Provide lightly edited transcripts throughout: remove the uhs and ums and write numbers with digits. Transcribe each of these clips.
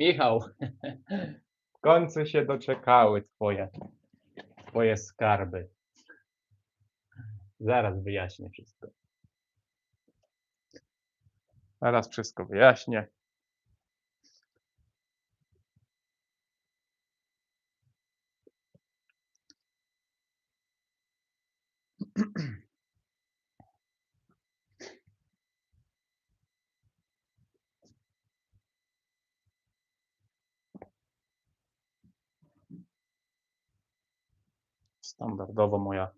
Michał, w końcu się doczekały twoje skarby. Zaraz wyjaśnię wszystko. Zaraz wszystko wyjaśnię. Standardowo moja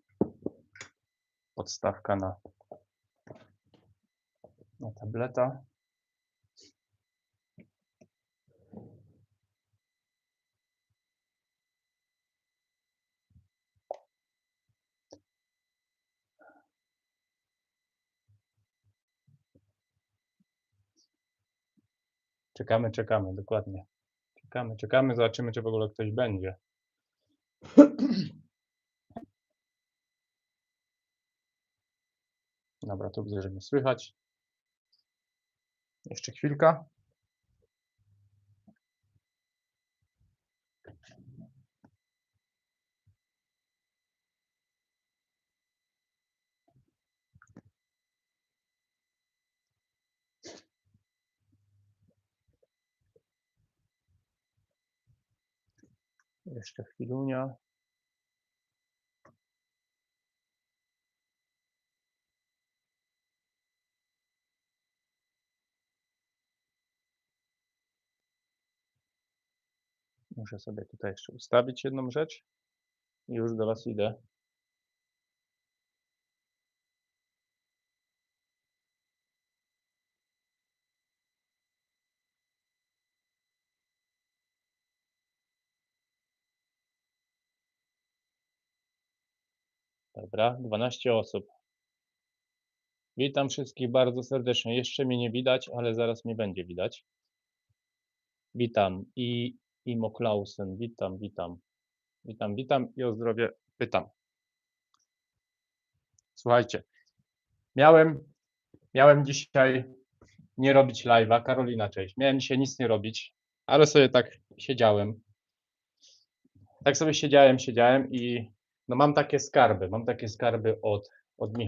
podstawka na tableta. Czekamy, dokładnie. Czekamy, zobaczymy, czy w ogóle ktoś będzie. Dobra, tu widzę, że mnie słychać. Jeszcze chwilka. Jeszcze chwilunia. Muszę sobie tutaj jeszcze ustawić jedną rzecz i już do Was idę. Dobra, 12 osób. Witam wszystkich bardzo serdecznie. Jeszcze mnie nie widać, ale zaraz mnie będzie widać. Witam i Imo Klausen. Witam i o zdrowie pytam. Słuchajcie, miałem dzisiaj nie robić live'a. Karolina, cześć. Miałem dzisiaj nic nie robić, ale sobie tak siedziałem. Tak sobie siedziałem i no mam takie skarby od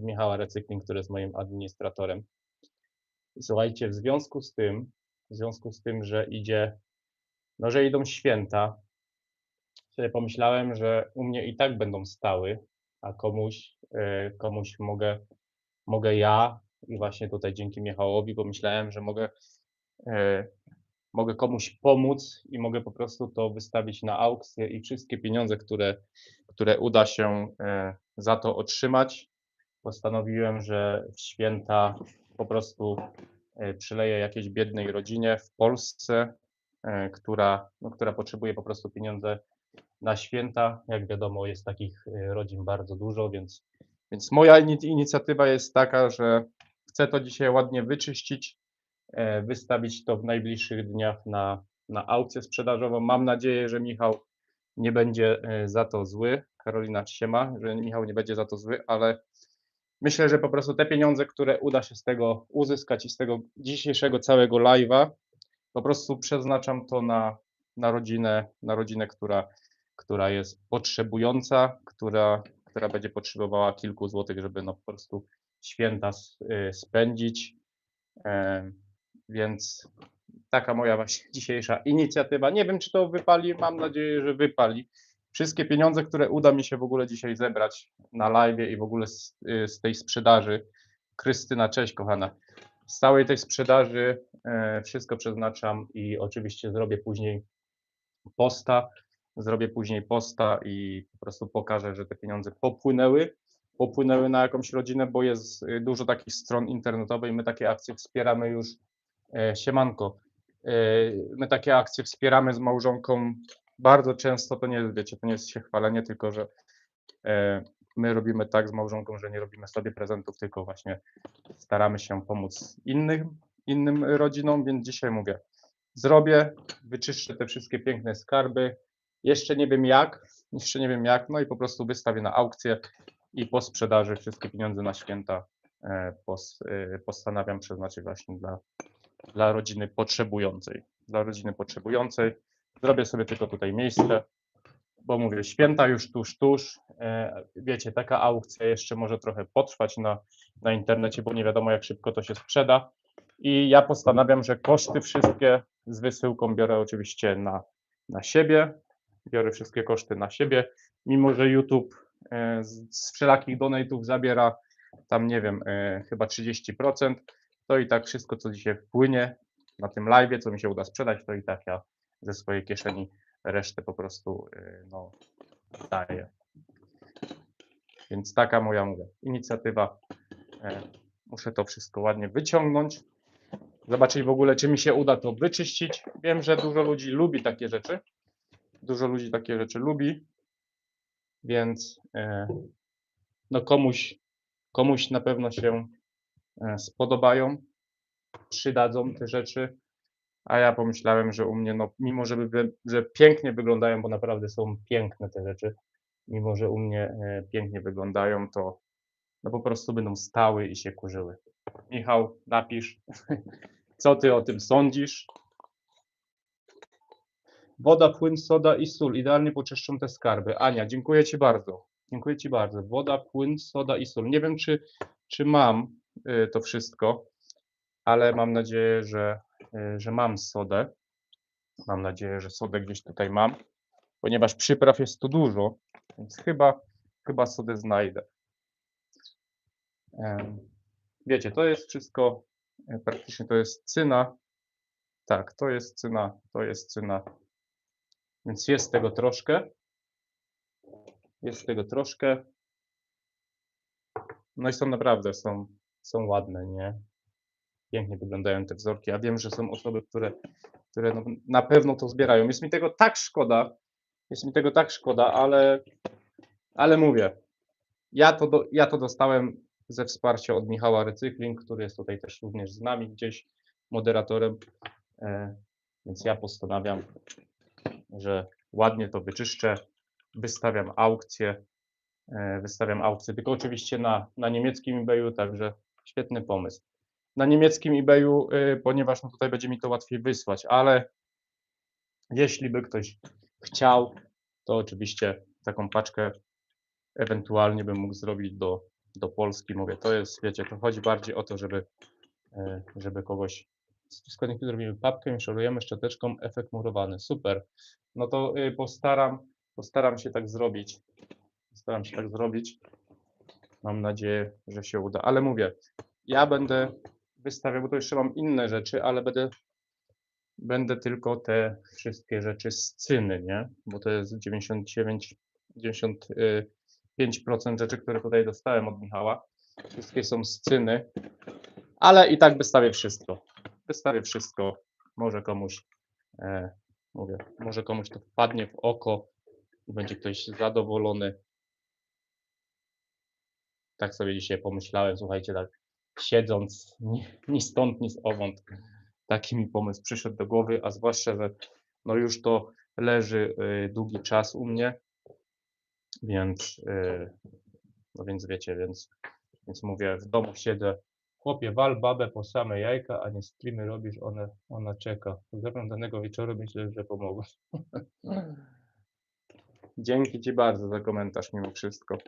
Michała Recykling, który jest moim administratorem. Słuchajcie, w związku z tym, że że idą święta, sobie pomyślałem, że u mnie i tak będą stały, a komuś mogę ja i właśnie tutaj dzięki Michałowi pomyślałem, że mogę komuś pomóc i mogę po prostu to wystawić na aukcję i wszystkie pieniądze, które uda się za to otrzymać, postanowiłem, że w święta po prostu przyleję jakiejś biednej rodzinie w Polsce, która potrzebuje po prostu pieniądze na święta. Jak wiadomo, jest takich rodzin bardzo dużo, więc moja inicjatywa jest taka, że chcę to dzisiaj ładnie wyczyścić, wystawić to w najbliższych dniach na aukcję sprzedażową. Mam nadzieję, że Michał nie będzie za to zły. Karolina, siema, że Michał nie będzie za to zły, ale myślę, że po prostu te pieniądze, które uda się z tego uzyskać i z tego dzisiejszego całego live'a, po prostu przeznaczam to na rodzinę, która jest potrzebująca, która będzie potrzebowała kilku złotych, żeby no po prostu święta spędzić. Więc taka moja właśnie dzisiejsza inicjatywa. Nie wiem, czy to wypali, mam nadzieję, że wypali. Wszystkie pieniądze, które uda mi się w ogóle dzisiaj zebrać na live'ie i w ogóle z tej sprzedaży. Krystyna, cześć kochana. Z całej tej sprzedaży wszystko przeznaczam i oczywiście zrobię później posta i po prostu pokażę, że te pieniądze popłynęły na jakąś rodzinę, bo jest dużo takich stron internetowych i my takie akcje wspieramy już. Siemanko. My takie akcje wspieramy z małżonką bardzo często, to nie jest, wiecie, to nie jest się chwalenie, tylko że my robimy tak z małżonką, że nie robimy sobie prezentów, tylko właśnie staramy się pomóc innym rodzinom, więc dzisiaj mówię, wyczyszczę te wszystkie piękne skarby, jeszcze nie wiem jak, no i po prostu wystawię na aukcję i po sprzedaży wszystkie pieniądze na święta postanawiam przeznaczyć właśnie dla rodziny potrzebującej. dla rodziny potrzebującej. Zrobię sobie tylko tutaj miejsce, bo mówię, święta już tuż. Wiecie, taka aukcja jeszcze może trochę potrwać na internecie, bo nie wiadomo jak szybko to się sprzeda. I ja postanawiam, że koszty wszystkie z wysyłką biorę oczywiście na siebie. Biorę wszystkie koszty na siebie, mimo że YouTube z wszelakich donate'ów zabiera tam, nie wiem, chyba 30%, to i tak wszystko, co dzisiaj wpłynie na tym live'ie, co mi się uda sprzedać, to i tak ja ze swojej kieszeni resztę po prostu no, daję. Więc taka moja, mówię, inicjatywa. Muszę to wszystko ładnie wyciągnąć, zobaczyć w ogóle, czy mi się uda to wyczyścić. Wiem, że dużo ludzi lubi takie rzeczy. Dużo ludzi takie rzeczy lubi, więc no komuś na pewno się spodobają, przydadzą te rzeczy, a ja pomyślałem, że u mnie, no mimo że pięknie wyglądają, bo naprawdę są piękne te rzeczy, mimo że u mnie pięknie wyglądają, to no po prostu będą stały i się kurzyły. Michał, napisz, co ty o tym sądzisz? Woda, płyn, soda i sól idealnie poczyszczą te skarby. Ania, dziękuję ci bardzo. Dziękuję ci bardzo. Woda, płyn, soda i sól. Nie wiem, czy mam to wszystko, ale mam nadzieję, że mam sodę. Mam nadzieję, że sodę gdzieś tutaj mam, ponieważ przypraw jest tu dużo, więc chyba sodę znajdę. Wiecie, to jest wszystko, praktycznie to jest cyna. Tak, to jest cyna, więc jest tego troszkę. Jest tego troszkę. No i są naprawdę, są ładne, nie? Pięknie wyglądają te wzorki. Ja wiem, że są osoby, które no, na pewno to zbierają. Jest mi tego tak szkoda, ale mówię, ja to dostałem ze wsparcia od Michała Recykling, który jest tutaj też również z nami gdzieś moderatorem, więc ja postanawiam, że ładnie to wyczyszczę, wystawiam aukcję, tylko oczywiście na niemieckim eBayu, także świetny pomysł. Na niemieckim eBayu, ponieważ no tutaj będzie mi to łatwiej wysłać, ale jeśli by ktoś chciał, to oczywiście taką paczkę ewentualnie bym mógł zrobić do Polski. Mówię, to jest, wiecie, to chodzi bardziej o to, żeby kogoś. Z składników zrobimy papkę i szorujemy szczoteczką, efekt murowany. Super. No to postaram się tak zrobić. Mam nadzieję, że się uda. Ale mówię, ja będę wystawiał, bo to jeszcze mam inne rzeczy, ale będę tylko te wszystkie rzeczy z cyny, nie? Bo to jest 95% rzeczy, które tutaj dostałem od Michała. Wszystkie są z cyny, ale i tak wystawię wszystko. Może komuś, może komuś to wpadnie w oko i będzie ktoś zadowolony. Tak sobie dzisiaj pomyślałem, słuchajcie, tak siedząc, ni stąd, ni zowąd, taki mi pomysł przyszedł do głowy, a zwłaszcza, że no już to leży długi czas u mnie, więc, no więc wiecie, więc mówię, w domu siedzę, chłopie, wal babę po same jajka, a nie streamy robisz, ona czeka. Pozdrawiam danego wieczoru, myślę, że pomogę. Dzięki ci bardzo za komentarz mimo wszystko.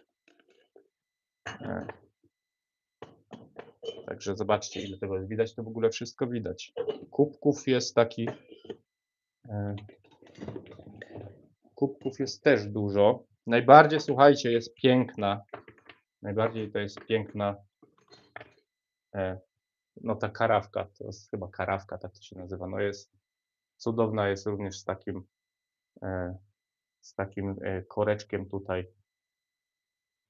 Także zobaczcie, ile tego jest widać, to w ogóle wszystko widać. Kubków jest też dużo. Najbardziej, słuchajcie, jest piękna. Najbardziej to jest piękna no ta karawka, to jest chyba karawka, tak to się nazywa. No jest cudowna, jest również z takim koreczkiem tutaj.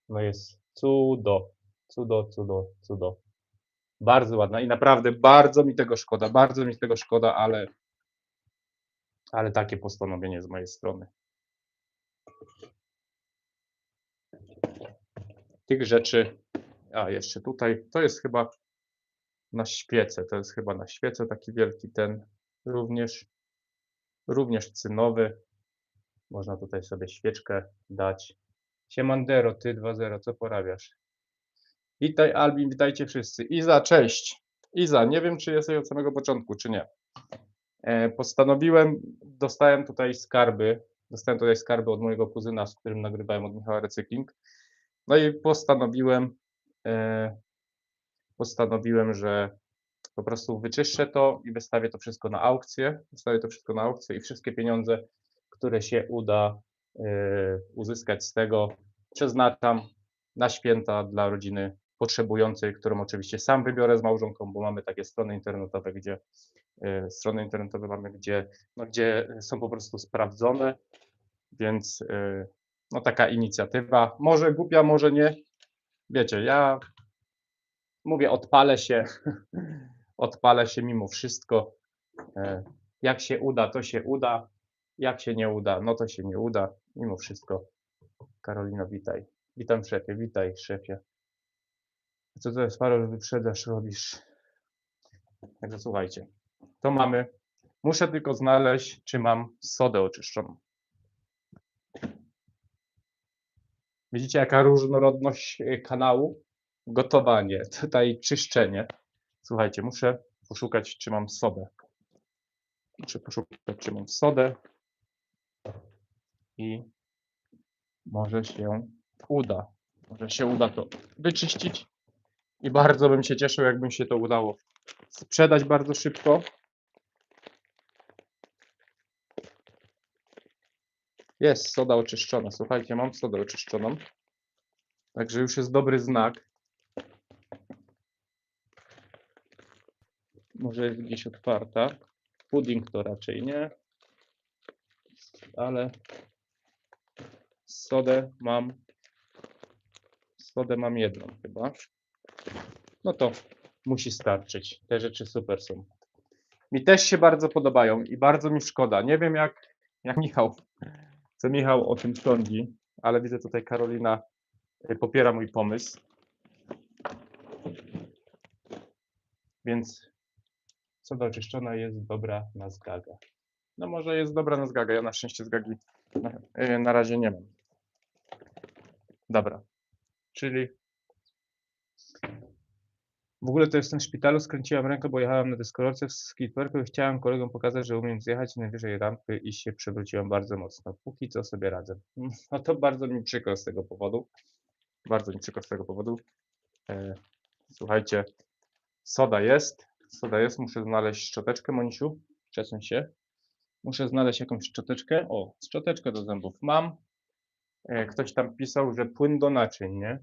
No jest cudo. Bardzo ładna i naprawdę bardzo mi tego szkoda, ale takie postanowienie z mojej strony. Tych rzeczy, a jeszcze tutaj, to jest chyba na świecę, taki wielki ten, również cynowy. Można tutaj sobie świeczkę dać. Siemandero, ty 2.0, co porabiasz? Witaj Albin, witajcie wszyscy. Iza, cześć. Iza, nie wiem, czy jesteś od samego początku, czy nie. dostałem tutaj skarby od mojego kuzyna, z którym nagrywałem, od Michała Recykling. No i postanowiłem, że po prostu wyczyszczę to i wystawię to wszystko na aukcję. I wszystkie pieniądze, które się uda uzyskać z tego, przeznaczam na święta dla rodziny potrzebującej, którą oczywiście sam wybiorę z małżonką, bo mamy takie strony internetowe, gdzie są po prostu sprawdzone, więc no taka inicjatywa. Może głupia, może nie. Wiecie, ja mówię, odpalę się mimo wszystko. Jak się uda, to się uda. Jak się nie uda, no to się nie uda. Mimo wszystko. Karolino, witaj. Witam szefie, witaj szefie. Co to jest, Farol, wyprzedaż robisz? Także słuchajcie, to mamy. Muszę tylko znaleźć, czy mam sodę oczyszczoną. Widzicie, jaka różnorodność kanału? Gotowanie, tutaj czyszczenie. Słuchajcie, muszę poszukać, czy mam sodę. I może się uda. Może się uda to wyczyścić. I bardzo bym się cieszył, jakby się to udało sprzedać bardzo szybko. Jest soda oczyszczona. Słuchajcie, mam sodę oczyszczoną. Także już jest dobry znak. Może jest gdzieś otwarta. Pudding to raczej nie. Ale sodę mam jedną chyba. No to musi starczyć. Te rzeczy super są. Mi też się bardzo podobają i bardzo mi szkoda. Nie wiem jak Michał, co Michał o tym sądzi, ale widzę tutaj Karolina popiera mój pomysł. Więc soda oczyszczona jest dobra na zgagę. No może jest dobra na zgagę. Ja na szczęście zgagi na razie nie mam. Dobra. Czyli w ogóle to jestem w szpitalu, skręciłam rękę, bo jechałam na deskorolce w skateparku i chciałam kolegom pokazać, że umiem zjechać najwyżej rampy i się przewróciłam bardzo mocno. Póki co sobie radzę. No to bardzo mi przykro z tego powodu. Słuchajcie, soda jest. Muszę znaleźć szczoteczkę, Monisiu. Przesuń się. Muszę znaleźć jakąś szczoteczkę. O, szczoteczkę do zębów mam. Ktoś tam pisał, że płyn do naczyń, nie?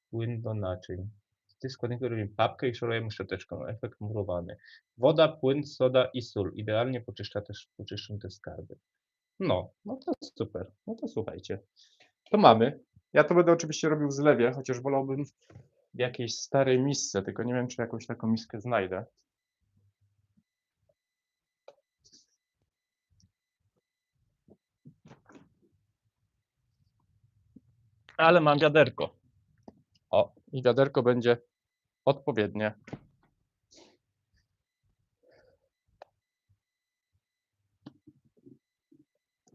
Płyn do naczyń. Z tych składników robimy papkę i szorujemy szczoteczką. Efekt murowany. Woda, płyn, soda i sól. Idealnie poczyszczą te skarby. No to super. No to słuchajcie. To mamy. Ja to będę oczywiście robił w zlewie, chociaż wolałbym w jakiejś starej misce, tylko nie wiem, czy jakąś taką miskę znajdę. Ale mam wiaderko. O, i wiaderko będzie odpowiednie.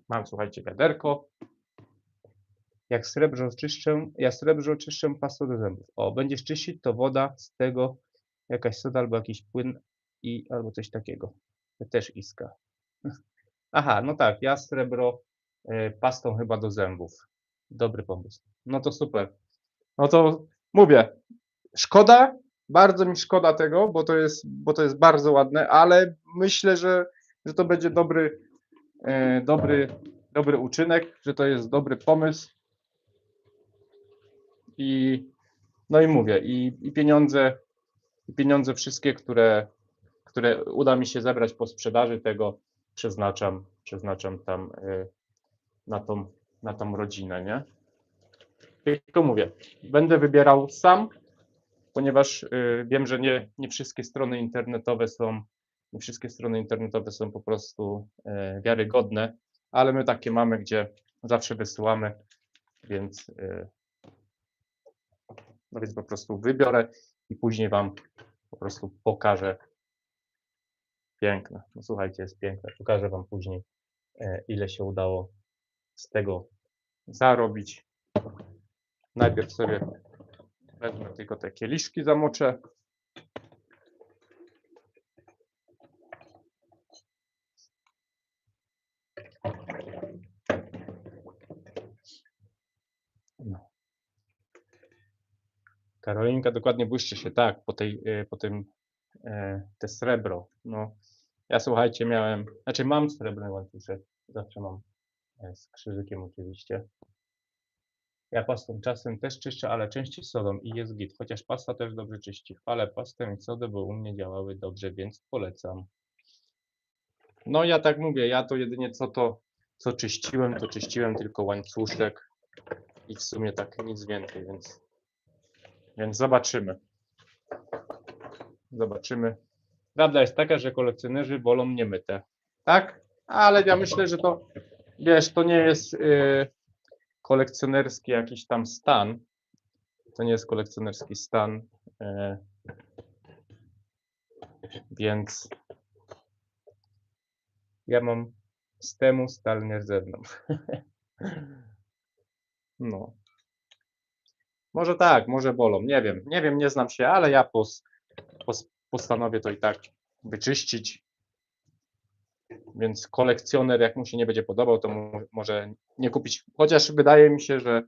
Mam, słuchajcie, wiaderko. Jak srebro czyszczę pastą do zębów. O, będziesz czyścić, to woda, z tego jakaś soda albo jakiś płyn albo coś takiego. To też iskra. Aha, no tak, ja srebro pastą chyba do zębów. Dobry pomysł. No to super. No to mówię, szkoda, bardzo mi szkoda tego, bo to jest bardzo ładne, ale myślę, że to będzie dobry uczynek, że to jest dobry pomysł. No i mówię, i pieniądze wszystkie, które uda mi się zebrać po sprzedaży tego, przeznaczam tam na tą rodzinę, nie? Tylko mówię, będę wybierał sam, ponieważ wiem, że nie wszystkie strony internetowe są po prostu wiarygodne, ale my takie mamy, gdzie zawsze wysyłamy, więc no więc po prostu wybiorę i później wam po prostu pokażę. Piękne. No słuchajcie, jest piękne. Pokażę wam później, ile się udało z tego zarobić. Najpierw sobie wezmę tylko te kieliszki, zamoczę. Karolinka dokładnie błyszczy się, tak, po tym, te srebro. No, ja słuchajcie znaczy mam srebrny łańcuszek, zawsze mam, z krzyżykiem oczywiście. Ja pastą czasem też czyszczę, ale częściej sodą i jest git, chociaż pasta też dobrze czyści. Chwalę pastę i sodę, bo u mnie działały dobrze, więc polecam. No ja tak mówię, ja to jedynie co czyściłem, to czyściłem tylko łańcuszek i w sumie tak nic więcej, więc zobaczymy. Zobaczymy. Prawda jest taka, że kolekcjonerzy wolą niemyte, tak? Ale ja myślę, że to, wiesz, to nie jest kolekcjonerski jakiś tam stan. To nie jest kolekcjonerski stan, więc ja mam z temu stalnie ze mną. No. Może tak, może bolą, nie wiem. Nie wiem, nie znam się, ale ja postanowię to i tak wyczyścić. Więc kolekcjoner, jak mu się nie będzie podobał, to może nie kupić. Chociaż wydaje mi się, że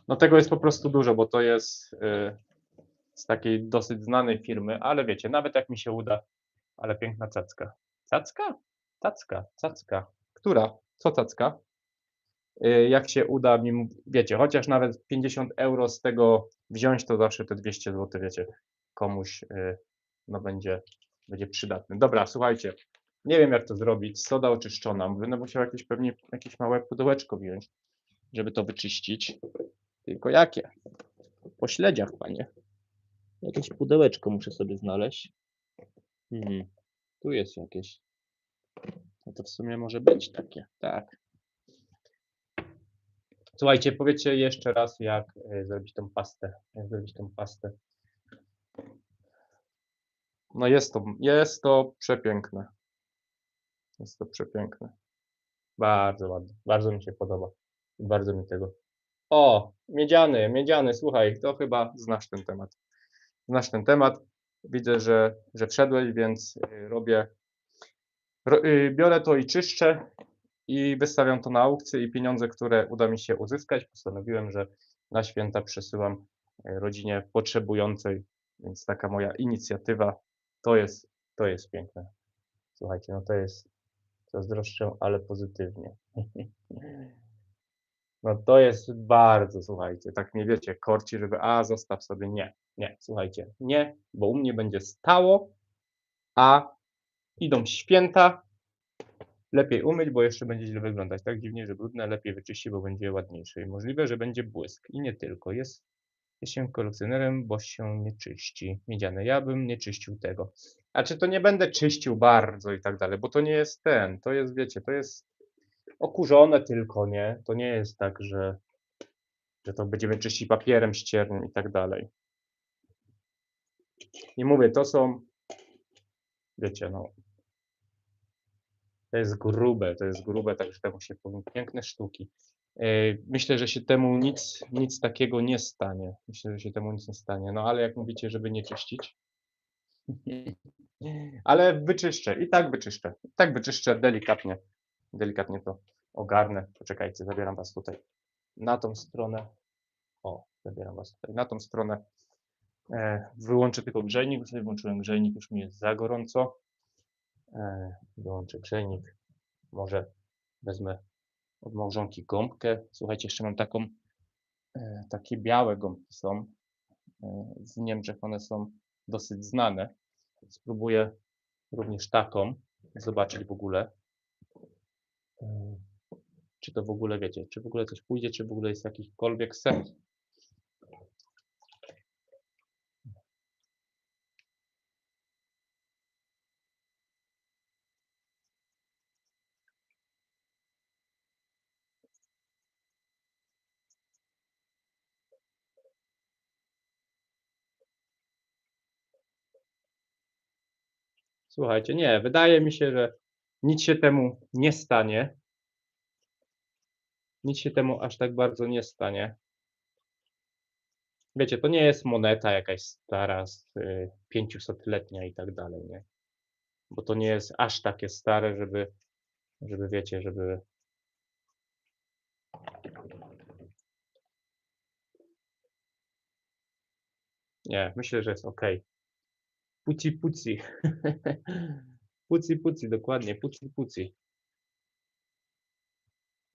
no tego jest po prostu dużo, bo to jest z takiej dosyć znanej firmy, ale wiecie, nawet jak mi się uda, ale piękna cacka. Cacka? Cacka. Która? Co cacka? Jak się uda mi, wiecie, chociaż nawet 50 euro z tego wziąć, to zawsze te 200 zł, wiecie, komuś no będzie przydatny. Dobra, słuchajcie, nie wiem jak to zrobić, soda oczyszczona, będę musiał pewnie jakieś małe pudełeczko wziąć, żeby to wyczyścić. Tylko jakie? Po śledziach, panie. Jakieś pudełeczko muszę sobie znaleźć. Tu jest jakieś. No to w sumie może być takie, tak. Słuchajcie, powiedzcie jeszcze raz, jak zrobić tą pastę. Jak zrobić tą pastę. No jest to przepiękne. Jest to przepiękne. Bardzo ładnie. Bardzo mi się podoba. Bardzo mi tego. O, miedziany, słuchaj, to chyba znasz ten temat. Znasz ten temat. Widzę, że wszedłeś, więc biorę to i czyszczę i wystawiam to na aukcję i pieniądze, które uda mi się uzyskać, postanowiłem, że na święta przesyłam rodzinie potrzebującej, więc taka moja inicjatywa to jest piękne. Słuchajcie, no to jest, zazdroszczę, ale pozytywnie. No to jest bardzo, słuchajcie, tak nie wiecie, korci, żeby zostaw sobie, nie, słuchajcie, nie, bo u mnie będzie stało, a idą święta, lepiej umyć, bo jeszcze będzie źle wyglądać. Tak dziwnie, że brudne, lepiej wyczyści, bo będzie ładniejsze. I możliwe, że będzie błysk. I nie tylko. Jest się kolekcjonerem, bo się nie czyści. Miedziane. Ja bym nie czyścił tego. A czy to nie będę czyścił bardzo i tak dalej, bo to nie jest to jest, wiecie, to jest okurzone tylko, nie? To nie jest tak, że to będziemy czyścić papierem ściernym i tak dalej. I mówię, to są, wiecie, no, to jest grube, także temu się powiem, piękne sztuki. Myślę, że się temu nic takiego nie stanie. Myślę, że się temu nic nie stanie. No ale jak mówicie, żeby nie czyścić. Ale wyczyszczę, i tak wyczyszczę delikatnie. Delikatnie to ogarnę. Poczekajcie, zabieram was tutaj na tą stronę. O, zabieram was tutaj na tą stronę. Wyłączę tylko grzejnik, bo sobie włączyłem grzejnik, już mi jest za gorąco. Wyłączę grzejnik. Może wezmę od małżonki gąbkę. Słuchajcie, jeszcze mam takie białe gąbki są. W Niemczech one są dosyć znane. Spróbuję również taką zobaczyć w ogóle. Czy to w ogóle wiecie, czy w ogóle coś pójdzie, czy w ogóle jest jakikolwiek sens. Słuchajcie, nie, wydaje mi się, że nic się temu nie stanie. Nic się temu aż tak bardzo nie stanie. Wiecie, to nie jest moneta jakaś stara, 500-letnia i tak dalej, nie? Bo to nie jest aż takie stare, żeby wiecie, żeby Nie, myślę, że jest ok. Puci puci. Puci puci, dokładnie, puci puci.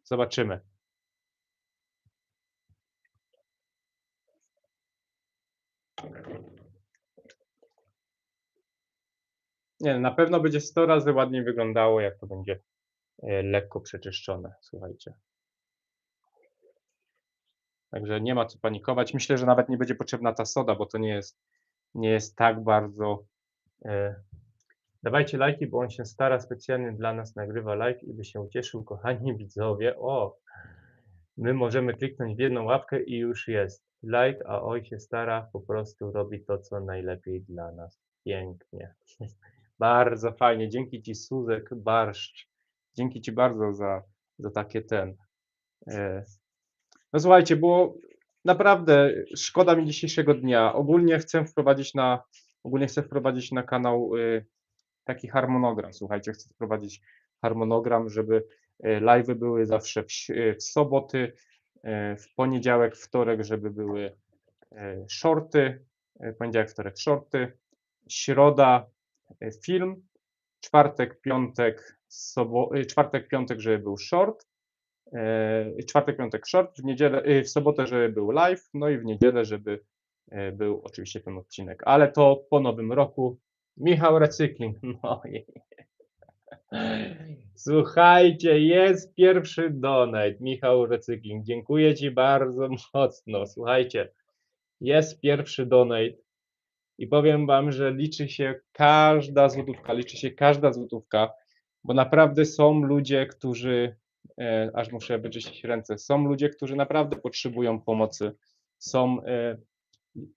Zobaczymy. Nie, na pewno będzie 100 razy ładniej wyglądało, jak to będzie, lekko przeczyszczone, słuchajcie. Także nie ma co panikować. Myślę, że nawet nie będzie potrzebna ta soda, bo to nie jest tak bardzo, e dawajcie lajki, bo on się stara, specjalnie dla nas nagrywa live i by się ucieszył, kochani widzowie. O, my możemy kliknąć w jedną łapkę i już jest like, a oj się stara, po prostu robi to, co najlepiej dla nas. Pięknie. Bardzo fajnie. Dzięki Ci, Suzek Barszcz. Dzięki Ci bardzo za takie e, no słuchajcie, było naprawdę szkoda mi dzisiejszego dnia. Ogólnie chcę wprowadzić na kanał, taki harmonogram. Słuchajcie, chcę wprowadzić harmonogram, żeby, live'y były zawsze w soboty, w poniedziałek, wtorek, żeby były, shorty, poniedziałek, wtorek shorty, środa, film, czwartek, piątek, żeby był short, czwartek, piątek short, w sobotę, żeby był live, no i w niedzielę, żeby, był oczywiście ten odcinek, ale to po nowym roku. Michał Recykling, no i słuchajcie, jest pierwszy donate, Michał Recykling, dziękuję Ci bardzo mocno. Słuchajcie, jest pierwszy donate i powiem Wam, że liczy się każda złotówka, bo naprawdę są ludzie, którzy, aż muszę wyczyścić ręce, są ludzie, którzy naprawdę potrzebują pomocy.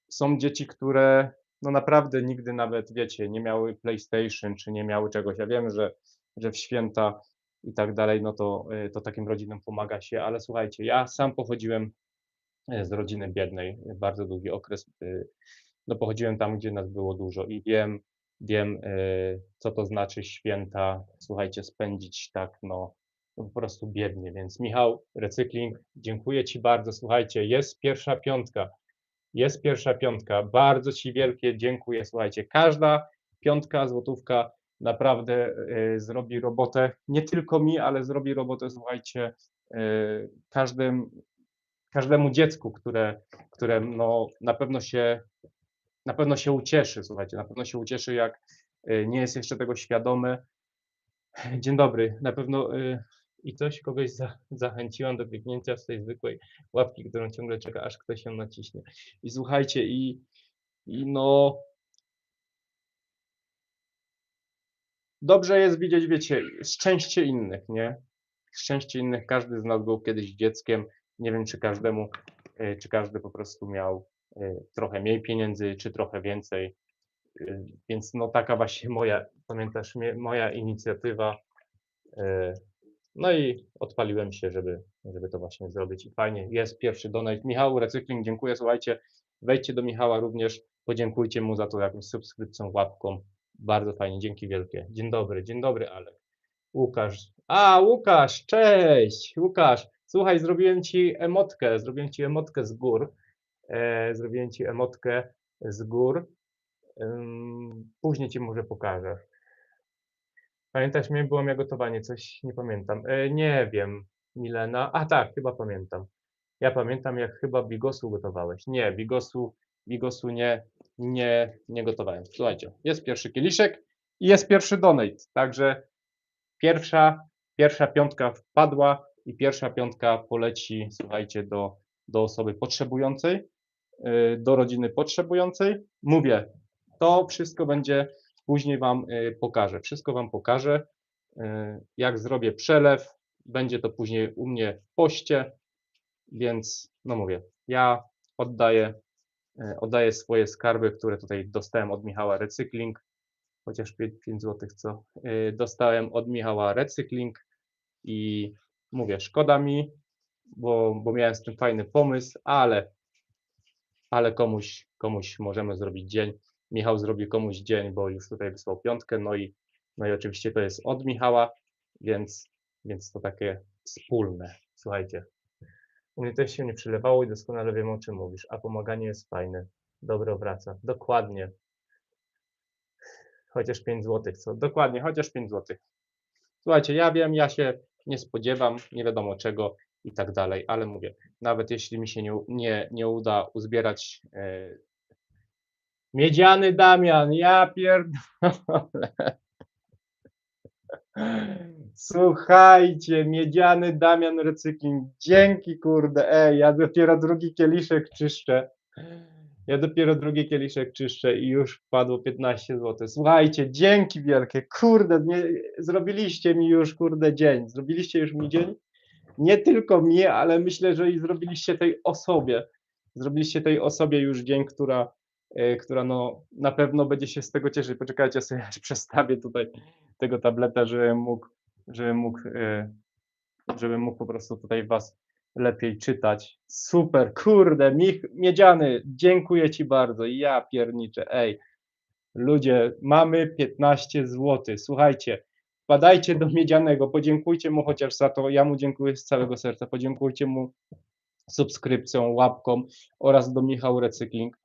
Są dzieci, które no naprawdę nigdy nawet, wiecie, nie miały PlayStation, czy nie miały czegoś. Ja wiem, że w święta i tak dalej, no to takim rodzinom pomaga się, ale słuchajcie, ja sam pochodziłem, z rodziny biednej, bardzo długi okres, no pochodziłem tam, gdzie nas było dużo i wiem, co to znaczy święta, słuchajcie, spędzić tak, no po prostu biednie, więc Michał Recykling, dziękuję Ci bardzo. Słuchajcie, jest pierwsza piątka. Bardzo Ci wielkie dziękuję. Słuchajcie, każda piątka, złotówka naprawdę, zrobi robotę, nie tylko mi, ale zrobi robotę, słuchajcie, każdemu dziecku, które no na pewno się ucieszy, słuchajcie, na pewno się ucieszy, jak, nie jest jeszcze tego świadomy. Dzień dobry. Na pewno, i coś kogoś zachęciłam do kliknięcia z tej zwykłej łapki, którą ciągle czeka, aż ktoś ją naciśnie. I słuchajcie, i no dobrze jest widzieć, wiecie, szczęście innych, nie? Szczęście innych. Każdy z nas był kiedyś dzieckiem. Nie wiem, czy każdy po prostu miał, trochę mniej pieniędzy, czy trochę więcej. Więc no taka właśnie pamiętasz moja inicjatywa. No i odpaliłem się, żeby to właśnie zrobić i fajnie, jest pierwszy donate. Michał Recykling, dziękuję. Słuchajcie, wejdźcie do Michała również, podziękujcie mu za to jakąś subskrypcją, łapką. Bardzo fajnie, dzięki wielkie. Dzień dobry, Alek. Łukasz. Łukasz, cześć! Łukasz, słuchaj, zrobiłem ci emotkę z gór. Zrobiłem ci emotkę z gór. Później ci może pokażę. Pamiętasz mnie? Było miał gotowanie, coś nie pamiętam. Nie wiem, Milena. Tak, chyba pamiętam. Ja pamiętam, jak chyba bigosu gotowałeś. Nie, bigosu nie gotowałem. Słuchajcie, jest pierwszy kieliszek i jest pierwszy donate. Także pierwsza piątka wpadła i pierwsza piątka poleci, słuchajcie, do osoby potrzebującej, do rodziny potrzebującej. Mówię, to wszystko będzie, później Wam pokażę. Wszystko Wam pokażę. Jak zrobię przelew, będzie to później u mnie w poście, więc no mówię, ja oddaję swoje skarby, które tutaj dostałem od Michała Recykling, chociaż 5 zł, co dostałem od Michała Recykling i mówię, szkoda mi, bo miałem z tym fajny pomysł, ale komuś możemy zrobić dzień. Michał zrobi komuś dzień, bo już tutaj wysłał piątkę, no i oczywiście to jest od Michała, więc to takie wspólne. Słuchajcie, u mnie też się nie przelewało i doskonale wiem, o czym mówisz, a pomaganie jest fajne. dobro wraca. Dokładnie. Chociaż 5 złotych, co? Dokładnie, chociaż 5 złotych. Słuchajcie, ja wiem, ja się nie spodziewam, nie wiadomo czego i tak dalej, ale mówię, nawet jeśli mi się nie uda uzbierać Miedziany Damian, ja pierdolę. Słuchajcie, Miedziany Damian Recykling, dzięki kurde, ja dopiero drugi kieliszek czyszczę. Ja dopiero drugi kieliszek czyszczę i już wpadło 15 zł. Słuchajcie, dzięki wielkie, kurde, zrobiliście mi już kurde dzień, zrobiliście już mi dzień. Nie tylko mi, ale myślę, że i zrobiliście tej osobie. Zrobiliście tej osobie już dzień, która no, na pewno będzie się z tego cieszyć. Poczekajcie, sobie przestawię tutaj tego tableta, żebym mógł, e, żebym mógł po prostu tutaj was lepiej czytać. Super, kurde, Miedziany, dziękuję ci bardzo. Ja pierniczę, ludzie, mamy 15 zł. Słuchajcie, wpadajcie do Miedzianego, podziękujcie mu chociaż za to. Ja mu dziękuję z całego serca. Podziękujcie mu subskrypcją, łapką oraz do Michał Recykling.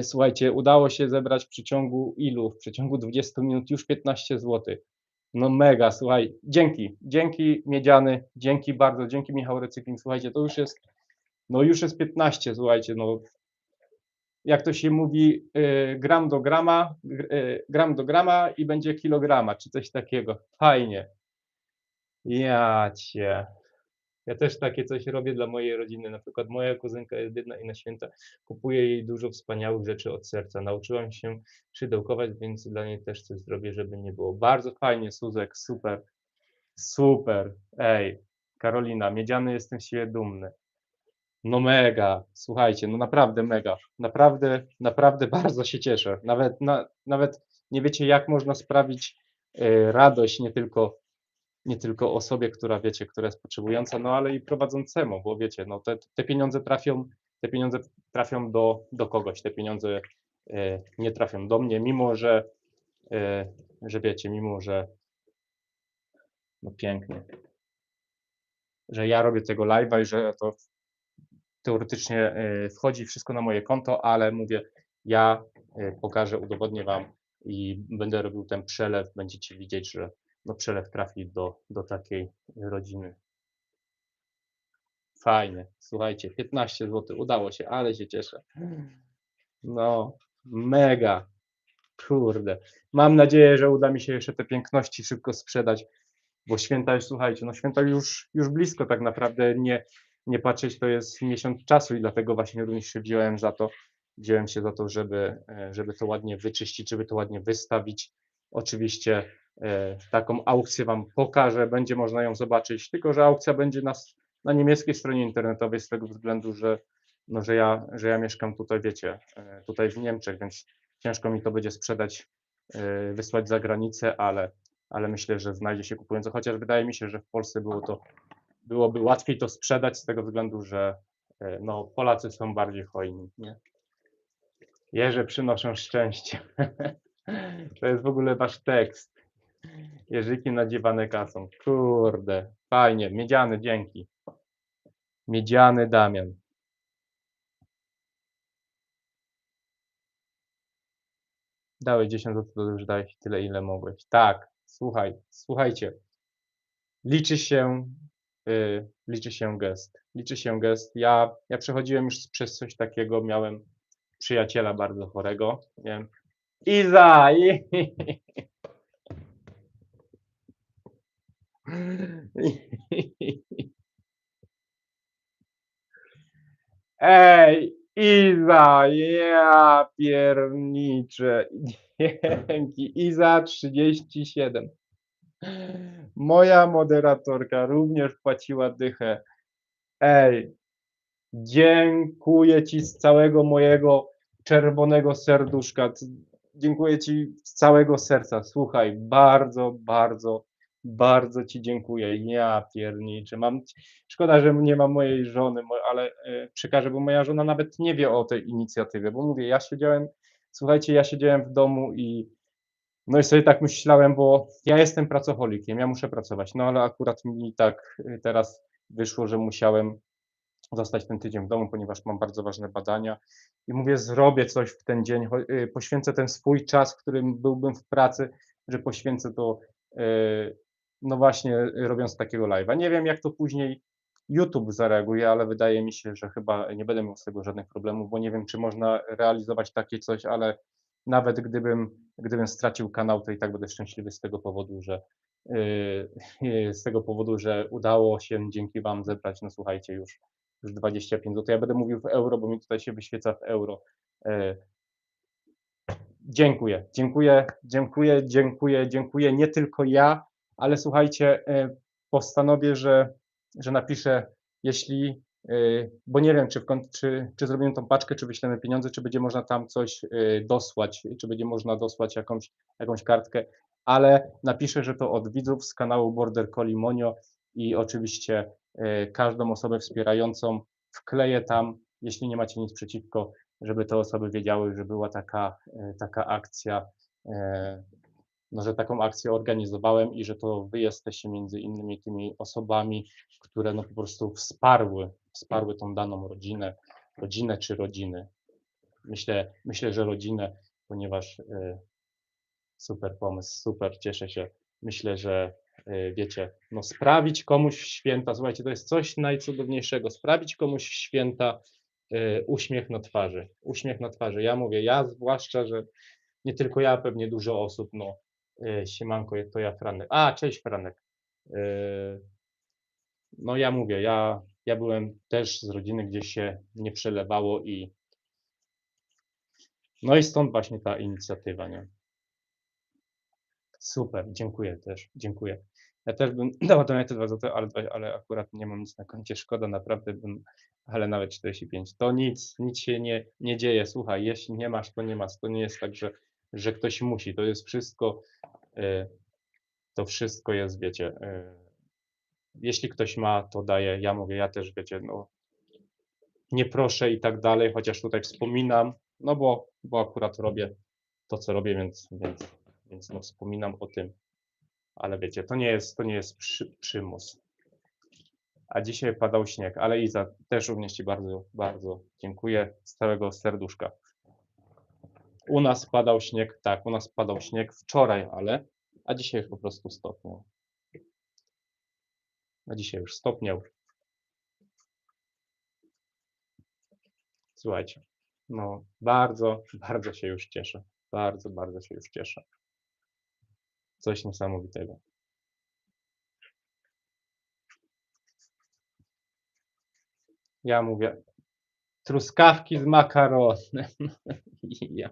Słuchajcie, udało się zebrać w przeciągu ilu? W przeciągu 20 minut już 15 zł. No mega, słuchaj, dzięki Miedziany, dzięki bardzo, dzięki Michał Recykling. Słuchajcie, to już jest 15, słuchajcie, no jak to się mówi, gram do grama i będzie kilograma, czy coś takiego. Fajnie. Ja cię. Ja też takie coś robię dla mojej rodziny. Na przykład moja kuzynka jest biedna i na święta kupuję jej dużo wspaniałych rzeczy od serca. Nauczyłam się szydełkować, więc dla niej też coś zrobię, żeby nie było. Bardzo fajnie, Suzek, super. Super. Karolina, Miedziany, jestem z siebie dumny. No mega, słuchajcie, no naprawdę mega. Naprawdę bardzo się cieszę. Nawet nie wiecie, jak można sprawić radość nie tylko osobie, która wiecie, która jest potrzebująca, no ale i prowadzącemu, bo wiecie, no te pieniądze trafią do kogoś. Te pieniądze nie trafią do mnie, mimo że wiecie, mimo że no pięknie, że ja robię tego live'a i że to teoretycznie wchodzi wszystko na moje konto, ale mówię, ja pokażę, udowodnię wam i będę robił ten przelew, będziecie widzieć, że no przelew trafi do takiej rodziny. Fajnie, słuchajcie, 15 zł, udało się, ale się cieszę. No, mega, kurde. Mam nadzieję, że uda mi się jeszcze te piękności szybko sprzedać, bo święta już, słuchajcie, no święta już blisko tak naprawdę, nie patrzeć, to jest miesiąc czasu i dlatego właśnie również się wziąłem się za to, żeby to ładnie wyczyścić, żeby to ładnie wystawić. Oczywiście taką aukcję wam pokażę, będzie można ją zobaczyć, tylko że aukcja będzie na niemieckiej stronie internetowej z tego względu, że no, że ja mieszkam tutaj, wiecie, tutaj w Niemczech, więc ciężko mi to będzie sprzedać, wysłać za granicę, ale myślę, że znajdzie się kupujący, chociaż wydaje mi się, że w Polsce byłoby łatwiej to sprzedać z tego względu, że no, Polacy są bardziej hojni, nie? Jeże przynoszą szczęście. To jest w ogóle wasz tekst. Jeżyki nadziewane kasą. Kurde, fajnie. Miedziany, dzięki. Miedziany Damian. Dałeś 10 zł, to już dałeś tyle, ile mogłeś. Tak, słuchajcie. Liczy się gest. Liczy się gest. Ja przechodziłem już przez coś takiego, miałem przyjaciela bardzo chorego. Miałem Iza! Iza, ja pierniczę. Dzięki. Iza 37. Moja moderatorka również płaciła dychę. Dziękuję ci z całego mojego czerwonego serduszka. Dziękuję ci z całego serca. Słuchaj, bardzo ci dziękuję. Ja pierniczę. Szkoda, że nie mam mojej żony, ale przekażę, bo moja żona nawet nie wie o tej inicjatywie, bo mówię, słuchajcie, ja siedziałem w domu no i sobie tak myślałem, bo ja jestem pracocholikiem, ja muszę pracować, no ale akurat mi tak teraz wyszło, że musiałem zostać ten tydzień w domu, ponieważ mam bardzo ważne badania i mówię, zrobię coś w ten dzień, poświęcę ten swój czas, w którym byłbym w pracy, że poświęcę to, no właśnie, robiąc takiego live'a. Nie wiem, jak to później YouTube zareaguje, ale wydaje mi się, że chyba nie będę miał z tego żadnych problemów, bo nie wiem, czy można realizować takie coś, ale nawet gdybym stracił kanał, to i tak będę szczęśliwy z tego powodu, że z tego powodu, że udało się dzięki wam zebrać, no słuchajcie, już 25 zł. Ja będę mówił w euro, bo mi tutaj się wyświeca w euro. E, Dziękuję, dziękuję, dziękuję, dziękuję, dziękuję. Nie tylko ja, ale słuchajcie, postanowię, że napiszę, jeśli, bo nie wiem, czy zrobimy tą paczkę, czy wyślemy pieniądze, czy będzie można tam coś dosłać, czy będzie można dosłać jakąś kartkę, ale napiszę, że to od widzów z kanału Border Collie Monio i oczywiście każdą osobę wspierającą wkleję tam, jeśli nie macie nic przeciwko, żeby te osoby wiedziały, że była taka akcja, no, że taką akcję organizowałem i że to wy jesteście między innymi tymi osobami, które no po prostu wsparły tą daną rodzinę czy rodziny. Myślę, że rodzinę, ponieważ super pomysł, super, cieszę się. Myślę, że wiecie, no sprawić komuś w święta, słuchajcie, to jest coś najcudowniejszego, sprawić komuś w święta uśmiech na twarzy. Uśmiech na twarzy. Ja mówię, ja zwłaszcza, że nie tylko ja, pewnie dużo osób, no siemanko, to ja Franek. A, cześć Franek. No ja mówię, ja byłem też z rodziny, gdzie się nie przelewało i no i stąd właśnie ta inicjatywa, nie? Super, dziękuję też, dziękuję. Ja też bym dał te 2 zł, ale akurat nie mam nic na koncie, szkoda, naprawdę ale nawet 45. To nic się nie dzieje. Słuchaj, jeśli nie masz, to nie masz. To nie jest tak, że ktoś musi. To jest wszystko, to wszystko jest, wiecie, jeśli ktoś ma, to daje. Ja mówię, ja też, wiecie, no nie proszę i tak dalej, chociaż tutaj wspominam, no bo akurat robię to, co robię, więc no wspominam o tym. Ale wiecie, to nie jest przymus. A dzisiaj padał śnieg, ale Iza, też również ci bardzo, bardzo dziękuję z całego serduszka. U nas padał śnieg, tak, u nas padał śnieg wczoraj, a dzisiaj już po prostu stopniał. A dzisiaj już stopniał. Słuchajcie, no bardzo, bardzo się już cieszę. Bardzo, bardzo się już cieszę. Coś niesamowitego. Ja mówię, truskawki z makaronem. Ja.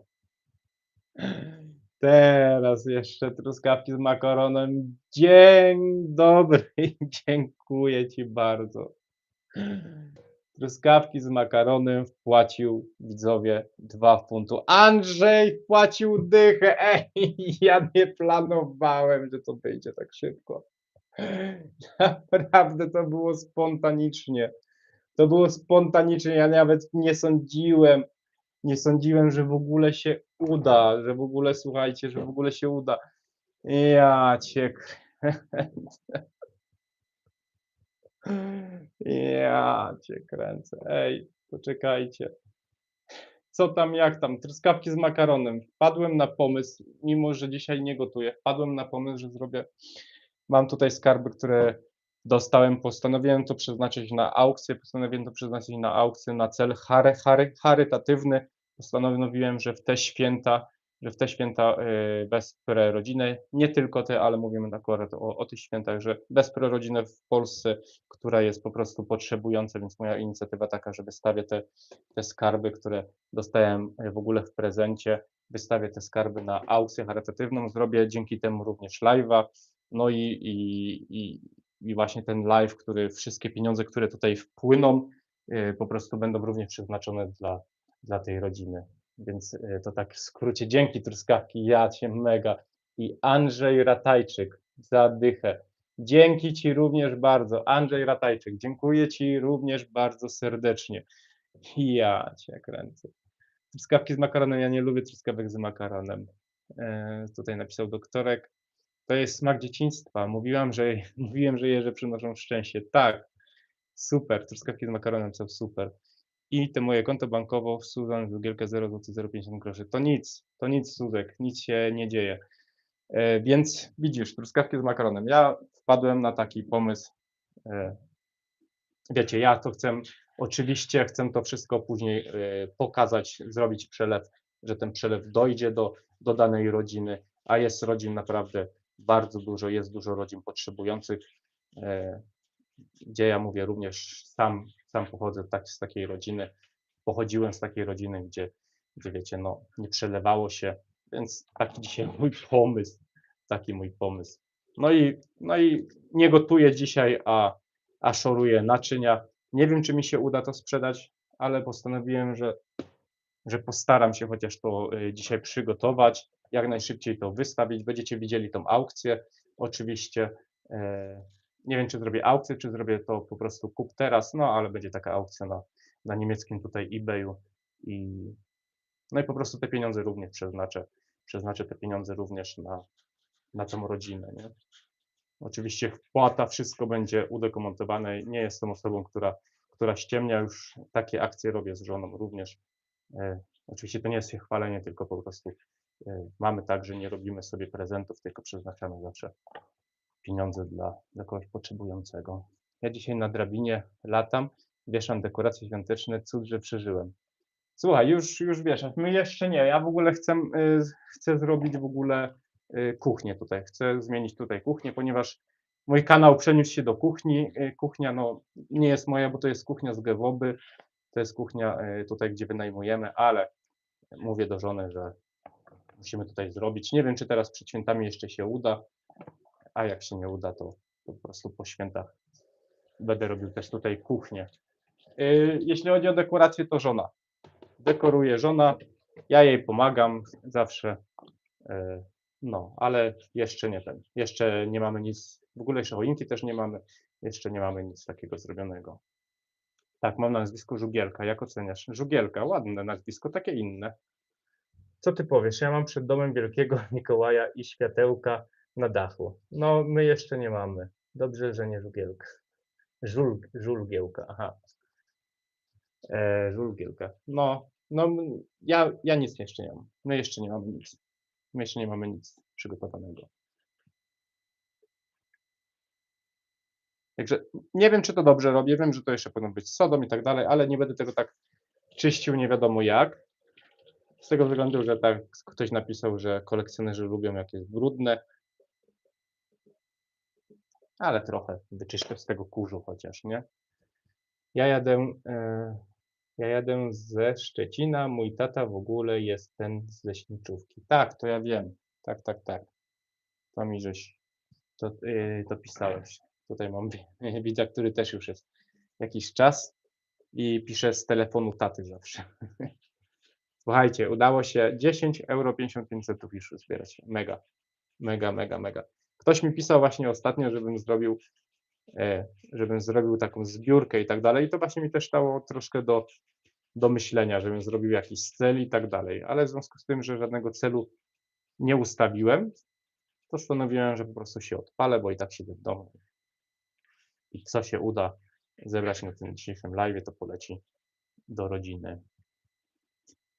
Teraz jeszcze truskawki z makaronem. Dzień dobry, dziękuję ci bardzo. Truskawki z makaronem wpłacił widzowie 2 funty. Andrzej wpłacił dychę. Ej, ja nie planowałem, że to wyjdzie tak szybko. Naprawdę to było spontanicznie. To było spontanicznie. Ja nawet nie sądziłem, że w ogóle się uda, że w ogóle, słuchajcie, że w ogóle się uda. Ja cię Ja cię kręcę. Ej, poczekajcie. Co tam, jak tam? Truskawki z makaronem. Wpadłem na pomysł, mimo że dzisiaj nie gotuję, wpadłem na pomysł, że zrobię. Mam tutaj skarby, które dostałem. Postanowiłem to przeznaczyć na aukcję na cel charytatywny. Postanowiłem, że w te święta wesprę rodzinę. Nie tylko te, ale mówimy akurat o tych świętach, że wesprę rodzinę w Polsce, która jest po prostu potrzebująca, więc moja inicjatywa taka, że wystawię te skarby, które dostałem w ogóle w prezencie, wystawię te skarby na aukcję charytatywną, zrobię dzięki temu również live'a, no i właśnie ten live, wszystkie pieniądze, które tutaj wpłyną, po prostu będą również przeznaczone dla tej rodziny. Więc to tak w skrócie. Dzięki truskawki, ja cię mega. I Andrzej Ratajczyk za dychę. Dzięki ci również bardzo. Andrzej Ratajczyk, dziękuję ci również bardzo serdecznie. Ja cię kręcę. Truskawki z makaronem, ja nie lubię truskawek z makaronem. Tutaj napisał doktorek. To jest smak dzieciństwa. Mówiłem, że jeże przynoszą szczęście. Tak, Super, truskawki z makaronem są super. I te moje konto bankowo Suzan Żugielka 0,050 groszy. To nic Suzek, nic się nie dzieje. Więc widzisz, truskawki z makaronem. Ja wpadłem na taki pomysł, e, wiecie, ja to oczywiście chcę to wszystko później pokazać, zrobić przelew, że ten przelew dojdzie do danej rodziny, a jest rodzin naprawdę bardzo dużo, jest dużo rodzin potrzebujących, e, gdzie ja mówię również sam pochodzę z takiej rodziny, pochodziłem z takiej rodziny, gdzie wiecie, no nie przelewało się, więc taki dzisiaj taki mój pomysł. No i nie gotuję dzisiaj, a szoruję naczynia. Nie wiem, czy mi się uda to sprzedać, ale postanowiłem, że postaram się chociaż to dzisiaj przygotować, jak najszybciej to wystawić. Będziecie widzieli tą aukcję oczywiście. E, Nie wiem, czy zrobię aukcję, czy zrobię to po prostu kup teraz, no ale będzie taka aukcja na niemieckim tutaj eBayu i no i po prostu te pieniądze również przeznaczę te pieniądze również na tą rodzinę, nie? Oczywiście wpłata, wszystko będzie udokumentowane. Nie jestem osobą, która ściemnia, już takie akcje robię z żoną również. Oczywiście to nie jest się chwalenie, tylko po prostu mamy tak, że nie robimy sobie prezentów, tylko przeznaczamy zawsze pieniądze dla kogoś potrzebującego. Ja dzisiaj na drabinie latam, wieszam dekoracje świąteczne, cud, że przeżyłem. Słuchaj, już wieszasz, my jeszcze nie. Ja w ogóle chcę zrobić w ogóle kuchnię tutaj. Chcę zmienić tutaj kuchnię, ponieważ mój kanał przeniósł się do kuchni. Kuchnia no, nie jest moja, bo to jest kuchnia z Gewoby. To jest kuchnia tutaj, gdzie wynajmujemy, ale mówię do żony, że musimy tutaj zrobić. Nie wiem, czy teraz przed świętami jeszcze się uda, a jak się nie uda, to po prostu po świętach będę robił też tutaj kuchnię. Jeśli chodzi o dekorację, to żona. Dekoruje żona, ja jej pomagam zawsze, no, ale jeszcze nie mamy nic, w ogóle jeszcze choinki też nie mamy, jeszcze nie mamy nic takiego zrobionego. Tak, mam nazwisko Żugielka, jak oceniasz? Żugielka, ładne nazwisko, takie inne. Co ty powiesz? Ja mam przed domem wielkiego Mikołaja i światełka na dachu. No, my jeszcze nie mamy. Dobrze, że nie Żugielka. Żulgiełka, aha. Żulgiełka. No, ja nic jeszcze nie mam. My jeszcze nie mamy nic. My jeszcze nie mamy nic przygotowanego. Także nie wiem, czy to dobrze robię. Wiem, że to jeszcze powinno być Sodom i tak dalej, ale nie będę tego tak czyścił nie wiadomo jak. Z tego względu, że tak ktoś napisał, że kolekcjonerzy lubią jak jest brudne, ale trochę wyczyszczę z tego kurzu chociaż, nie? Ja jadę, ja jadę ze Szczecina, mój tata w ogóle jest ten z leśniczówki. Tak, to ja wiem. Tak. To mi to pisałeś. Tutaj mam widza, który też już jest jakiś czas i pisze z telefonu taty zawsze. Słuchajcie, udało się 10 euro 55 centów już zbierać. Mega. Ktoś mi pisał właśnie ostatnio, żebym zrobił taką zbiórkę i tak dalej. I to właśnie mi też dało troszkę do myślenia, żebym zrobił jakiś cel i tak dalej. Ale w związku z tym, że żadnego celu nie ustawiłem, postanowiłem, że po prostu się odpalę, bo i tak siedzę w domu. I co się uda zebrać na tym dzisiejszym live, to poleci do rodziny.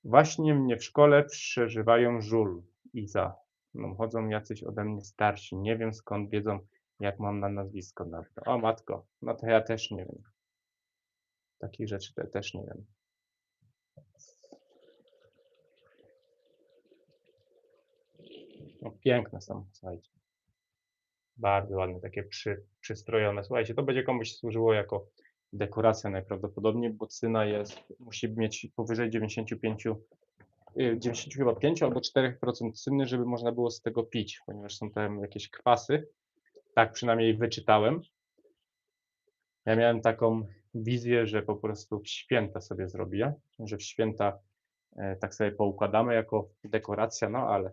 Właśnie mnie w szkole przeżywają żul, Iza. No, chodzą jacyś ode mnie starsi. Nie wiem skąd wiedzą, jak mam na nazwisko. O matko, no to ja też nie wiem. Takich rzeczy to ja też nie wiem. No, piękne są, słuchajcie. Bardzo ładne, takie przystrojone. Słuchajcie, to będzie komuś służyło jako dekoracja najprawdopodobniej, bo cyna musi mieć powyżej 95, 90 chyba 5 albo 4% cyny, żeby można było z tego pić, ponieważ są tam jakieś kwasy. Tak przynajmniej wyczytałem. Ja miałem taką wizję, że po prostu w święta sobie zrobię, że w święta tak sobie poukładamy jako dekoracja, no ale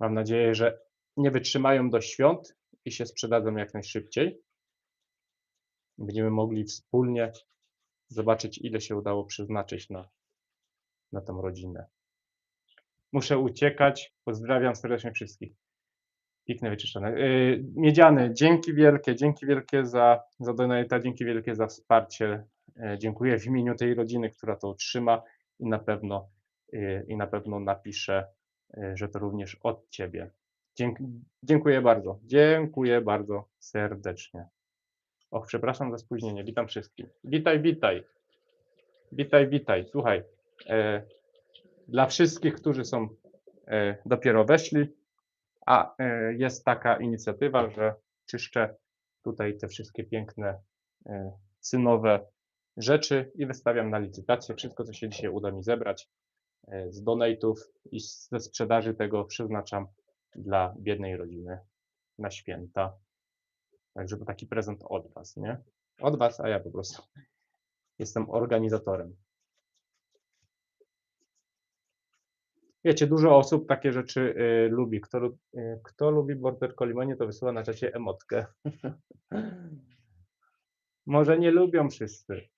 mam nadzieję, że nie wytrzymają do świąt i się sprzedadzą jak najszybciej. Będziemy mogli wspólnie zobaczyć, ile się udało przeznaczyć na tą rodzinę. Muszę uciekać. Pozdrawiam serdecznie wszystkich. Pikne wyczyszczone. Miedziany, dzięki wielkie za donate'a, dzięki wielkie za wsparcie. Dziękuję w imieniu tej rodziny, która to otrzyma i na pewno napiszę, że to również od ciebie. Dziękuję bardzo serdecznie. Och, przepraszam za spóźnienie, witam wszystkich. Witaj. Słuchaj, dla wszystkich, którzy są dopiero weszli, jest taka inicjatywa, że czyszczę tutaj te wszystkie piękne cynowe rzeczy i wystawiam na licytację wszystko, co się dzisiaj uda mi zebrać z donate'ów i ze sprzedaży tego przeznaczam dla biednej rodziny na święta. Także to taki prezent od was, nie? Od was, a ja po prostu jestem organizatorem. Wiecie, dużo osób takie rzeczy lubi. Kto lubi Border Collie, to wysyła na czacie emotkę. Może nie lubią wszyscy.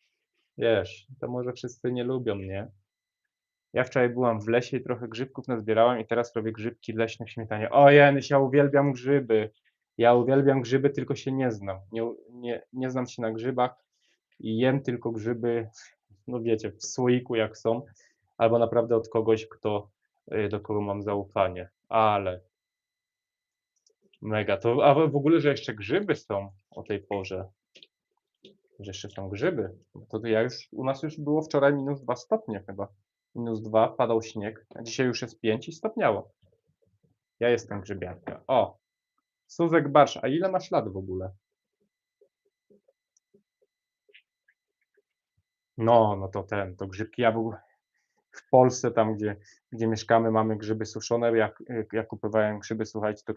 Wiesz, to może wszyscy nie lubią mnie. Ja wczoraj byłam w lesie i trochę grzybków nazbierałam i teraz robię grzybki leśne w śmietanie. O Janusz, ja uwielbiam grzyby. Ja uwielbiam grzyby, tylko się nie znam. Nie znam się na grzybach i jem tylko grzyby, no wiecie, w słoiku jak są, albo naprawdę od kogoś, do kogo mam zaufanie. Ale mega. A w ogóle, że jeszcze grzyby są o tej porze. Że jeszcze są grzyby. To u nas już było wczoraj -2 stopnie chyba. -2, padał śnieg, a dzisiaj już jest 5 i stopniało. Ja jestem grzybiarka. O! Suzek Barsz, a ile masz lat w ogóle? No to grzybki. Ja w Polsce, tam gdzie mieszkamy, mamy grzyby suszone. Jak kupowałem grzyby, słuchajcie, to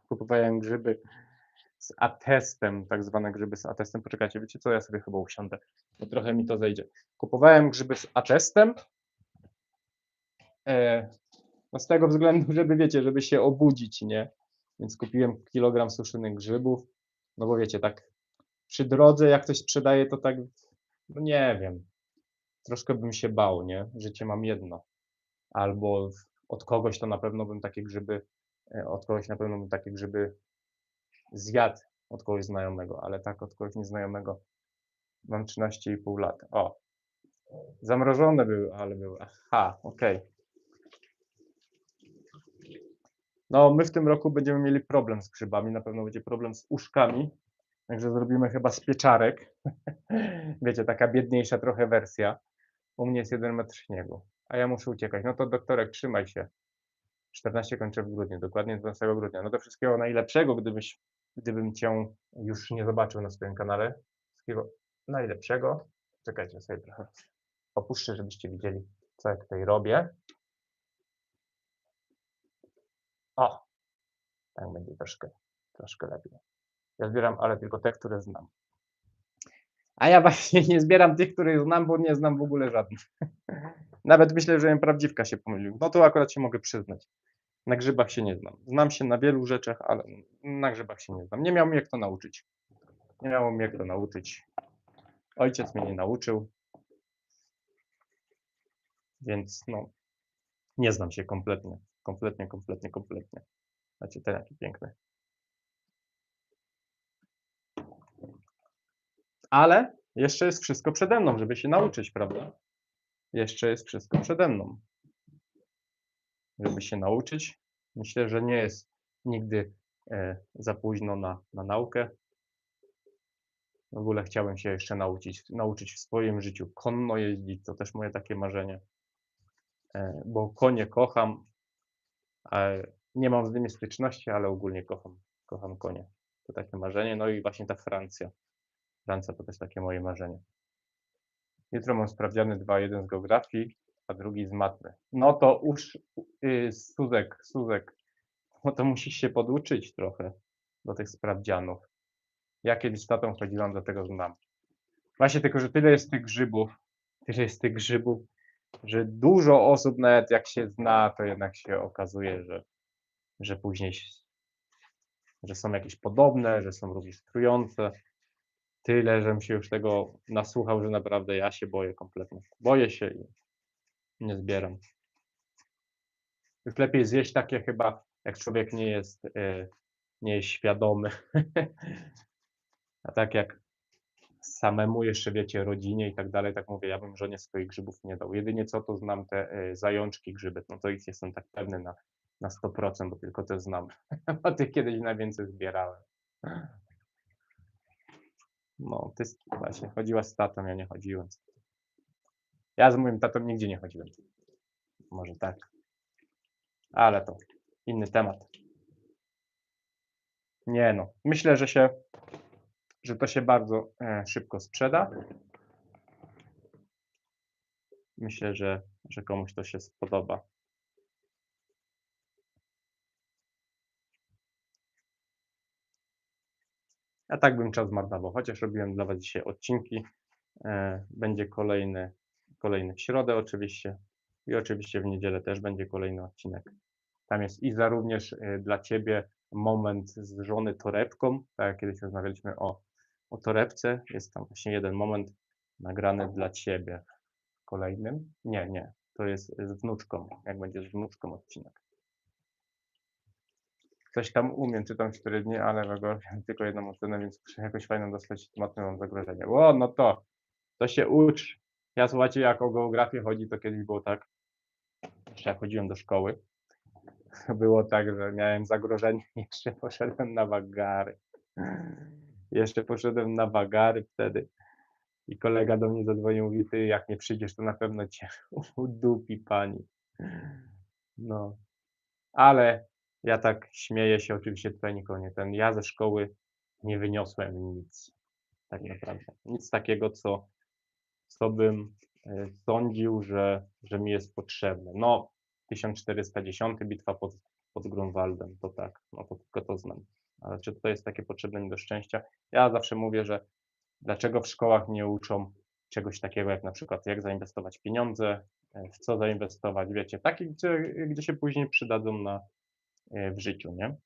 kupowałem grzyby z atestem, tak zwane grzyby z atestem. Poczekajcie, wiecie co, ja sobie chyba usiądę, bo trochę mi to zejdzie. Kupowałem grzyby z atestem, no z tego względu, żeby wiecie, żeby się obudzić, nie? Więc kupiłem kilogram suszonych grzybów, no bo wiecie, tak przy drodze jak ktoś sprzedaje, to tak, no nie wiem, troszkę bym się bał, nie? Życie mam jedno. Albo od kogoś to na pewno bym takie grzyby, zjadł, od kogoś znajomego, ale tak od kogoś nieznajomego mam 13,5 lat. O, zamrożone były, ale były. Aha, okej. No, my w tym roku będziemy mieli problem z grzybami, na pewno będzie problem z uszkami, także zrobimy chyba z pieczarek. Wiecie, taka biedniejsza trochę wersja. U mnie jest 1 metr śniegu, a ja muszę uciekać. No to doktorek, trzymaj się. 14 kończę w grudniu, dokładnie 12 grudnia. No to wszystkiego najlepszego, gdybym cię już nie zobaczył na swoim kanale. Wszystkiego najlepszego. Czekajcie, sobie trochę opuszczę, żebyście widzieli, co ja tutaj robię. O, tak będzie troszkę lepiej. Ja zbieram, ale tylko te, które znam. A ja właśnie nie zbieram tych, których znam, bo nie znam w ogóle żadnych. Nawet myślę, że prawdziwka się pomylił. No to akurat się mogę przyznać. Na grzybach się nie znam. Znam się na wielu rzeczach, ale na grzybach się nie znam. Nie miał mnie jak to nauczyć. Ojciec mnie nie nauczył. Więc no, nie znam się kompletnie. Kompletnie. Znaczy, ten jaki piękny. Ale jeszcze jest wszystko przede mną, żeby się nauczyć, prawda? Jeszcze jest wszystko przede mną, żeby się nauczyć. Myślę, że nie jest nigdy za późno na naukę. W ogóle chciałem się jeszcze nauczyć w swoim życiu konno jeździć, to też moje takie marzenie, bo konie kocham, nie mam z nimi styczności, ale ogólnie kocham konie. To takie marzenie. No i właśnie ta Francja. Francja to też takie moje marzenie. Jutro mam sprawdziany 2-1 z geografii, a drugi z matmy. No to Suzek, no to musisz się poduczyć trochę do tych sprawdzianów. Ja kiedyś z tatą chodziłam, dlatego znam. Właśnie tylko, że tyle jest tych grzybów, że dużo osób nawet jak się zna, to jednak się okazuje, że później, że są jakieś podobne, że są również trujące. Tyle, żem się już tego nasłuchał, że naprawdę ja się boję kompletnie. Boję się i nie zbieram. Już lepiej zjeść takie chyba, jak człowiek nie jest nie jest świadomy. A tak jak samemu jeszcze, wiecie, rodzinie i tak dalej, tak mówię, ja bym żonie swoich grzybów nie dał. Jedynie co, to znam te zajączki grzyby, no to ich jestem tak pewny na 100%, bo tylko te znam. A tych kiedyś najwięcej zbierałem. No, ty właśnie chodziłaś z tatą, ja nie chodziłem. Ja z moim tatą nigdzie nie chodziłem. Może tak, ale to inny temat. Nie no, myślę, że to się bardzo szybko sprzeda. Myślę, że komuś to się spodoba. Ja tak bym czas marnował, chociaż robiłem dla was dzisiaj odcinki. Będzie kolejny w środę oczywiście i oczywiście w niedzielę też będzie kolejny odcinek. Tam jest Iza również dla ciebie moment zżony torebką, tak jak kiedyś rozmawialiśmy o torebce. Jest tam właśnie jeden moment nagrany dla ciebie. Kolejnym? Nie, to jest z wnuczką, jak będzie z wnuczką odcinek. Coś tam umiem, czytam 4 dni, ale mam tylko jedną ocenę, więc muszę jakoś fajną dostać tematową zagrożenie. O, no to się ucz. Ja słuchajcie, jak o geografię chodzi, to kiedyś było tak, jeszcze jak chodziłem do szkoły, było tak, że miałem zagrożenie, jeszcze poszedłem na wagary. Jeszcze poszedłem na wagary wtedy i kolega do mnie zadzwonił, mówi, ty jak nie przyjdziesz, to na pewno cię udupi pani. No, ale ja tak śmieję się, oczywiście tutaj nikogo nie ja ze szkoły nie wyniosłem nic, tak naprawdę. Nic takiego, co bym sądził, że mi jest potrzebne. No, 1410, bitwa pod Grunwaldem, to tak, no to tylko to znam. Ale czy to jest takie potrzebne mi do szczęścia? Ja zawsze mówię, że dlaczego w szkołach nie uczą czegoś takiego, jak na przykład jak zainwestować pieniądze, w co zainwestować, wiecie, takich, gdzie się później przydadzą w życiu, nie?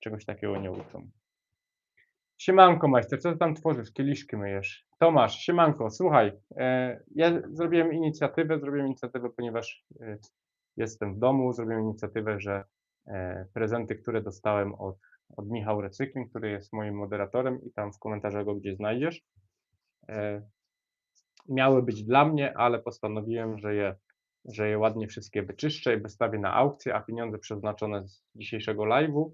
Czegoś takiego nie uczą. Siemanko majster, co ty tam tworzysz? Kieliszki myjesz. Tomasz, siemanko, słuchaj, ja zrobiłem inicjatywę, ponieważ jestem w domu, zrobiłem inicjatywę, że prezenty, które dostałem od Michał Recykling, który jest moim moderatorem i tam w komentarzach go gdzieś znajdziesz, miały być dla mnie, ale postanowiłem, że je ładnie wszystkie wyczyszczę i wystawię na aukcję, a pieniądze przeznaczone z dzisiejszego live'u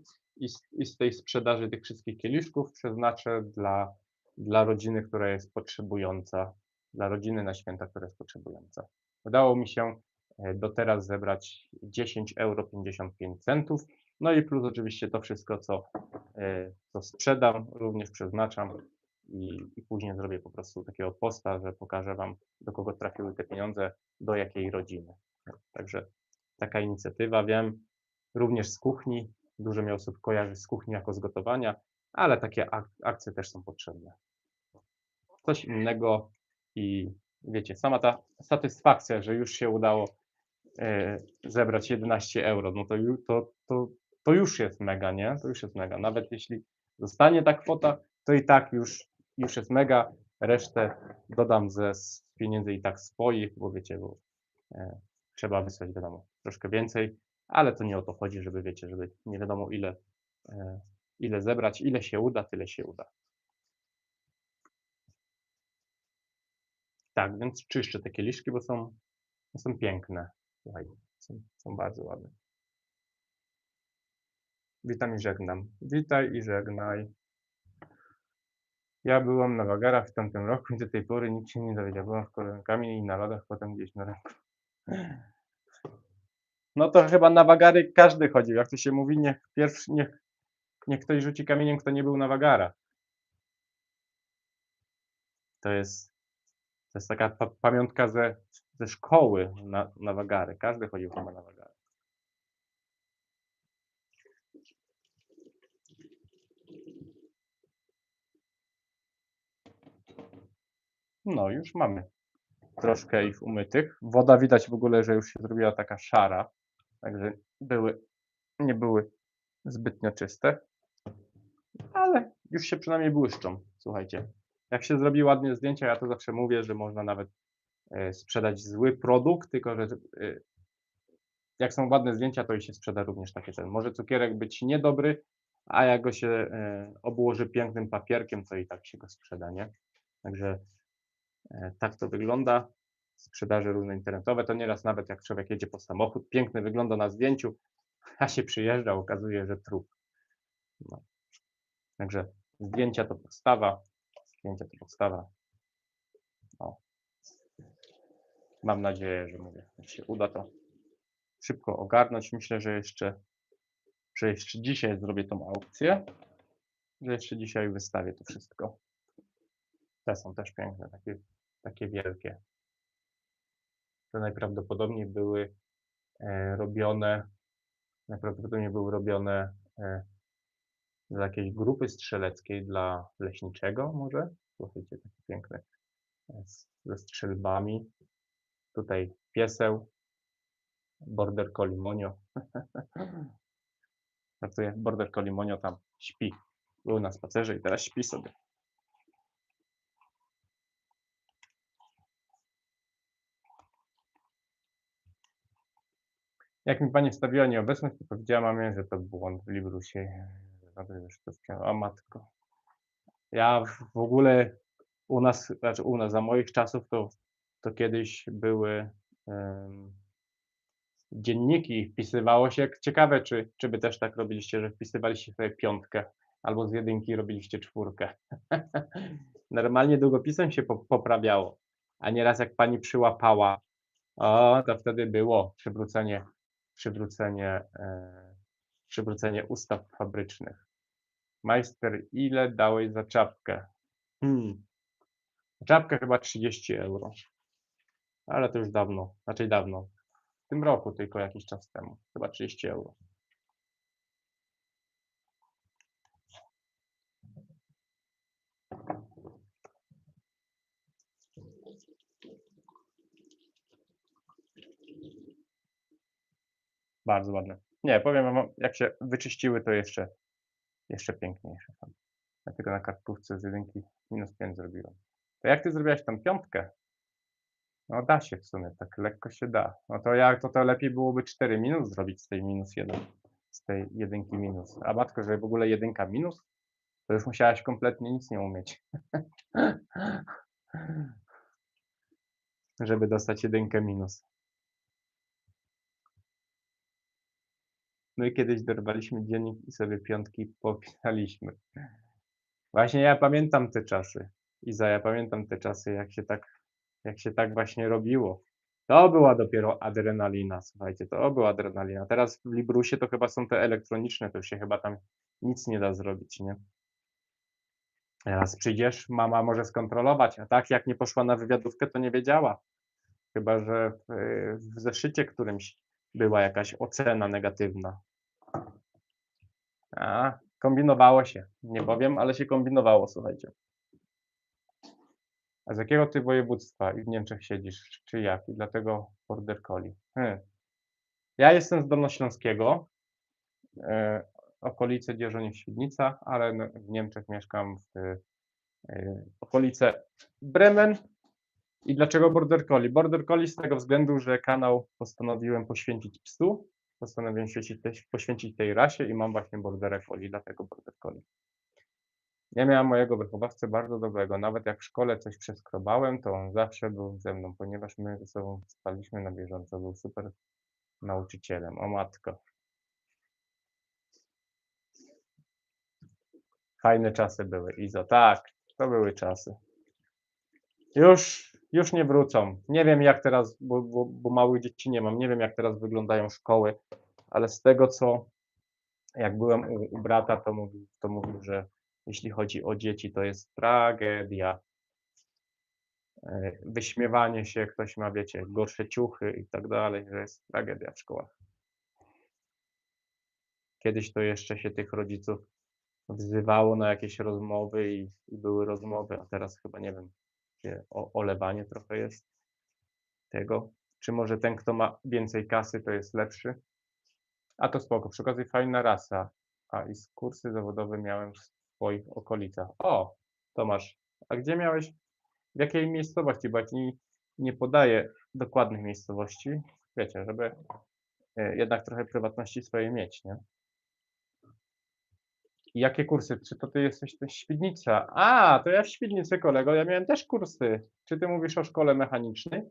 i z tej sprzedaży tych wszystkich kieliszków przeznaczę dla rodziny, która jest potrzebująca, dla rodziny na święta, która jest potrzebująca. Udało mi się do teraz zebrać 10,55 €, no i plus oczywiście to wszystko, co sprzedam, również przeznaczam i później zrobię po prostu takiego posta, że pokażę wam, do kogo trafiły te pieniądze, do jakiej rodziny. Także taka inicjatywa, wiem, również z kuchni, dużo mnie osób kojarzy z kuchni jako z gotowania, ale takie akcje też są potrzebne. Coś innego i wiecie, sama ta satysfakcja, że już się udało zebrać 11 €, no to już jest mega, nie? To już jest mega. Nawet jeśli zostanie ta kwota, to i tak już jest mega. Resztę dodam z pieniędzy i tak swoich, bo wiecie, bo trzeba wysłać, wiadomo, troszkę więcej, ale to nie o to chodzi, żeby wiecie, żeby nie wiadomo ile zebrać, ile się uda, tyle się uda. Tak, więc czyszczę te kieliszki, bo są piękne. Słuchaj, są bardzo ładne. Witam i żegnam. Witaj i żegnaj. Ja byłam na wagarach w tamtym roku i do tej pory nikt się nie dowiedział. Byłam w koleżankami i na lodach, potem gdzieś na rynku. No to chyba na wagary każdy chodził. Jak to się mówi, niech ktoś rzuci kamieniem, kto nie był na wagarach. To jest taka pamiątka ze szkoły na wagary. Każdy chodził chyba na wagary. No, już mamy troszkę ich umytych. Woda widać w ogóle, że już się zrobiła taka szara, także nie były zbytnio czyste, ale już się przynajmniej błyszczą. Słuchajcie, jak się zrobi ładnie zdjęcia, ja to zawsze mówię, że można nawet sprzedać zły produkt, tylko że jak są ładne zdjęcia, to i się sprzeda również takie ten. Może cukierek być niedobry, a jak go się obłoży pięknym papierkiem, to i tak się go sprzeda, nie? Także tak to wygląda. Sprzedaże różne internetowe, to nieraz nawet jak człowiek jedzie po samochód, piękny wygląda na zdjęciu, a się przyjeżdża, okazuje, że trup. No. Także zdjęcia to podstawa, zdjęcia to podstawa. O. Mam nadzieję, że mówię, jak się uda to szybko ogarnąć. Myślę, że jeszcze dzisiaj zrobię tą aukcję, że jeszcze dzisiaj wystawię to wszystko. Te są też piękne, takie wielkie. To najprawdopodobniej były robione z jakiejś grupy strzeleckiej dla leśniczego może. Słuchajcie, takie piękne ze strzelbami. Tutaj pieseł, border collie Monio. Pracuje border collie Monio, tam śpi. Był na spacerze i teraz śpi sobie. Jak mi pani wstawiła nieobecność, to powiedziała mamie, że to błąd w Librusie. O matko. Ja w ogóle u nas za moich czasów to kiedyś były dzienniki, wpisywało się. Ciekawe, czy wy też tak robiliście, że wpisywaliście sobie 5 albo z 1 robiliście 4. Normalnie długopisem się poprawiało, a nieraz jak pani przyłapała, o, to wtedy było przywrócenie ustaw fabrycznych. Majster, ile dałeś za czapkę? Czapkę chyba 30 euro. Ale to już dawno, raczej dawno. W tym roku tylko jakiś czas temu. Chyba 30 euro. Bardzo ładne. Nie, powiem wam, jak się wyczyściły, to jeszcze piękniejsze są. Ja tylko na kartkówce z 1 -5 zrobiłem. To jak ty zrobiłaś tam 5? No da się w sumie, tak lekko się da. No to lepiej byłoby 4 minus zrobić z tej -1, z tej 1 minus. A matko, żeby w ogóle 1 minus, to już musiałaś kompletnie nic nie umieć. Żeby dostać 1 minus. My kiedyś dorwaliśmy dziennik i sobie 5 popisaliśmy. Właśnie ja pamiętam te czasy. Iza, ja pamiętam te czasy, jak się tak właśnie robiło. To była dopiero adrenalina, słuchajcie, to była adrenalina. Teraz w Librusie to chyba są te elektroniczne, to już się chyba tam nic nie da zrobić, nie? Teraz przyjdziesz, mama może skontrolować, a tak jak nie poszła na wywiadówkę, to nie wiedziała. Chyba że w zeszycie którymś była jakaś ocena negatywna. A, kombinowało się. Nie powiem, ale się kombinowało, słuchajcie. A z jakiego ty województwa i w Niemczech siedzisz, czy jak? I dlatego border collie. Ja jestem z Dolnośląskiego, okolice Dzierżoniów-Świdnica, ale w Niemczech mieszkam w okolice Bremen. I dlaczego border collie? Border collie z tego względu, że kanał postanowiłem poświęcić psu, postanowiłem poświęcić tej rasie i mam właśnie border collie, dlatego border collie. Ja miałem mojego wychowawcę bardzo dobrego, nawet jak w szkole coś przeskrobałem, to on zawsze był ze mną, ponieważ my ze sobą spaliśmy na bieżąco, był super nauczycielem. O matko. Fajne czasy były, Izo, tak, to były czasy. Już nie wrócą. Nie wiem jak teraz, bo małych dzieci nie mam, nie wiem jak teraz wyglądają szkoły, ale z tego co, jak byłem u brata, to mówił, że jeśli chodzi o dzieci, to jest tragedia. Wyśmiewanie się, ktoś ma, wiecie, gorsze ciuchy i tak dalej, że jest tragedia w szkołach. Kiedyś to jeszcze się tych rodziców wzywało na jakieś rozmowy i były rozmowy, a teraz chyba nie wiem, gdzie olewanie trochę jest tego. Czy może ten, kto ma więcej kasy, to jest lepszy? A to spoko, przy okazji fajna rasa. A i kursy zawodowe miałem w swoich okolicach. O, Tomasz, a gdzie miałeś, w jakiej miejscowości? Bo ja ci nie podaję dokładnych miejscowości, wiecie, żeby jednak trochę prywatności swojej mieć, nie? Jakie kursy? Czy to ty jesteś też Świdnica? A, to ja w Świdnicy, kolego, ja miałem też kursy. Czy ty mówisz o szkole mechanicznej?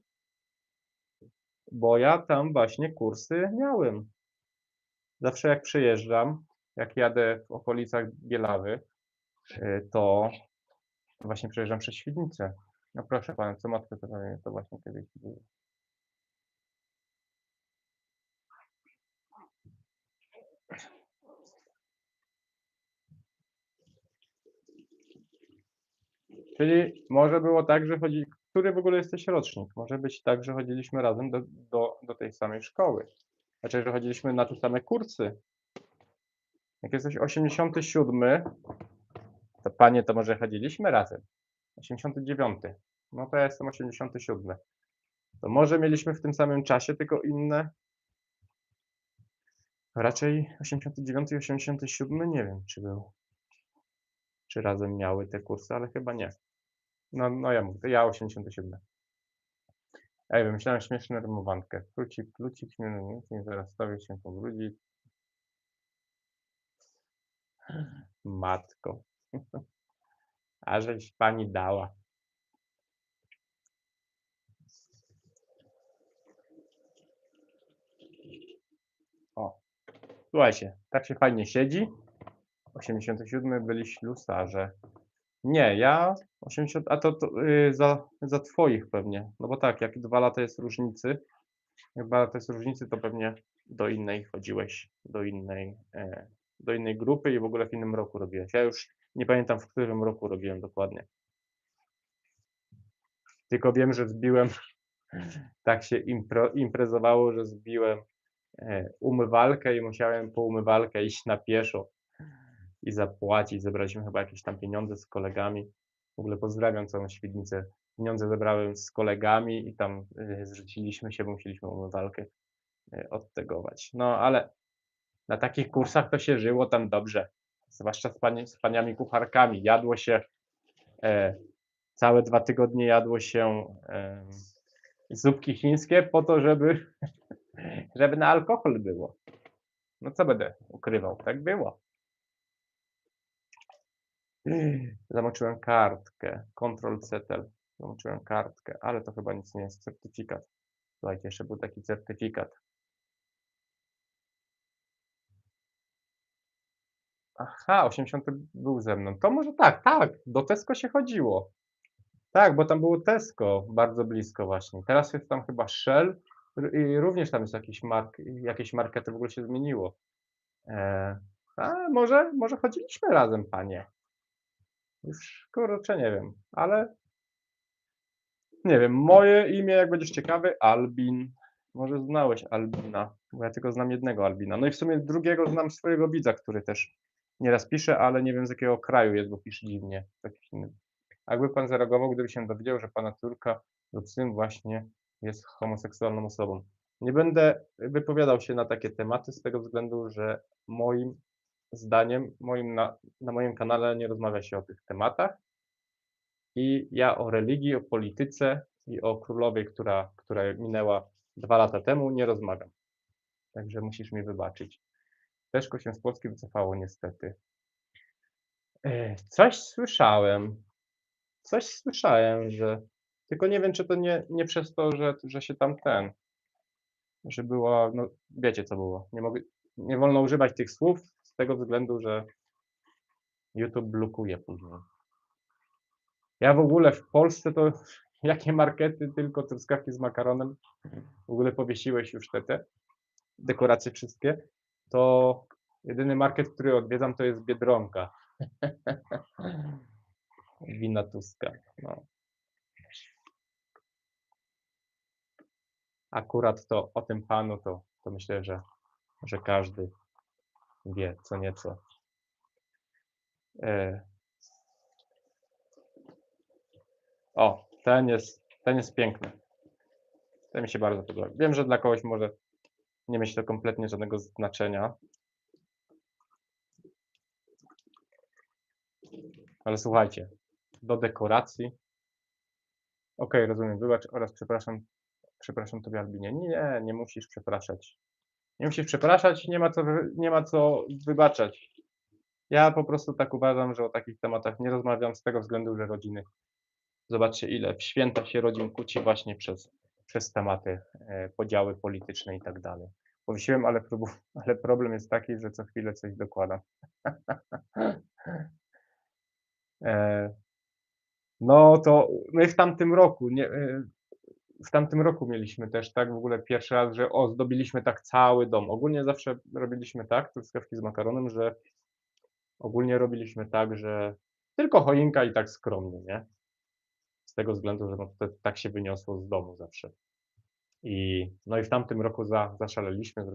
Bo ja tam właśnie kursy miałem. Zawsze jak przyjeżdżam, jak jadę w okolicach Bielawy, to właśnie przejeżdżam przez Świdnicę. No proszę pana, co matko, to właśnie kiedyś było. Czyli może było tak, że który w ogóle jesteś rocznik? Może być tak, że chodziliśmy razem do tej samej szkoły. Znaczy, że chodziliśmy na te same kursy. Jak jesteś 87, to panie, to może chodziliśmy razem. 89. No to ja jestem 87. To może mieliśmy w tym samym czasie, tylko inne. Raczej 89 i 87 nie wiem, czy razem miały te kursy, ale chyba nie. No ja mówię, to ja 87. Ej, wymyślałem śmieszną rymowankę. Plucik, plucik, nie zaraz stawię się powrócić. Matko. A żeś pani dała. O, słuchajcie, tak się fajnie siedzi. 87 byli ślusarze. Nie, ja 80, a za twoich pewnie. No bo tak, jak 2 lata jest różnicy, jak 2 lata jest różnicy, to pewnie do innej chodziłeś, do innej grupy i w ogóle w innym roku robiłeś. Ja już nie pamiętam, w którym roku robiłem dokładnie. Tylko wiem, że zbiłem, tak się imprezowało, że zbiłem umywalkę i musiałem po umywalkę iść na pieszo i zapłacić. Zebraliśmy chyba jakieś tam pieniądze z kolegami. W ogóle pozdrawiam całą Świdnicę. Pieniądze zebrałem z kolegami i tam zrzuciliśmy się, bo musieliśmy umywalkę odtegować. No ale na takich kursach to się żyło tam dobrze. Zwłaszcza z paniami kucharkami. Jadło się całe 2 tygodnie jadło się zupki chińskie po to, żeby na alkohol było. No co będę ukrywał, tak było. Zamoczyłem kartkę, Ctrl+C, zamoczyłem kartkę, ale to chyba nic nie jest, certyfikat. Słuchajcie, jeszcze był taki certyfikat. Aha, 80 był ze mną. To może tak, do Tesco się chodziło. Tak, bo tam było Tesco bardzo blisko właśnie. Teraz jest tam chyba Shell i również tam jest jakieś markety w ogóle się zmieniło. A może chodziliśmy razem, panie. Już kurczę nie wiem, ale nie wiem, moje imię, jak będziesz ciekawy, Albin. Może znałeś Albina, bo ja tylko znam jednego Albina. No i w sumie drugiego znam swojego widza, który też nieraz pisze, ale nie wiem z jakiego kraju jest, bo pisze dziwnie, jakimś innym. A jakby pan zareagował, gdyby się dowiedział, że pana córka lub syn właśnie jest homoseksualną osobą? Nie będę wypowiadał się na takie tematy z tego względu, że moim zdaniem, na moim kanale nie rozmawia się o tych tematach. I ja o religii, o polityce i o królowej, która minęła 2 lata temu, nie rozmawiam. Także musisz mi wybaczyć. Leszko się z Polski wycofało niestety. Coś słyszałem, że tylko nie wiem, czy to nie przez to, że się tam że była, no wiecie co było. Nie wolno używać tych słów z tego względu, że YouTube blokuje później. Ja w ogóle w Polsce to jakie markety, tylko truskawki z makaronem. W ogóle powiesiłeś już te dekoracje wszystkie. To jedyny market, który odwiedzam, to jest Biedronka. Wina Tuska. No. Akurat to o tym panu to myślę, że każdy wie co nieco. O, ten jest piękny. Ten mi się bardzo podoba. Wiem, że dla kogoś może nie mieć to kompletnie żadnego znaczenia. Ale słuchajcie, do dekoracji. Okej, rozumiem, wybacz oraz przepraszam tobie, Albinie. Nie musisz przepraszać. Nie musisz przepraszać, nie ma co wybaczać. Ja po prostu tak uważam, że o takich tematach nie rozmawiam z tego względu, że rodziny zobaczcie, ile w święta się rodzin kłóci właśnie przez tematy, podziały polityczne i tak dalej. Powiesiłem, ale problem jest taki, że co chwilę coś dokładam. E, no to my w tamtym roku, nie, w tamtym roku mieliśmy też tak w ogóle pierwszy raz, że ozdobiliśmy tak cały dom. Ogólnie zawsze robiliśmy tak, truskawki z makaronem, że ogólnie robiliśmy tak, że tylko choinka i tak skromnie, nie? Z tego względu, że no, to tak się wyniosło z domu zawsze. No i w tamtym roku zaszaleliśmy,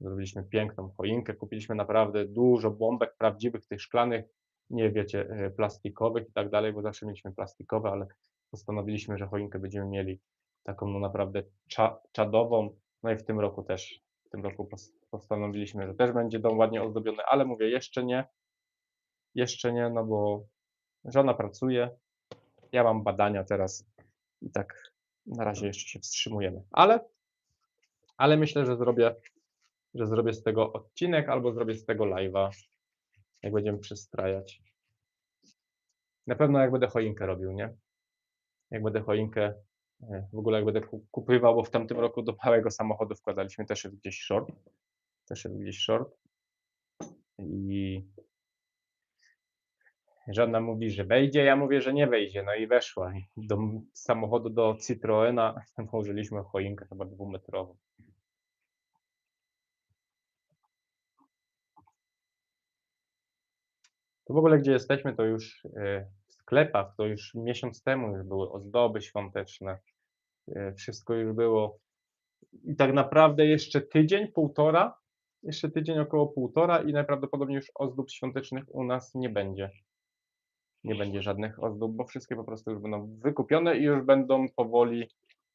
zrobiliśmy piękną choinkę, kupiliśmy naprawdę dużo bombek prawdziwych, tych szklanych, nie wiecie, plastikowych i tak dalej, bo zawsze mieliśmy plastikowe, ale postanowiliśmy, że choinkę będziemy mieli taką no naprawdę czadową. No i w tym roku postanowiliśmy, że też będzie dom ładnie ozdobiony, ale mówię, jeszcze nie, no bo żona pracuje, ja mam badania teraz i tak na razie jeszcze się wstrzymujemy. Ale myślę, że zrobię z tego odcinek albo zrobię z tego live'a, jak będziemy przystrajać. Na pewno jak będę choinkę robił, nie? Jak będę choinkę, w ogóle jak będę kupywał, bo w tamtym roku do małego samochodu wkładaliśmy, też jest gdzieś short i żona mówi, że wejdzie, ja mówię, że nie wejdzie, no i weszła. I do samochodu do Citroena włożyliśmy choinkę chyba 2-metrową. To w ogóle gdzie jesteśmy, to już, w sklepach, to już miesiąc temu już były ozdoby świąteczne, wszystko już było. I tak naprawdę jeszcze tydzień, około półtora i najprawdopodobniej już ozdób świątecznych u nas nie będzie. Nie będzie żadnych ozdób, bo wszystkie po prostu już będą wykupione i już będą powoli,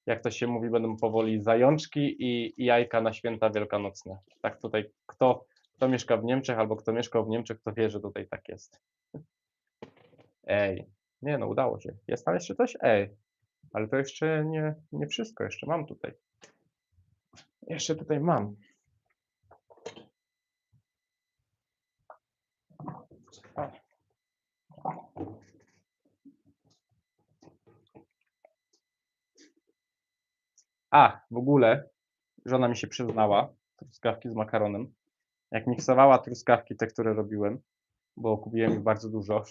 jak to się mówi, będą powoli zajączki i jajka na święta wielkanocne. Tak tutaj kto mieszka w Niemczech albo kto mieszkał w Niemczech, to wie, że tutaj tak jest. Ej, nie no, udało się. Jest tam jeszcze coś? Ej, ale to jeszcze nie wszystko, jeszcze mam tutaj. Jeszcze tutaj mam. W ogóle żona mi się przyznała, truskawki z makaronem, jak miksowała truskawki, te, które robiłem, bo kupiłem ich bardzo dużo.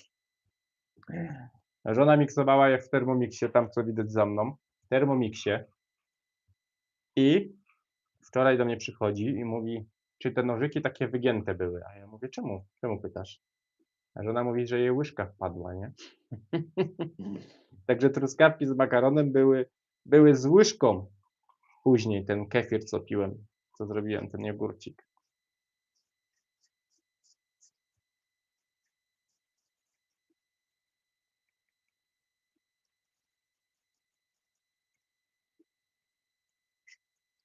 Żona miksowała je w Thermomixie, tam co widać za mną, w Thermomixie i wczoraj do mnie przychodzi i mówi, czy te nożyki takie wygięte były? A ja mówię, czemu? Czemu pytasz? A żona mówi, że jej łyżka wpadła, nie? Także truskawki z makaronem były z łyżką. Później ten kefir, co piłem, co zrobiłem, ten jogurcik.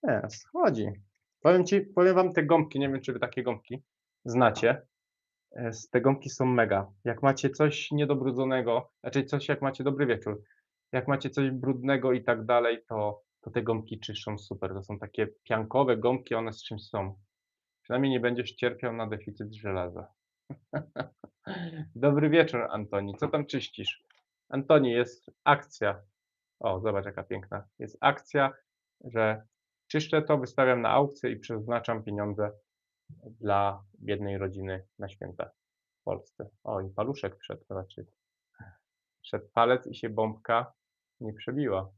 Nie, schodzi. Powiem wam te gąbki, nie wiem, czy wy takie gąbki znacie. Te gąbki są mega. Jak macie coś niedobrudzonego, znaczy coś jak macie dobry wieczór, jak macie coś brudnego i tak dalej, to te gąbki czyszczą super. To są takie piankowe gąbki, one z czymś są. Przynajmniej nie będziesz cierpiał na deficyt żelaza. Dobry wieczór, Antoni. Co tam czyścisz? Antoni, jest akcja. O, zobacz jaka piękna. Jest akcja, że czyszczę to, wystawiam na aukcję i przeznaczam pieniądze dla biednej rodziny na święta w Polsce. O, i paluszek wszedł raczej. Wszedł palec i się bombka nie przebiła.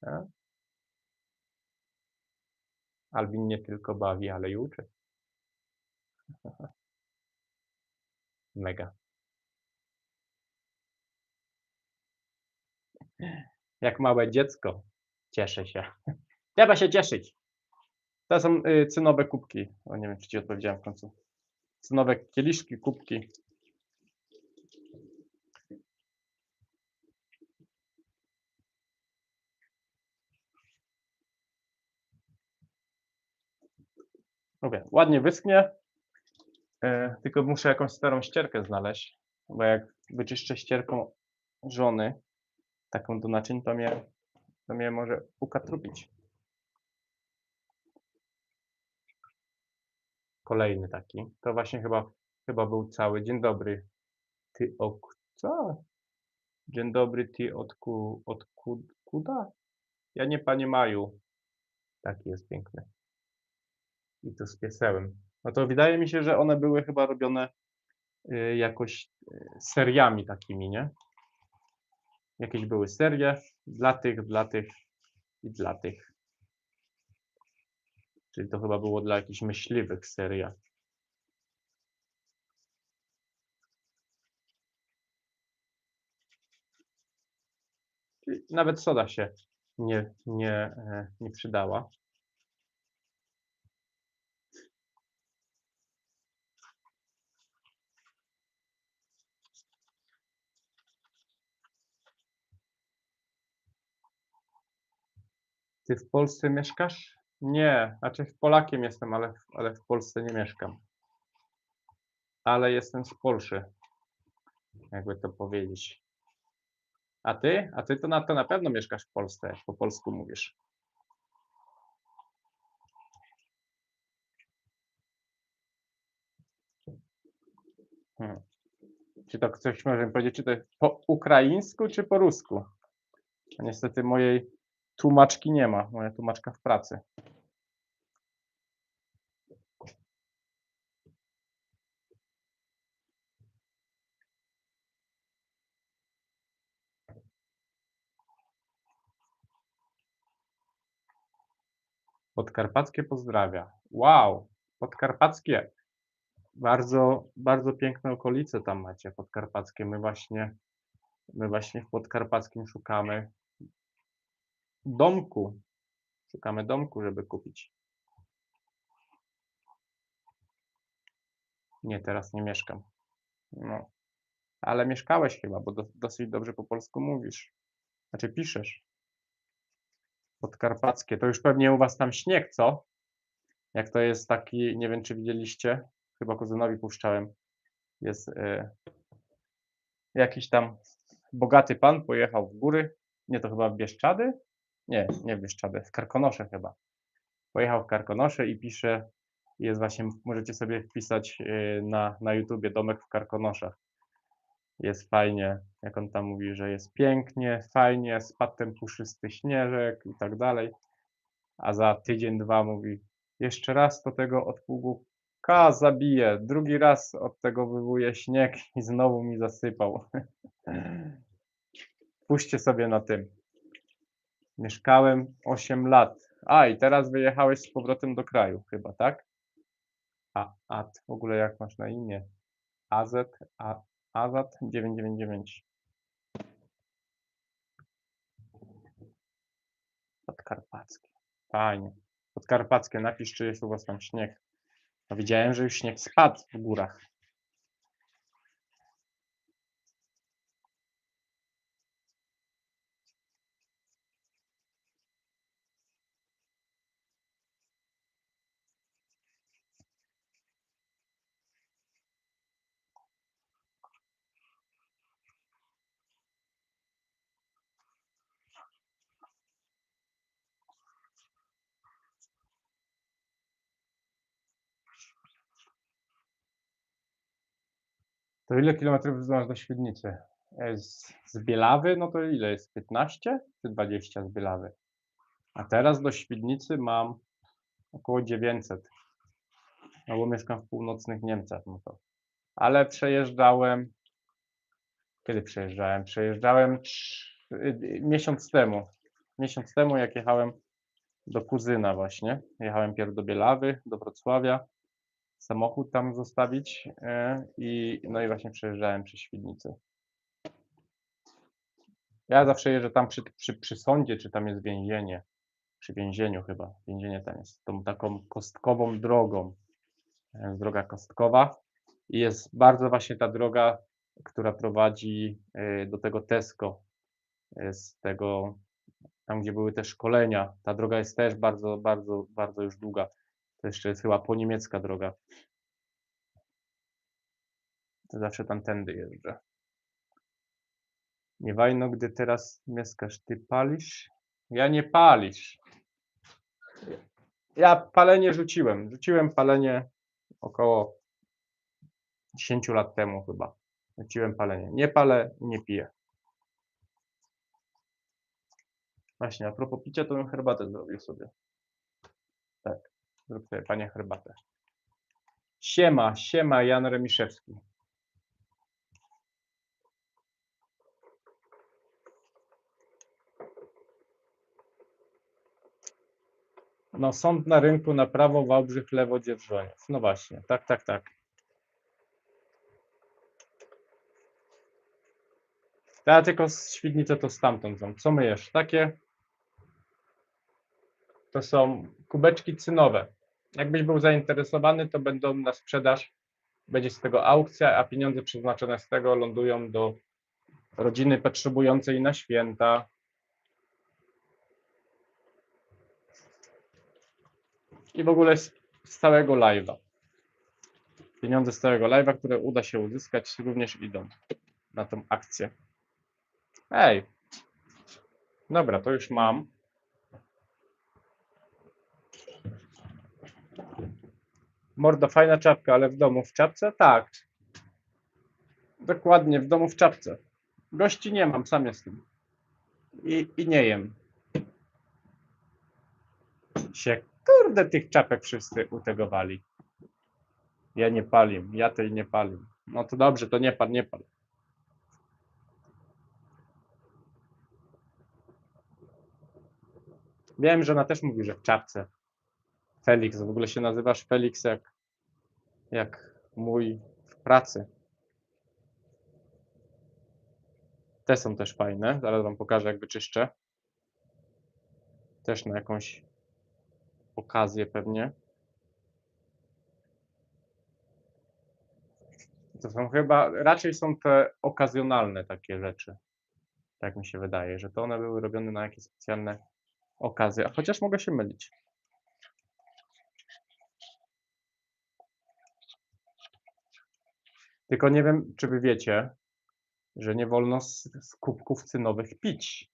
A? Albin nie tylko bawi, ale i uczy. Mega. Jak małe dziecko. Cieszę się. Trzeba się cieszyć. To są cynowe kubki. O, nie wiem, czy ci odpowiedziałem w końcu. Cynowe kieliszki, kubki. Mówię, ładnie wyschnie, tylko muszę jakąś starą ścierkę znaleźć, bo jak wyczyszczę ścierką żony, taką do naczyń, to mnie może ukatrupić. Kolejny taki. To właśnie chyba Chyba był cały. Dzień dobry. Ty co? Dzień dobry, ty kuda? Ja nie, panie Maju. Taki jest piękny. I to z piesełem. No to wydaje mi się, że one były chyba robione jakoś seriami takimi, nie? Jakieś były serie dla tych i dla tych. Czyli to chyba było dla jakichś myśliwych seria. Czyli nawet soda się nie przydała. Ty w Polsce mieszkasz? Nie, znaczy Polakiem jestem, ale w Polsce nie mieszkam. Ale jestem z Polszy, jakby to powiedzieć. A ty? A ty to na pewno mieszkasz w Polsce, jak po polsku mówisz. Hmm. Czy to ktoś może mi powiedzieć, czy to jest po ukraińsku, czy po rusku? A niestety mojej tłumaczki nie ma. Moja tłumaczka w pracy. Podkarpackie pozdrawia. Wow, podkarpackie. Bardzo, bardzo piękne okolice tam macie podkarpackie. My właśnie w podkarpackim szukamy domku. Szukamy domku, żeby kupić. Nie, teraz nie mieszkam. No, ale mieszkałeś chyba, bo dosyć dobrze po polsku mówisz. Znaczy piszesz. Podkarpackie. To już pewnie u was tam śnieg, co? Jak to jest taki, nie wiem czy widzieliście, chyba kuzynowi puszczałem. Jest jakiś tam bogaty pan pojechał w góry. Nie, to chyba w Bieszczady? Nie w Bieszczady, w Karkonosze chyba. Pojechał w Karkonosze i pisze, jest właśnie, możecie sobie wpisać na YouTubie domek w Karkonoszach. Jest fajnie, jak on tam mówi, że jest pięknie, fajnie, spadł ten puszysty śnieżek i tak dalej. A za tydzień, dwa mówi, jeszcze raz to tego od półka zabiję, drugi raz od tego wywołuje śnieg i znowu mi zasypał. Puśćcie sobie na tym. Mieszkałem 8 lat. A, i teraz wyjechałeś z powrotem do kraju chyba, tak? A w ogóle jak masz na imię? Azat 999. Podkarpackie. Fajnie. Podkarpackie, napisz, czy jest u was tam śnieg. No, widziałem, że już śnieg spadł w górach. To ile kilometrów znasz do Świdnicy? Z Bielawy, no to ile jest? 15 czy 20 z Bielawy? A teraz do Świdnicy mam około 900. No bo mieszkam w północnych Niemczech, no to. Ale przejeżdżałem. Kiedy przejeżdżałem? Przejeżdżałem miesiąc temu. Miesiąc temu, jak jechałem do kuzyna właśnie. Jechałem pierw do Bielawy, do Wrocławia. Samochód tam zostawić no i właśnie przejeżdżałem przez Świdnicę. Ja zawsze jeżdżę tam przy sądzie, czy tam jest więzienie. Przy więzieniu chyba. Więzienie tam jest tą taką kostkową drogą. Jest droga kostkowa i jest bardzo właśnie ta droga, która prowadzi do tego Tesco. Z tego, tam gdzie były te szkolenia. Ta droga jest też bardzo, bardzo, bardzo już długa. To jeszcze jest chyba poniemiecka droga. To zawsze tamtędy jeżdżę. Nie wajno, gdy teraz mieszkasz, ty palisz? Ja nie palisz. Ja palenie rzuciłem. Rzuciłem palenie około 10 lat temu chyba. Rzuciłem palenie. Nie palę, nie piję. Właśnie, a propos picia, to bym herbatę zrobił sobie. Tak, zrób sobie, panie, herbatę. Siema, siema, Jan Remiszewski. No, sąd na rynku na prawo, Wałbrzych, lewo, Dzierżoniów. No właśnie, tak, tak, tak. Ja tylko z Świdnicy to stamtąd są. Co myjesz? Takie to są kubeczki cynowe. Jakbyś był zainteresowany, to będą na sprzedaż. Będzie z tego aukcja, a pieniądze przeznaczone z tego lądują do rodziny potrzebującej na święta. I w ogóle z całego live'a. Pieniądze z całego live'a, które uda się uzyskać, również idą na tą akcję. Ej! Dobra, to już mam. Mordo, fajna czapka, ale w domu w czapce? Tak. Dokładnie, w domu w czapce. Gości nie mam, sam jestem. I nie jem. Się, kurde, tych czapek wszyscy utegowali. Ja nie palim, ja tej nie palim. No to dobrze, to nie pal, nie pal. Wiem, że ona też mówi, że w czapce. Felix, w ogóle się nazywasz Felix jak mój w pracy. Te są też fajne, zaraz wam pokażę, jak wyczyszczę. Też na jakąś okazję pewnie. To są chyba, raczej są te okazjonalne takie rzeczy. Tak mi się wydaje, że to one były robione na jakieś specjalne okazje, a chociaż mogę się mylić. Tylko nie wiem, czy wy wiecie, że nie wolno z kubków cynowych pić.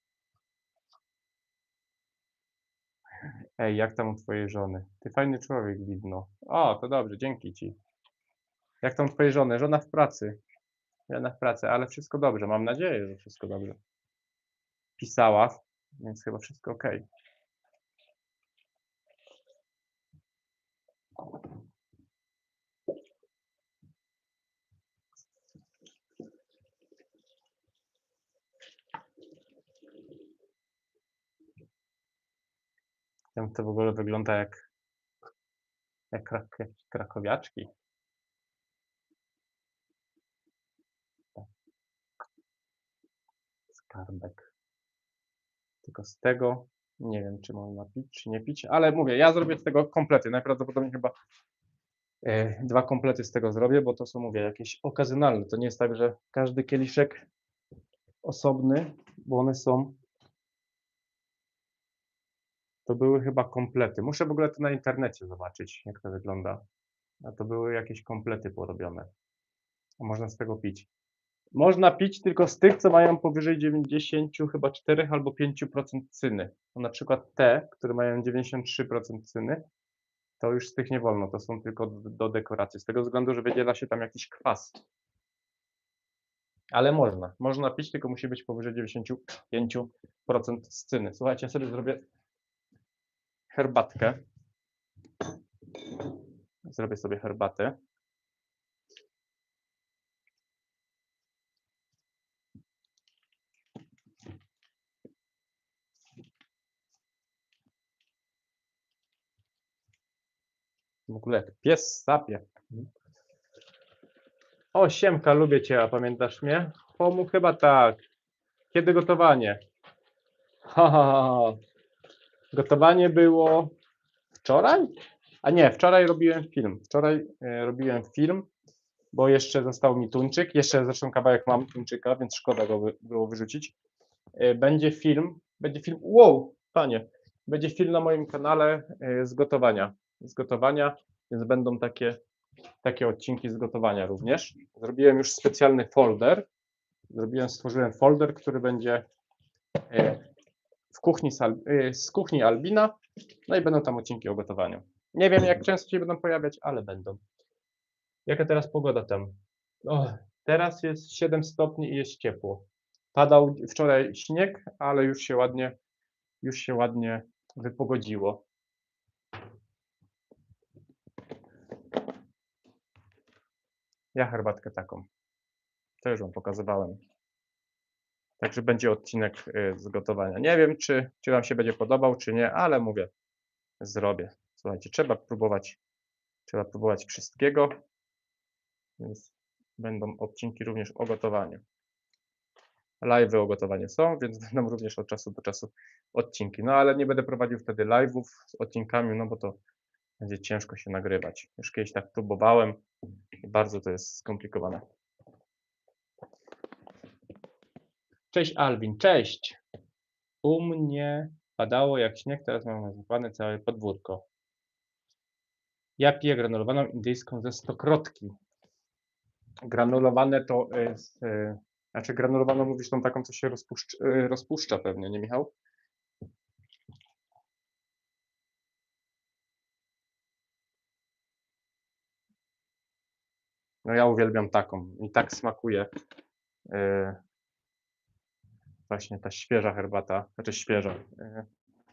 Ej, jak tam u twojej żony? Ty fajny człowiek, widno. O, to dobrze, dzięki ci. Jak tam u twojej żony? Żona w pracy. Żona w pracy, ale wszystko dobrze. Mam nadzieję, że wszystko dobrze. Pisała, więc chyba wszystko ok. Tam to w ogóle wygląda jak krakowiaczki. Skarbek. Tylko z tego nie wiem, czy można pić, czy nie pić, ale mówię, ja zrobię z tego komplety. Najprawdopodobniej chyba 2 komplety z tego zrobię, bo to są, mówię, jakieś okazjonalne. To nie jest tak, że każdy kieliszek osobny, bo one są. To były chyba komplety. Muszę w ogóle to na internecie zobaczyć, jak to wygląda. A to były jakieś komplety porobione. A można z tego pić. Można pić tylko z tych, co mają powyżej 90, chyba 4 albo 5% cyny. No na przykład te, które mają 93% cyny, to już z tych nie wolno. To są tylko do dekoracji. Z tego względu, że wydziela się tam jakiś kwas. Ale można pić, tylko musi być powyżej 95% z cyny. Słuchajcie, ja sobie zrobię herbatkę. Zrobię sobie herbatę. W ogóle jak pies sapie. O, siemka, lubię cię, a pamiętasz mnie? Homu, chyba tak. Kiedy gotowanie? Ha, ha, ha. Gotowanie było wczoraj? A nie, wczoraj robiłem film. Wczoraj robiłem film, bo jeszcze został mi tuńczyk. Jeszcze zresztą kawałek mam tuńczyka, więc szkoda go było wyrzucić. Będzie film, wow, panie, będzie film na moim kanale z gotowania, więc będą takie odcinki z gotowania również. Zrobiłem już specjalny folder. Stworzyłem folder, który będzie w kuchni z kuchni Albina, no i będą tam odcinki o gotowaniu. Nie wiem, jak często się będą pojawiać, ale będą. Jaka teraz pogoda tam? O, teraz jest 7 stopni i jest ciepło. Padał wczoraj śnieg, ale już się ładnie wypogodziło. Ja herbatkę taką. To już wam pokazywałem. Także będzie odcinek, z gotowania. Nie wiem, czy wam się będzie podobał, czy nie, ale mówię, zrobię. Słuchajcie, trzeba próbować wszystkiego, więc będą odcinki również o gotowaniu. Live'y o gotowanie są, więc będą również od czasu do czasu odcinki. No, ale nie będę prowadził wtedy live'ów z odcinkami, no bo to będzie ciężko się nagrywać. Już kiedyś tak próbowałem i bardzo to jest skomplikowane. Cześć Alvin, cześć! U mnie padało jak śnieg, teraz mam nazwane całe podwórko. Ja piję granulowaną indyjską ze stokrotki. Granulowane to jest, znaczy granulowaną mówisz tą taką, co się rozpuszcza pewnie, nie Michał? No ja uwielbiam taką i tak smakuje właśnie ta świeża herbata, znaczy świeża.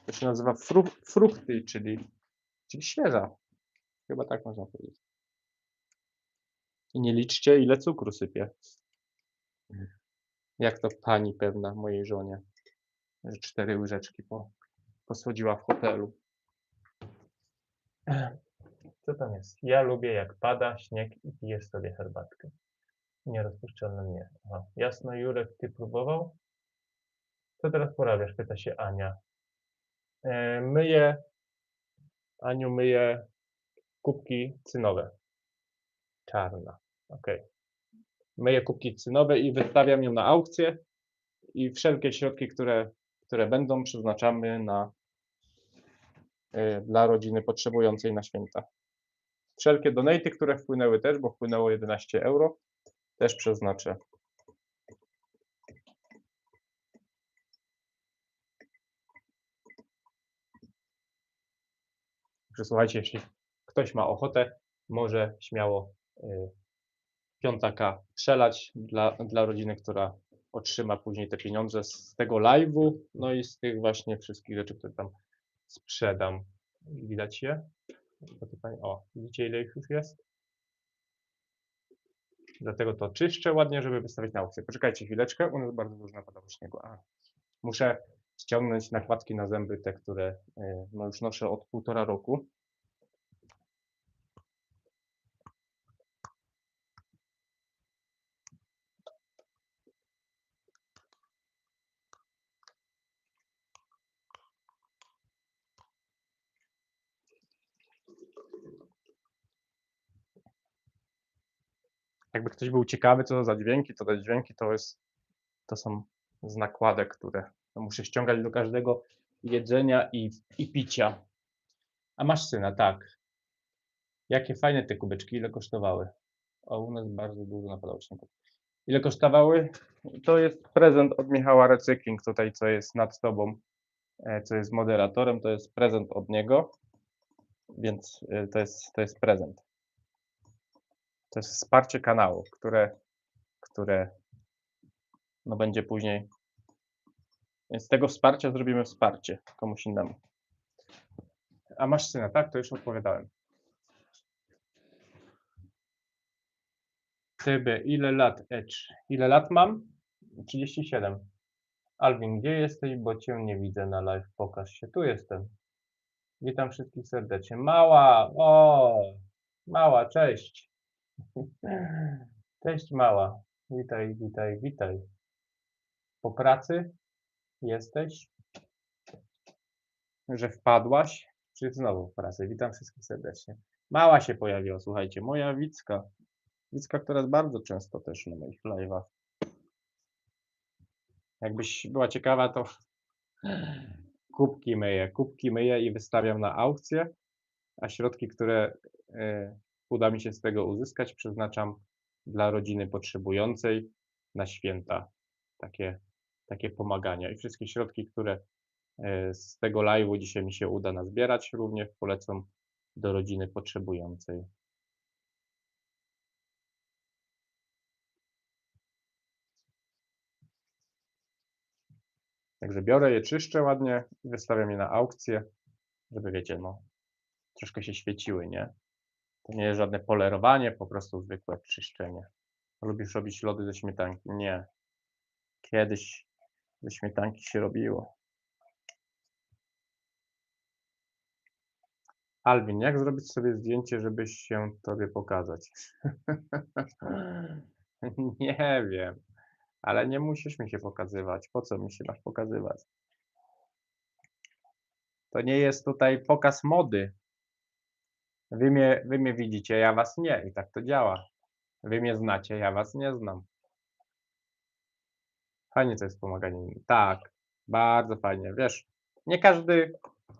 To się nazywa fruchty, czyli świeża. Chyba tak można powiedzieć. I nie liczcie, ile cukru sypię. Jak to pani pewna mojej żonie, że 4 łyżeczki posłodziła w hotelu. Co tam jest? Ja lubię jak pada śnieg i piję sobie herbatkę. Nierozpuszczalne nie. Aha. Jasno, Jurek, ty próbował? Co teraz porabiasz? Pyta się Ania. Aniu myję kubki cynowe. Czarna. Ok. Myję kubki cynowe i wystawiam ją na aukcję i wszelkie środki, które będą, przeznaczamy dla rodziny potrzebującej na święta. Wszelkie donaty, które wpłynęły też, bo wpłynęło 11 euro, też przeznaczę. Także słuchajcie, jeśli ktoś ma ochotę, może śmiało piątaka przelać dla rodziny, która otrzyma później te pieniądze z tego live'u, no i z tych właśnie wszystkich rzeczy, które tam sprzedam. Widać je? O, widzicie, ile ich już jest? Dlatego to czyszczę ładnie, żeby wystawić na aukcję. Poczekajcie chwileczkę, u nas bardzo dużo napadało śniegu. Muszę ściągnąć nakładki na zęby, te, które no już noszę od 1,5 roku. Jakby ktoś był ciekawy, co to za dźwięki, to te dźwięki to są z nakładek, które muszę ściągać do każdego jedzenia i picia. A masz syna, tak. Jakie fajne te kubeczki, ile kosztowały? O, u nas bardzo dużo napadało śniegu. Ile kosztowały? To jest prezent od Michała Recykling, tutaj co jest nad tobą, co jest moderatorem, to jest prezent od niego, więc to jest prezent. To jest wsparcie kanału, które no będzie później. Więc z tego wsparcia zrobimy wsparcie komuś innemu. A masz syna, tak? To już odpowiadałem. Ciebie, ile lat, Edge? Ile lat mam? 37. Alvin, gdzie jesteś, bo cię nie widzę na live? Pokaż się. Tu jestem. Witam wszystkich serdecznie. Mała, mała, cześć. Cześć, mała. Witaj, witaj, witaj. Po pracy jesteś? Że wpadłaś? Czy znowu w pracę? Witam wszystkich serdecznie. Mała się pojawiła, słuchajcie, moja Wicka. Wicka, która jest bardzo często też na moich live'ach. Jakbyś była ciekawa, to kubki myję i wystawiam na aukcję, a środki, które uda mi się z tego uzyskać, przeznaczam dla rodziny potrzebującej na święta. Takie pomagania. I wszystkie środki, które z tego live'u dzisiaj mi się uda nazbierać, również polecam do rodziny potrzebującej. Także biorę je, czyszczę ładnie i wystawiam je na aukcję, żeby wiecie, no, troszkę się świeciły, nie? To nie jest żadne polerowanie, po prostu zwykłe czyszczenie. Lubisz robić lody ze śmietanki? Nie. Kiedyś ze śmietanki się robiło. Alvin, jak zrobić sobie zdjęcie, żeby się tobie pokazać? Nie wiem, ale nie musisz mi się pokazywać. Po co mi się masz pokazywać? To nie jest tutaj pokaz mody. Wy mnie widzicie, ja was nie i tak to działa. Wy mnie znacie, ja was nie znam. Fajnie to jest pomaganie innym. Tak, bardzo fajnie. Wiesz,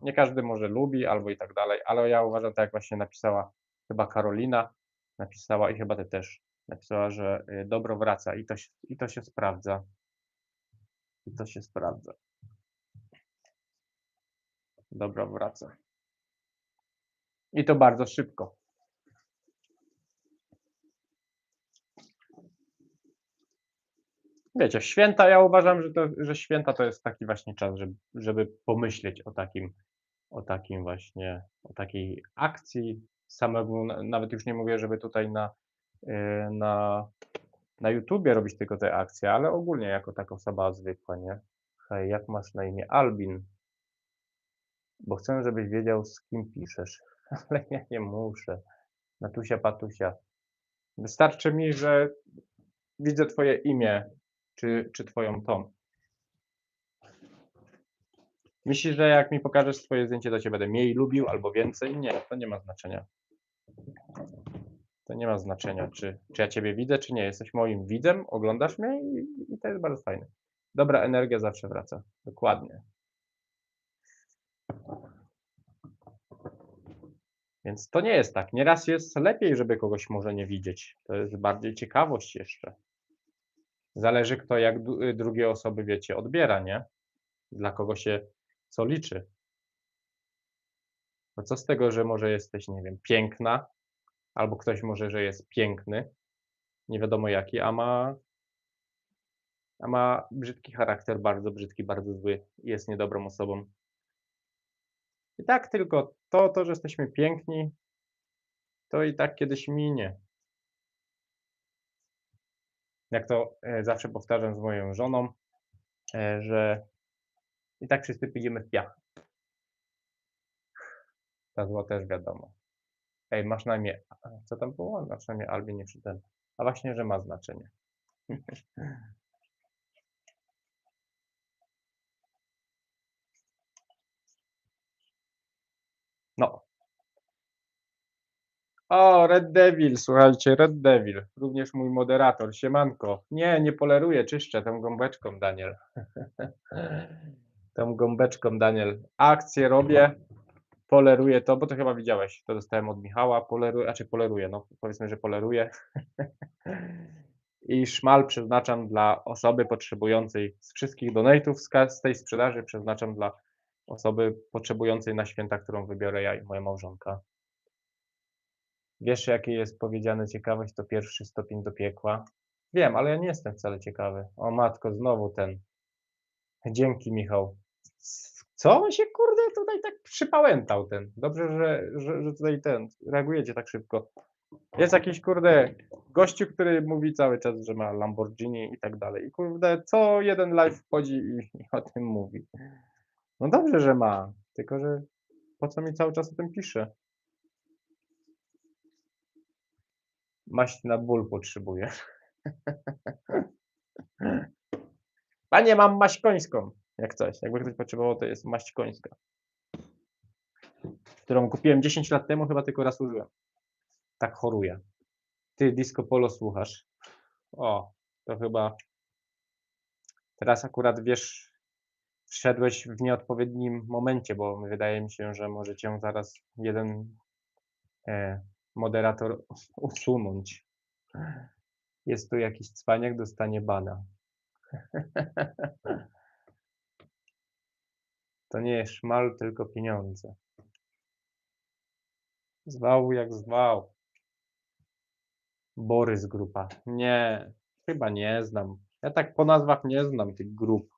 nie każdy może lubi albo i tak dalej, ale ja uważam, tak jak właśnie napisała chyba Karolina, napisała i chyba ty też, napisała, że dobro wraca i to się sprawdza. I to się sprawdza. Dobro wraca. I to bardzo szybko. Wiecie, święta, ja uważam, że święta to jest taki właśnie czas, żeby pomyśleć o takim właśnie, o takiej akcji samemu, nawet już nie mówię, żeby tutaj yy, na, na YouTubie robić tylko te akcje, ale ogólnie jako taka osoba zwykła, nie? Hej, jak masz na imię? Albin, bo chcę, żebyś wiedział, z kim piszesz. Ale ja nie muszę. Natusia, patusia. Wystarczy mi, że widzę twoje imię, czy twoją tą. Myślisz, że jak mi pokażesz swoje zdjęcie, to cię będę mniej lubił albo więcej? Nie, to nie ma znaczenia. To nie ma znaczenia, czy ja ciebie widzę, czy nie. Jesteś moim widzem, oglądasz mnie i to jest bardzo fajne. Dobra energia zawsze wraca. Dokładnie. Więc to nie jest tak. Nieraz jest lepiej, żeby kogoś może nie widzieć. To jest bardziej ciekawość jeszcze. Zależy kto jak drugie osoby, wiecie, odbiera, nie? Dla kogo się co liczy. Bo co z tego, że może jesteś, nie wiem, piękna, albo ktoś może, że jest piękny, nie wiadomo jaki, a ma brzydki charakter, bardzo brzydki, bardzo zły i jest niedobrą osobą. I tak tylko to, że jesteśmy piękni, to i tak kiedyś minie. Jak to zawsze powtarzam z moją żoną, że i tak wszyscy pójdziemy w piach. Ta zła też wiadomo. Ej, masz na imię, co tam było? Masz na imię Albin, nie przeczytałem. A właśnie, że ma znaczenie. No. O, Red Devil, słuchajcie, Red Devil, również mój moderator, siemanko. Nie poleruję, czyszczę tą gąbeczką, Daniel. Tą gąbeczką, Daniel. Akcję robię, poleruję to, bo to chyba widziałeś, to dostałem od Michała, poleruję, no powiedzmy, że poleruję. I szmal przeznaczam dla osoby potrzebującej z wszystkich donate'ów z tej sprzedaży przeznaczam dla osoby potrzebującej na święta, którą wybiorę ja i moja małżonka. Wiesz, jakie jest powiedziane ciekawość to pierwszy stopień do piekła? Wiem, ale ja nie jestem wcale ciekawy. O matko, znowu ten. Dzięki, Michał. Co on się, kurde, tutaj tak przypałętał ten? Dobrze, że tutaj ten, reagujecie tak szybko. Jest jakiś, kurde, gościu, który mówi cały czas, że ma Lamborghini i tak dalej. I kurde, co jeden live wchodzi i o tym mówi. No dobrze, że ma, tylko że po co mi cały czas o tym pisze? Maść na ból potrzebuję. Panie, mam maść końską, jak coś. Jakby ktoś potrzebował, to jest maść końska, którą kupiłem 10 lat temu, chyba tylko raz użyłem. Tak choruję. Ty Disco Polo słuchasz? O, to chyba teraz akurat wiesz, wszedłeś w nieodpowiednim momencie, bo wydaje mi się, że może cię zaraz jeden moderator usunąć. Jest tu jakiś cwaniak, dostanie bana. To nie jest szmal, tylko pieniądze. Zwał jak zwał. Borys grupa. Nie, chyba nie znam. Ja tak po nazwach nie znam tych grup.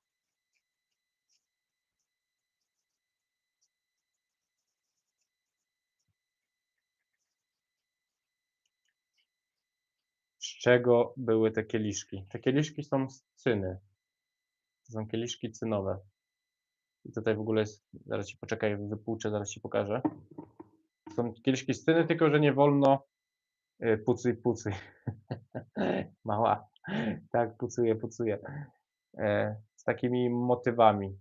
czego były te kieliszki? Te kieliszki są z cyny. To są kieliszki cynowe. I tutaj w ogóle jest, zaraz ci poczekaj, wypłuczę, zaraz ci pokażę. Są kieliszki z cyny, tylko że nie wolno pucuj. Mała. Tak, pucuję. Z takimi motywami.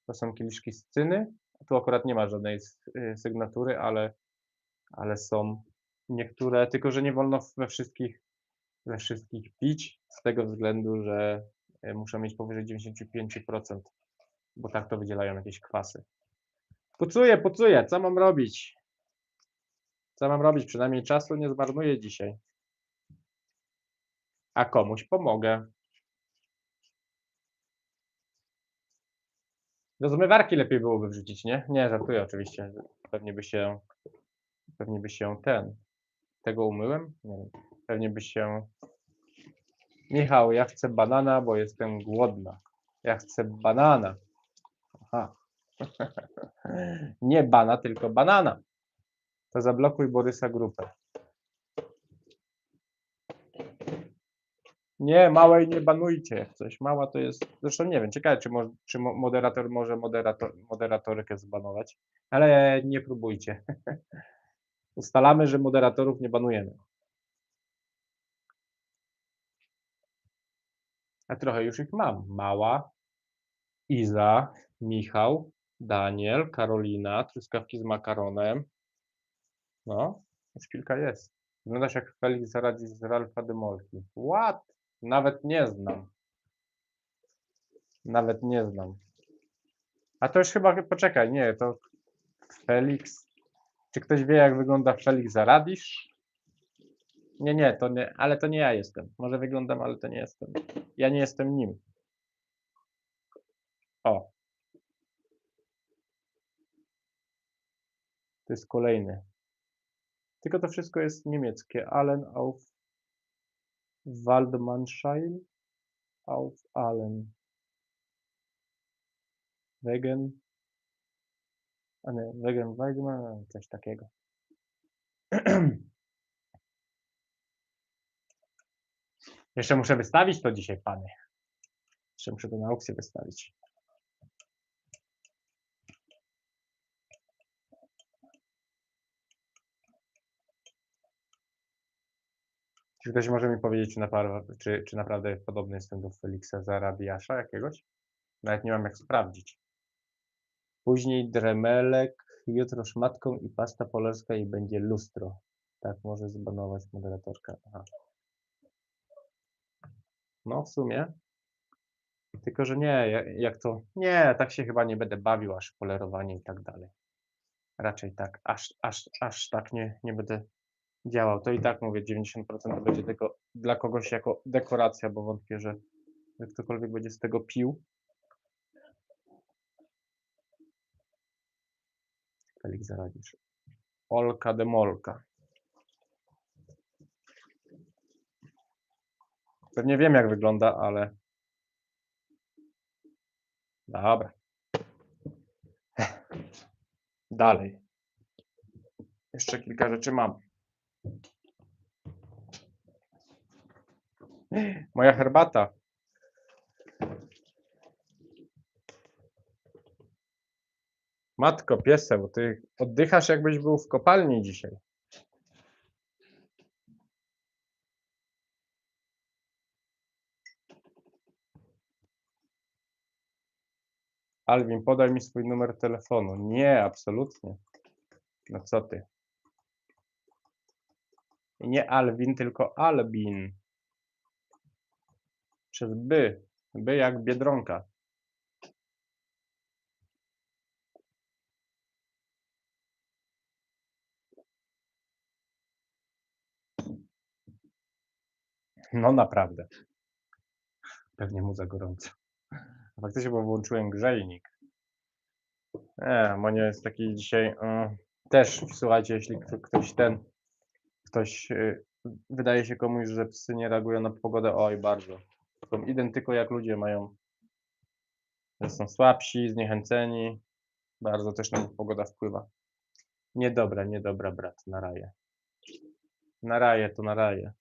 To są kieliszki z cyny. Tu akurat nie ma żadnej sygnatury, ale są niektóre, tylko że nie wolno we wszystkich pić, z tego względu, że muszą mieć powyżej 95%, bo tak to wydzielają jakieś kwasy. Pucuję, co mam robić? Co mam robić? Przynajmniej czasu nie zmarnuję dzisiaj. A komuś pomogę. Do zmywarki lepiej byłoby wrzucić, nie? Nie, żartuję oczywiście. Pewnie by się tego umyłem? Nie wiem. Pewnie by się... Michał, ja chcę banana, bo jestem głodna. Ja chcę banana. Aha. Nie bana, tylko banana. To zablokuj Borysa grupę. Nie, małej nie banujcie jak coś. Mała to jest... Zresztą nie wiem, ciekawe, czy moderator może moderatorkę zbanować, ale nie próbujcie. Ustalamy, że moderatorów nie banujemy. A trochę już ich mam. Mała, Iza, Michał, Daniel, Karolina, truskawki z makaronem. No, już kilka jest. Wyglądasz jak Felix Zaradzi z Ralfa Demolki. What? Nawet nie znam. Nawet nie znam. A to już chyba, poczekaj, nie, to Felix. Czy ktoś wie, jak wygląda Felix Zaradisz? Nie, to nie, ale to nie ja jestem. Może wyglądam, ale to nie jestem. Ja nie jestem nim. O. To jest kolejny. Tylko to wszystko jest niemieckie. Allen auf Waldmannsheim auf Allen. Wegen. A nie, Wegen Weidman, coś takiego. Jeszcze muszę wystawić to dzisiaj, pany. Jeszcze muszę to na aukcję wystawić. Czy ktoś może mi powiedzieć, czy naprawdę podobny jestem do Feliksa Zarabiasza jakiegoś? Nawet nie mam jak sprawdzić. Później dremelek, jutro szmatką i pasta polarska i będzie lustro. Tak, może zbanować moderatorka. Aha. No w sumie. Tylko, że nie, jak to... Nie, tak się chyba nie będę bawił, aż polerowanie i tak dalej. Raczej tak, aż tak nie będę działał. To i tak mówię, 90% to będzie tylko dla kogoś jako dekoracja, bo wątpię, że ktokolwiek będzie z tego pił. Felix Zaradzisz. Olka Demolka. Pewnie wiem, jak wygląda, ale... Dobra. Dalej. Jeszcze kilka rzeczy mam. Moja herbata. Matko, pieseł, ty oddychasz, jakbyś był w kopalni dzisiaj. Alvin, podaj mi swój numer telefonu. Nie, absolutnie. No co ty? I nie Alvin, tylko Albin. Przez by. By jak Biedronka. No naprawdę. Pewnie mu za gorąco. Faktycznie, bo włączyłem grzejnik. Monio jest taki dzisiaj... też, słuchajcie, jeśli ktoś wydaje się komuś, że psy nie reagują na pogodę, oj, bardzo. Są identyko jak ludzie mają, że są słabsi, zniechęceni. Bardzo też na nich pogoda wpływa. Niedobra, brat, na raje. Na raje to na raje.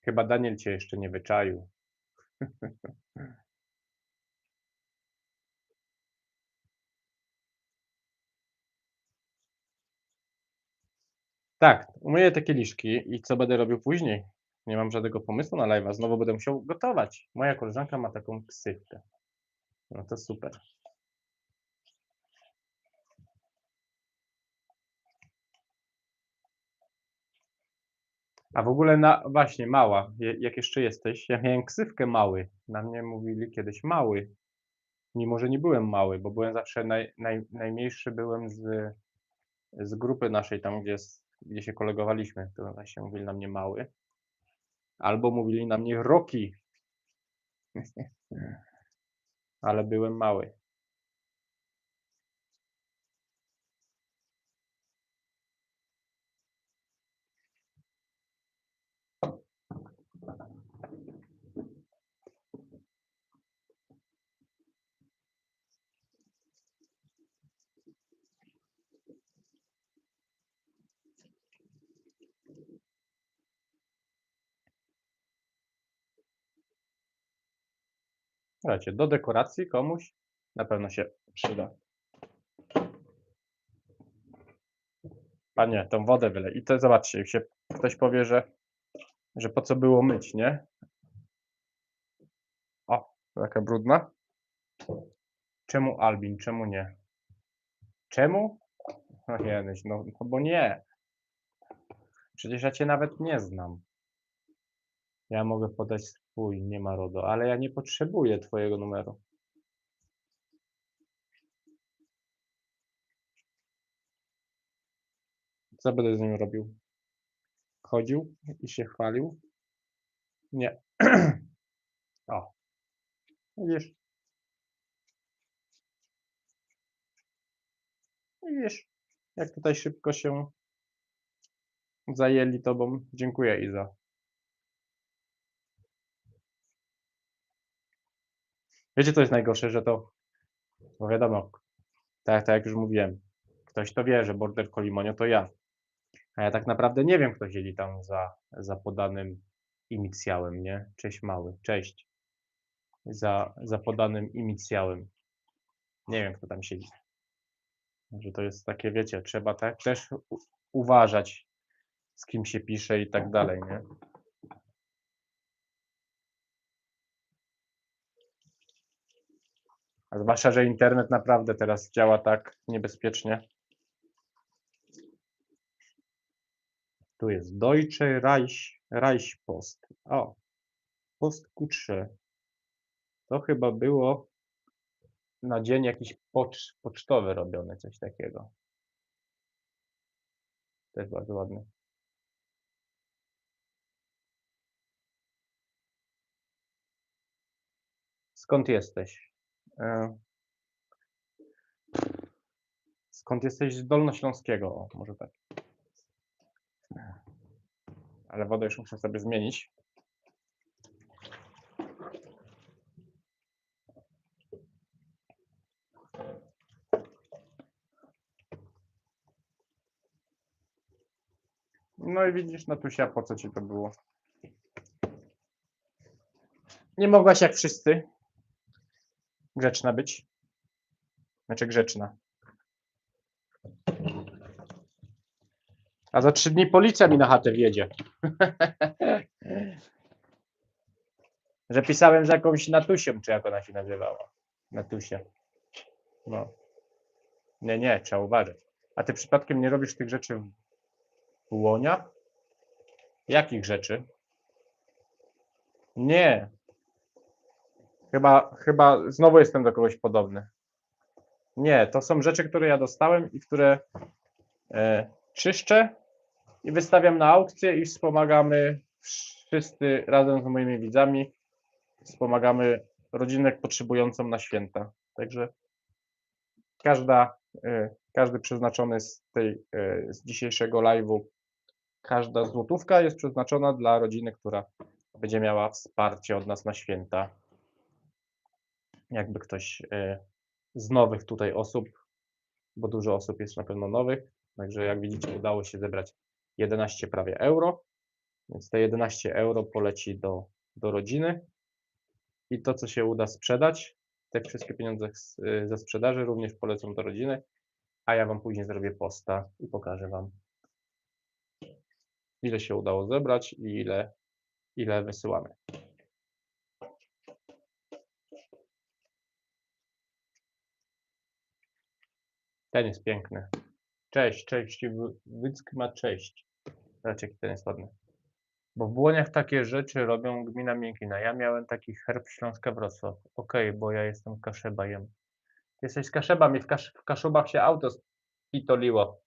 Chyba Daniel cię jeszcze nie wyczaił. Tak, umyję te kieliszki i co będę robił później? Nie mam żadnego pomysłu na live'a, znowu będę musiał gotować. Moja koleżanka ma taką ksywkę. No to super. A w ogóle właśnie mała, jak jeszcze jesteś, ja miałem ksywkę Mały. Na mnie mówili kiedyś Mały, mimo że nie byłem mały, bo byłem zawsze najmniejszy byłem z grupy naszej tam, gdzie się kolegowaliśmy, to właśnie mówili na mnie Mały. Albo mówili na mnie Rocky, ale byłem mały. Słuchajcie, do dekoracji komuś na pewno się przyda. Panie, tą wodę wylej. I to zobaczcie, jak się ktoś powie, że po co było myć, nie? O, taka brudna. Czemu Albin, czemu nie? Czemu? No nie, no bo nie. Przecież ja cię nawet nie znam. Ja mogę podać swój, nie ma RODO, ale ja nie potrzebuję twojego numeru. Co będę z nim robił? Chodził i się chwalił? Nie. O, widzisz? Widzisz, jak tutaj szybko się zajęli tobą. Dziękuję, Iza. Wiecie, co jest najgorsze, że to, bo wiadomo, tak jak już mówiłem, ktoś to wie, że Border Collimonio to ja. A ja tak naprawdę nie wiem, kto siedzi tam za podanym inicjałem, nie? Cześć Mały, cześć. Za podanym inicjałem. Nie wiem, kto tam siedzi. Że to jest takie, wiecie, trzeba tak też uważać, z kim się pisze i tak dalej, nie? A zwłaszcza, że internet naprawdę teraz działa tak niebezpiecznie. Tu jest Deutsche Reichspost. O, Post Q3. To chyba było na dzień jakiś pocztowy robiony, coś takiego. Też bardzo ładny. Skąd jesteś? Skąd jesteś? Z Dolnośląskiego, o, może tak. Ale wodę już muszę sobie zmienić. No i widzisz, Natusia, po co ci to było? Nie mogłaś jak wszyscy grzeczna być. Znaczy grzeczna. A za 3 dni policja mi na chatę wjedzie. Że pisałem z jakąś Natusią, czy jak ona się nazywała. Natusia. No. Nie, trzeba uważać. A ty przypadkiem nie robisz tych rzeczy w Łonia? Jakich rzeczy? Nie. Chyba znowu jestem do kogoś podobny. Nie, to są rzeczy, które ja dostałem i które czyszczę i wystawiam na aukcję i wspomagamy wszyscy razem z moimi widzami. Wspomagamy rodzinę potrzebującą na święta. Także każdy przeznaczony z dzisiejszego live'u, każda złotówka jest przeznaczona dla rodziny, która będzie miała wsparcie od nas na święta. Jakby ktoś z nowych tutaj osób, bo dużo osób jest na pewno nowych, także jak widzicie udało się zebrać 11 prawie euro. Więc te 11 euro poleci do rodziny i to, co się uda sprzedać, te wszystkie pieniądze ze sprzedaży również polecą do rodziny, a ja Wam później zrobię posta i pokażę Wam, ile się udało zebrać i ile wysyłamy. Ten jest piękny. Cześć, Wyck ma cześć. Zobaczcie, jaki ten jest ładny. Bo w Błoniach takie rzeczy robią gmina Miękina. Ja miałem taki herb Śląska Wrocław. Okej, bo ja jestem Kaszebajem. Jesteś z Kaszeba, mi w Kaszubach się auto spitoliło.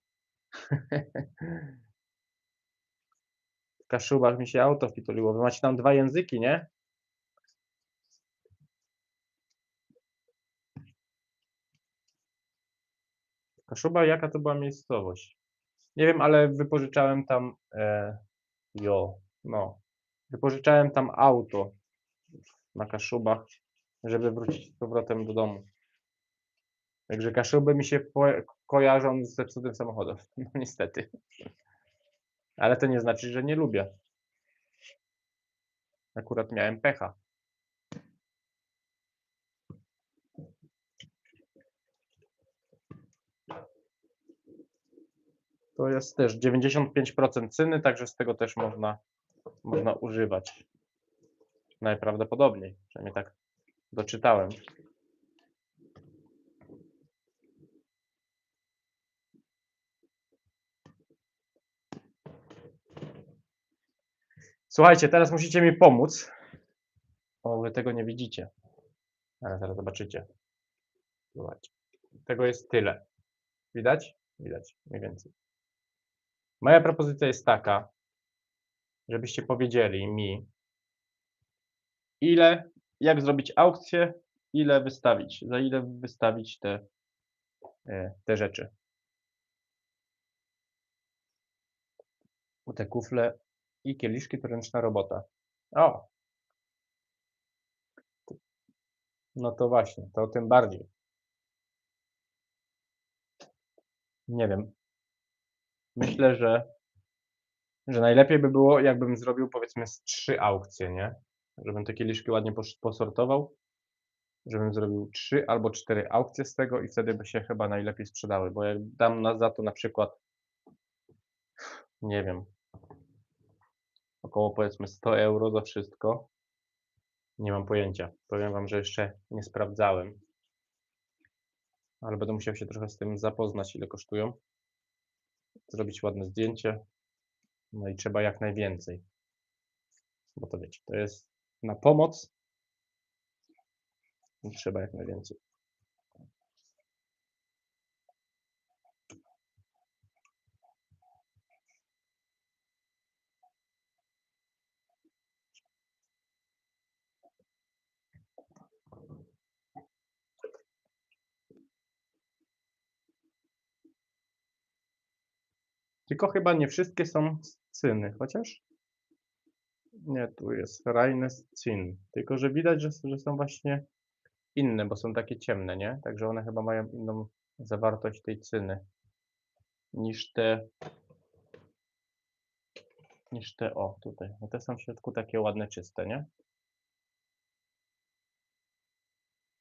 W Kaszubach mi się auto wpitoliło. Wy macie tam 2 języki, nie? Kaszuba, jaka to była miejscowość? Nie wiem, ale wypożyczałem tam, wypożyczałem tam auto na Kaszubach, żeby wrócić z powrotem do domu. Także Kaszuby mi się kojarzą z zepsutym samochodem, no niestety. Ale to nie znaczy, że nie lubię. Akurat miałem pecha. To jest też 95% cyny, także z tego też można używać. Najprawdopodobniej, przynajmniej tak doczytałem. Słuchajcie, teraz musicie mi pomóc. O, wy tego nie widzicie. Ale zaraz zobaczycie. Zobaczcie. Tego jest tyle. Widać? Widać, mniej więcej. Moja propozycja jest taka, żebyście powiedzieli mi, jak zrobić aukcję, ile wystawić, za ile wystawić te rzeczy. Te kufle i kieliszki to ręczna robota. O! No to właśnie, to tym bardziej. Nie wiem. Myślę, że najlepiej by było, jakbym zrobił powiedzmy z 3 aukcje, nie? Żebym te kieliszki ładnie posortował, żebym zrobił 3 albo 4 aukcje z tego i wtedy by się chyba najlepiej sprzedały, bo jak dam za to na przykład, nie wiem, około powiedzmy 100 euro za wszystko, nie mam pojęcia. Powiem Wam, że jeszcze nie sprawdzałem, ale będę musiał się trochę z tym zapoznać, ile kosztują, zrobić ładne zdjęcie, no i trzeba jak najwięcej, bo to wiecie, to jest na pomoc, i trzeba jak najwięcej. Tylko chyba nie wszystkie są z cyny, chociaż? Nie, tu jest Reines Zin. Tylko, że widać, że są właśnie inne, bo są takie ciemne, nie? Także one chyba mają inną zawartość tej cyny niż o, tutaj. No te są w środku takie ładne, czyste, nie?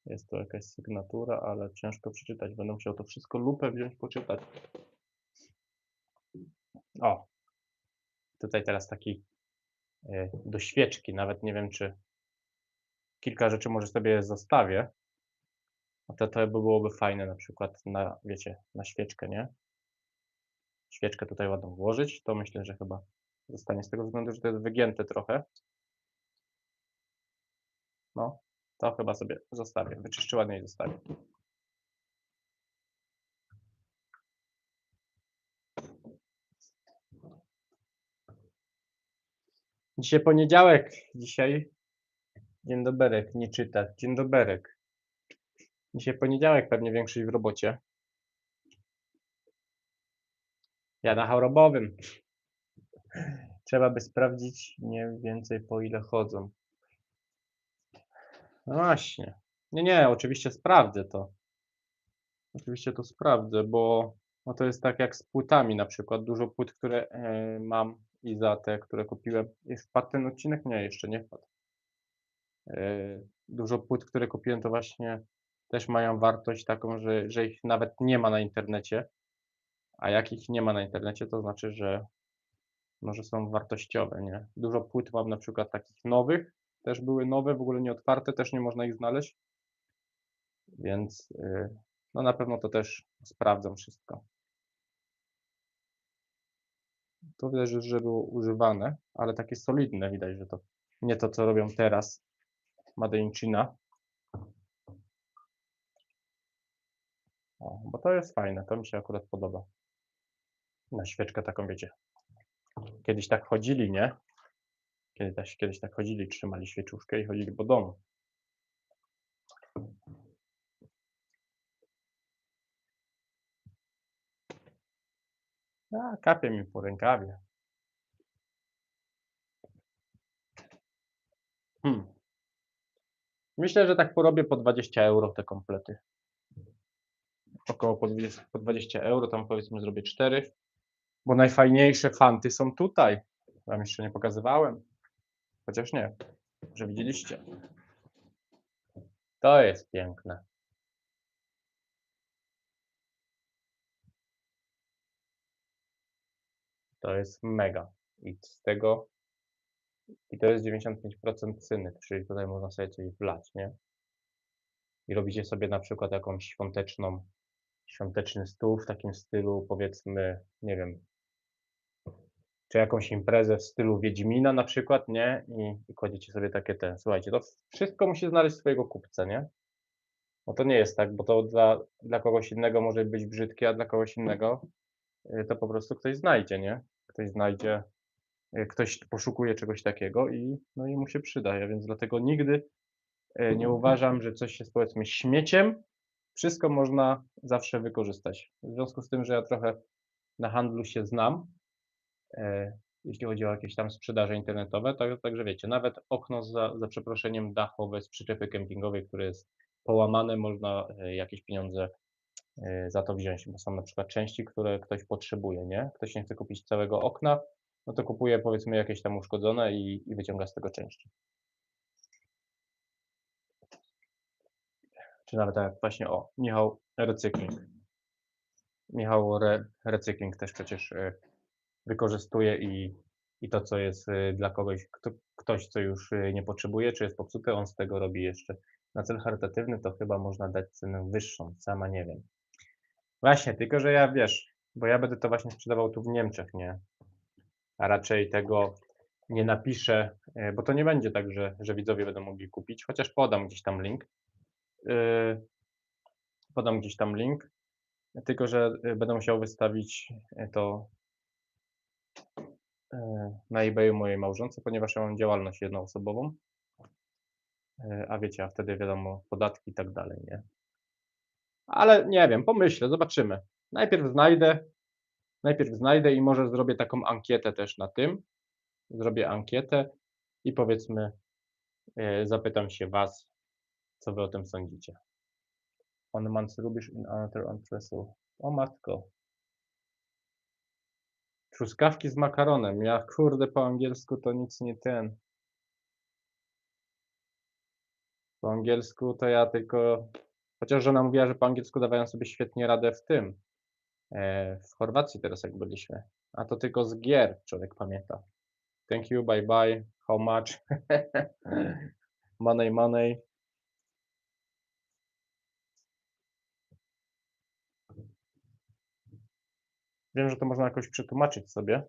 Jest to jakaś sygnatura, ale ciężko przeczytać. Będę musiał to wszystko lupę wziąć, poczytać. O! Tutaj teraz taki do świeczki. Nawet nie wiem, czy kilka rzeczy może sobie zostawię. A to by byłoby fajne na przykład na, wiecie, na świeczkę, nie? Świeczkę tutaj ładną włożyć. To myślę, że chyba zostanie z tego względu, że to jest wygięte trochę. No, to chyba sobie zostawię. Wyczyszczę ładnie i zostawię. Dzisiaj poniedziałek. Dzisiaj dzień doberek, nie czytać. Dzień doberek. Dzisiaj poniedziałek, pewnie większość w robocie. Ja na chorobowym. Trzeba by sprawdzić mniej więcej po ile chodzą. No właśnie. Nie, oczywiście sprawdzę to. Oczywiście to sprawdzę, bo no to jest tak jak z płytami na przykład. Dużo płyt, które mam i za te, które kupiłem. Wpadł ten odcinek? Nie, jeszcze nie wpadł. Dużo płyt, które kupiłem, to właśnie też mają wartość taką, że ich nawet nie ma na internecie, a jak ich nie ma na internecie, to znaczy, że może są wartościowe, nie? Dużo płyt mam na przykład takich nowych, też były nowe, w ogóle nieotwarte, też nie można ich znaleźć, więc no na pewno to też sprawdzam wszystko. To widać, że było używane, ale takie solidne widać, że to nie to, co robią teraz Made in China. O, bo to jest fajne, to mi się akurat podoba. Na świeczkę taką, wiecie, kiedyś tak chodzili, nie? Kiedyś tak chodzili, trzymali świeczuszkę i chodzili po domu. A, kapie mi po rękawie. Hmm. Myślę, że tak porobię po 20 € te komplety. Około po 20 €, tam powiedzmy zrobię 4, bo najfajniejsze fanty są tutaj. Wam jeszcze nie pokazywałem, chociaż nie, że widzieliście. To jest piękne. To jest mega. I to jest 95% cynyt, czyli tutaj można sobie coś wlać, nie? I robicie sobie na przykład jakąś świąteczny stół w takim stylu, powiedzmy, nie wiem, czy jakąś imprezę w stylu Wiedźmina na przykład, nie? I kładziecie sobie takie słuchajcie, to wszystko musi znaleźć swojego kupca, nie? Bo to nie jest tak, bo to dla kogoś innego może być brzydkie, a dla kogoś innego, to po prostu ktoś znajdzie, nie? Ktoś znajdzie, ktoś poszukuje czegoś takiego no i mu się przyda. Ja więc dlatego nigdy, nie uważam, że coś jest, powiedzmy, śmieciem. Wszystko można zawsze wykorzystać. W związku z tym, że ja trochę na handlu się znam, jeśli chodzi o jakieś tam sprzedaże internetowe, także wiecie, nawet okno za przeproszeniem dachowe z przyczepy kempingowej, które jest połamane, można, jakieś pieniądze, za to wziąć, bo są na przykład części, które ktoś potrzebuje, nie? Ktoś nie chce kupić całego okna, no to kupuje, powiedzmy, jakieś tam uszkodzone i wyciąga z tego części. Czy nawet tak jak właśnie, Michał Recykling. Michał Recykling też przecież, wykorzystuje i to, co jest, dla kogoś, ktoś, co już, nie potrzebuje, czy jest popsute, on z tego robi jeszcze na cel charytatywny, to chyba można dać cenę wyższą, sama nie wiem. Właśnie, tylko że ja, wiesz, bo ja będę to właśnie sprzedawał tu w Niemczech, nie? A raczej tego nie napiszę, bo to nie będzie tak, że widzowie będą mogli kupić, chociaż yy, podam gdzieś tam link, tylko że, będę musiał wystawić, to na eBayu mojej małżonce, ponieważ ja mam działalność jednoosobową, a wiecie, a wtedy wiadomo, podatki i tak dalej, nie? Ale nie wiem, pomyślę, zobaczymy. Najpierw znajdę i może zrobię taką ankietę też na tym. Zrobię ankietę i powiedzmy, zapytam się was, co wy o tym sądzicie. On months lubisz in another on trestle. O matko. Truskawki z makaronem. Ja kurde po angielsku to nic nie ten. Po angielsku to ja tylko. Chociaż żona mówiła, że po angielsku dawają sobie świetnie radę w tym. W Chorwacji teraz jak byliśmy. A to tylko z gier człowiek pamięta. Thank you, bye bye, how much? Money, money. Wiem, że to można jakoś przetłumaczyć sobie.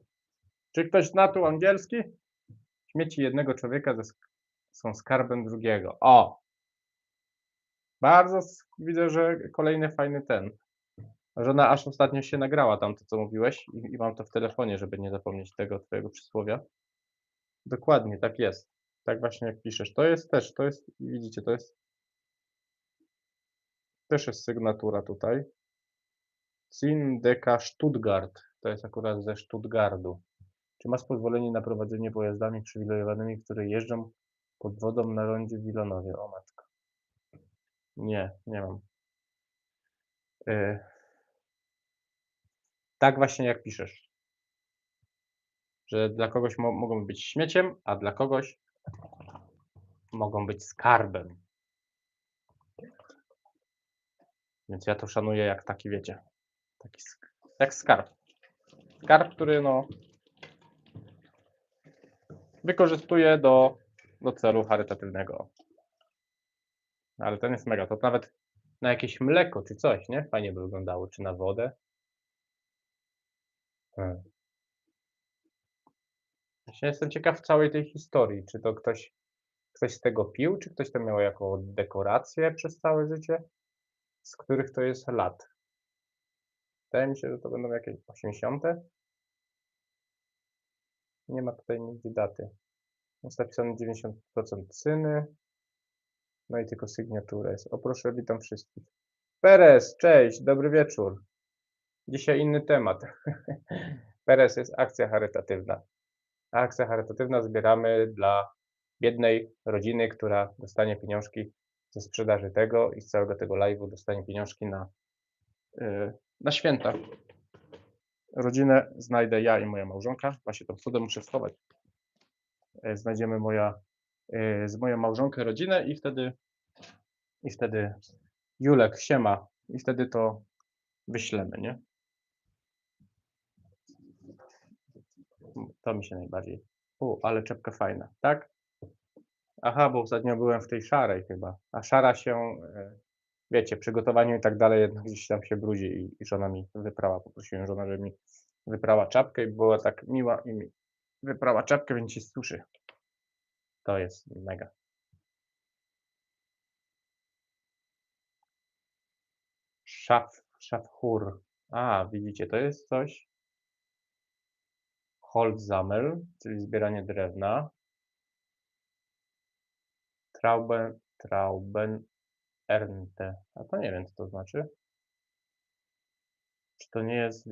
Czy ktoś zna tu angielski? Śmieci jednego człowieka są skarbem drugiego. O! Bardzo widzę, że kolejny fajny ten. Żona aż ostatnio się nagrała tam to, co mówiłeś i mam to w telefonie, żeby nie zapomnieć tego twojego przysłowia. Dokładnie, tak jest. Tak właśnie jak piszesz. To jest, widzicie, to jest też jest sygnatura tutaj. Zindeka Stuttgart. To jest akurat ze Stuttgartu. Czy masz pozwolenie na prowadzenie pojazdami przywilejowanymi, które jeżdżą pod wodą na rondzie w Wilanowie? O matko. Nie, nie mam. Tak właśnie jak piszesz. że dla kogoś mogą być śmieciem, a dla kogoś mogą być skarbem. Więc ja to szanuję jak taki, wiecie, taki jak skarb. Skarb, który no wykorzystuję do celu charytatywnego. Ale ten jest mega. To nawet na jakieś mleko czy coś, nie? Fajnie by wyglądało. Czy na wodę. Właśnie jestem ciekaw całej tej historii. Czy to ktoś z tego pił, czy ktoś to miał jako dekorację przez całe życie? Z których to jest lat? Wydaje mi się, że to będą jakieś 80. Nie ma tutaj nigdzie daty. Jest napisane 90% cyny. No i tylko sygnatura jest. O proszę, witam wszystkich. Perez, cześć, dobry wieczór. Dzisiaj inny temat. Perez jest akcja charytatywna. Akcja charytatywna zbieramy dla biednej rodziny, która dostanie pieniążki ze sprzedaży tego i z całego tego live'u dostanie pieniążki na święta. Rodzinę znajdę ja i moja małżonka. Właśnie tą cudę muszę schować. Znajdziemy z moją małżonkę rodzinę i wtedy Julek, siema. I wtedy to wyślemy, nie? To mi się najbardziej. Ale czepka fajna, tak? Aha, bo ostatnio byłem w tej szarej chyba. A szara się, wiecie, przygotowaniu i tak dalej, jednak gdzieś tam się brudzi i żona mi wyprała. Poprosiłem żonę, żeby mi wyprała czapkę i była tak miła i mi wyprała czapkę, więc się suszy. To jest mega. Schafhur. A, widzicie, to jest coś. Holzsammel, czyli zbieranie drewna. Traubenernte. A to nie wiem, co to znaczy. Czy to nie jest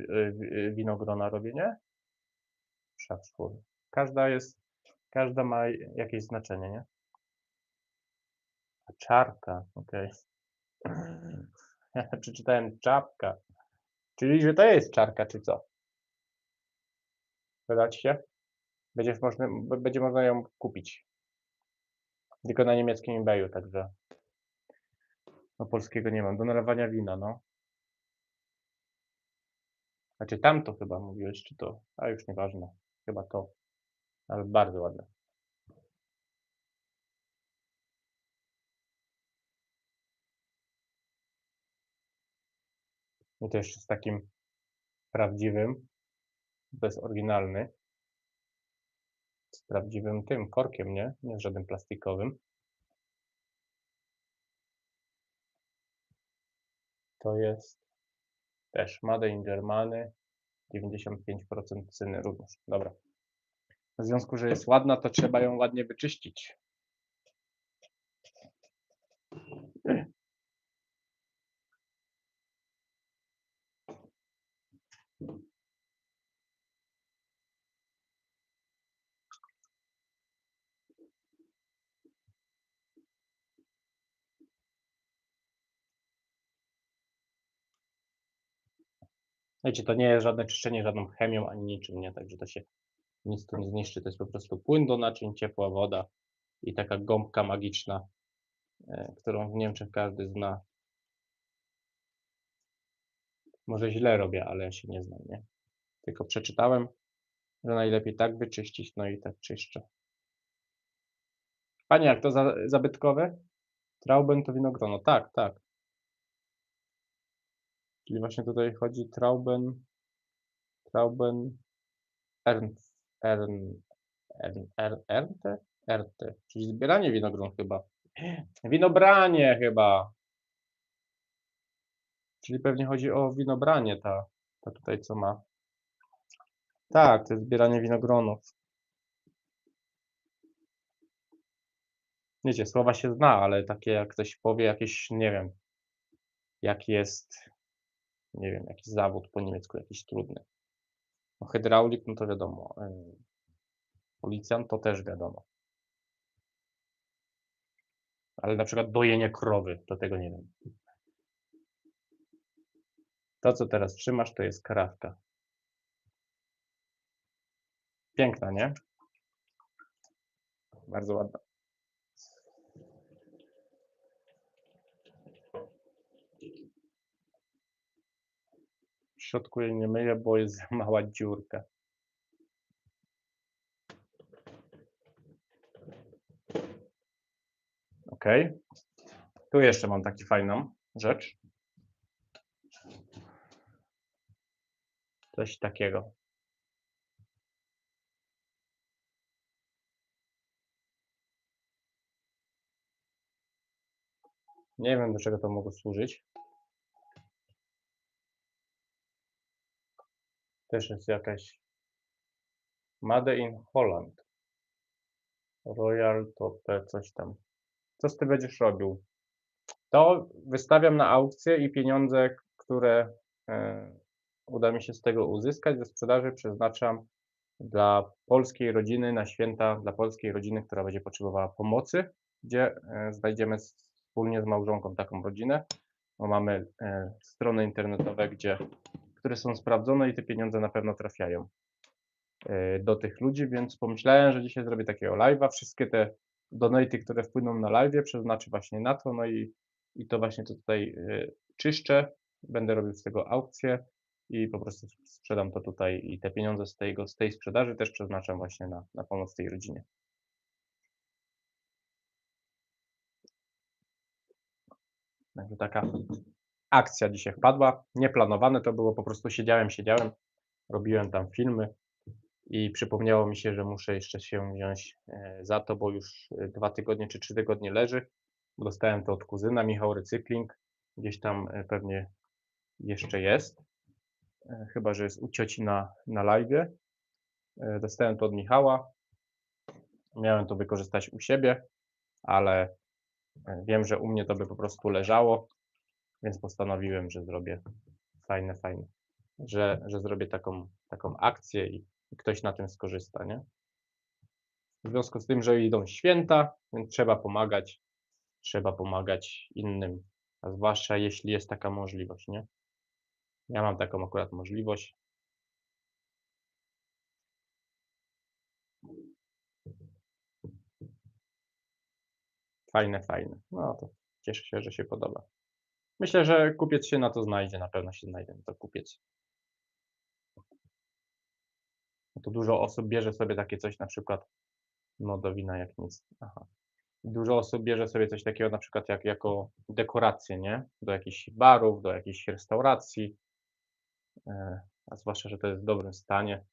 winogrona robienie? Schafhur. Każda ma jakieś znaczenie, nie? A czarka, okej. Przeczytałem czapka. Czyli, że to jest czarka, czy co? Wydać się? Będzie można ją kupić. Tylko na niemieckim eBayu, także no polskiego nie mam. Do nalewania wina, no. Znaczy tamto chyba mówiłeś, czy to? A już nieważne. Chyba to. Ale bardzo ładne. I to jeszcze z takim prawdziwym, to jest oryginalny, z prawdziwym tym korkiem, nie? Nie z żadnym plastikowym. To jest też Made in Germany, 95% cyny również. Dobra. W związku, że jest ładna, to trzeba ją ładnie wyczyścić. Wiecie, to nie jest żadne czyszczenie żadną chemią ani niczym, nie? Także to się nic tu nie zniszczy. To jest po prostu płyn do naczyń, ciepła woda i taka gąbka magiczna, którą w Niemczech każdy zna. Może źle robię, ale ja się nie znam, nie? Tylko przeczytałem, że najlepiej tak wyczyścić, no i tak czyszczę. Panie, jak to zabytkowe? Trauben to winogrono. Tak, tak. Czyli właśnie tutaj chodzi Trauben, Ernst, Ernte, czyli zbieranie winogron chyba. Winobranie chyba. Czyli pewnie chodzi o winobranie ta tutaj co ma. Tak, to jest zbieranie winogronów. Wiecie, słowa się zna, ale takie jak ktoś powie jakieś, nie wiem, jaki jest, nie wiem, jakiś zawód po niemiecku, jakiś trudny. No, hydraulik, no to wiadomo. Policjant to też wiadomo. Ale na przykład dojenie krowy, to tego nie wiem. To, co teraz trzymasz, to jest karawka. Piękna, nie? Bardzo ładna. W środku jej nie myję, bo jest za mała dziurka. Ok. Tu jeszcze mam taką fajną rzecz. Coś takiego. Nie wiem, do czego to mogło służyć. Też jest jakaś Made in Holland. Royal Tope, coś tam. Co z tym będziesz robił? To wystawiam na aukcję i pieniądze, które uda mi się z tego uzyskać, ze sprzedaży przeznaczam dla polskiej rodziny na święta, dla polskiej rodziny, która będzie potrzebowała pomocy, gdzie znajdziemy wspólnie z małżonką taką rodzinę, bo mamy strony internetowe, które są sprawdzone i te pieniądze na pewno trafiają do tych ludzi, więc pomyślałem, że dzisiaj zrobię takiego live'a. Wszystkie te donaty, które wpłyną na live'ie, przeznaczę właśnie na to, no i to właśnie to tutaj czyszczę, będę robił z tego aukcję i po prostu sprzedam to tutaj i te pieniądze z tej sprzedaży też przeznaczam właśnie na pomoc tej rodzinie. Także taka akcja dzisiaj wpadła, nieplanowane to było, po prostu siedziałem, robiłem tam filmy i przypomniało mi się, że muszę jeszcze się wziąć za to, bo już 2 tygodnie czy 3 tygodnie leży. Dostałem to od kuzyna, Michał Recykling, gdzieś tam pewnie jeszcze jest, chyba że jest u cioci na live'ie. Dostałem to od Michała, miałem to wykorzystać u siebie, ale wiem, że u mnie to by po prostu leżało, więc postanowiłem, że zrobię fajne, że zrobię taką akcję i ktoś na tym skorzysta, nie? W związku z tym, że idą święta, więc trzeba pomagać innym, a zwłaszcza jeśli jest taka możliwość, nie? Ja mam taką akurat możliwość. Fajne. No to cieszę się, że się podoba. Myślę, że kupiec się na to znajdzie, na pewno się znajdzie na to kupiec. No to dużo osób bierze sobie takie coś, na przykład, no do wina jak nic. Aha. Dużo osób bierze sobie coś takiego na przykład jako dekorację, nie? Do jakichś barów, do jakichś restauracji, a zwłaszcza, że to jest w dobrym stanie.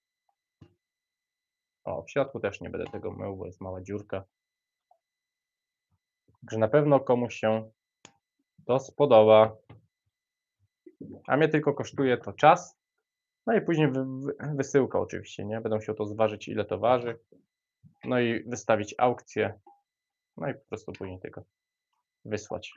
O, w środku też nie będę tego mył, bo jest mała dziurka. Także na pewno komuś się to spodoba. A mnie tylko kosztuje to czas, no i później wysyłka oczywiście, nie? Będę musiał to zważyć, ile to waży, no i wystawić aukcję, no i po prostu później tylko wysłać.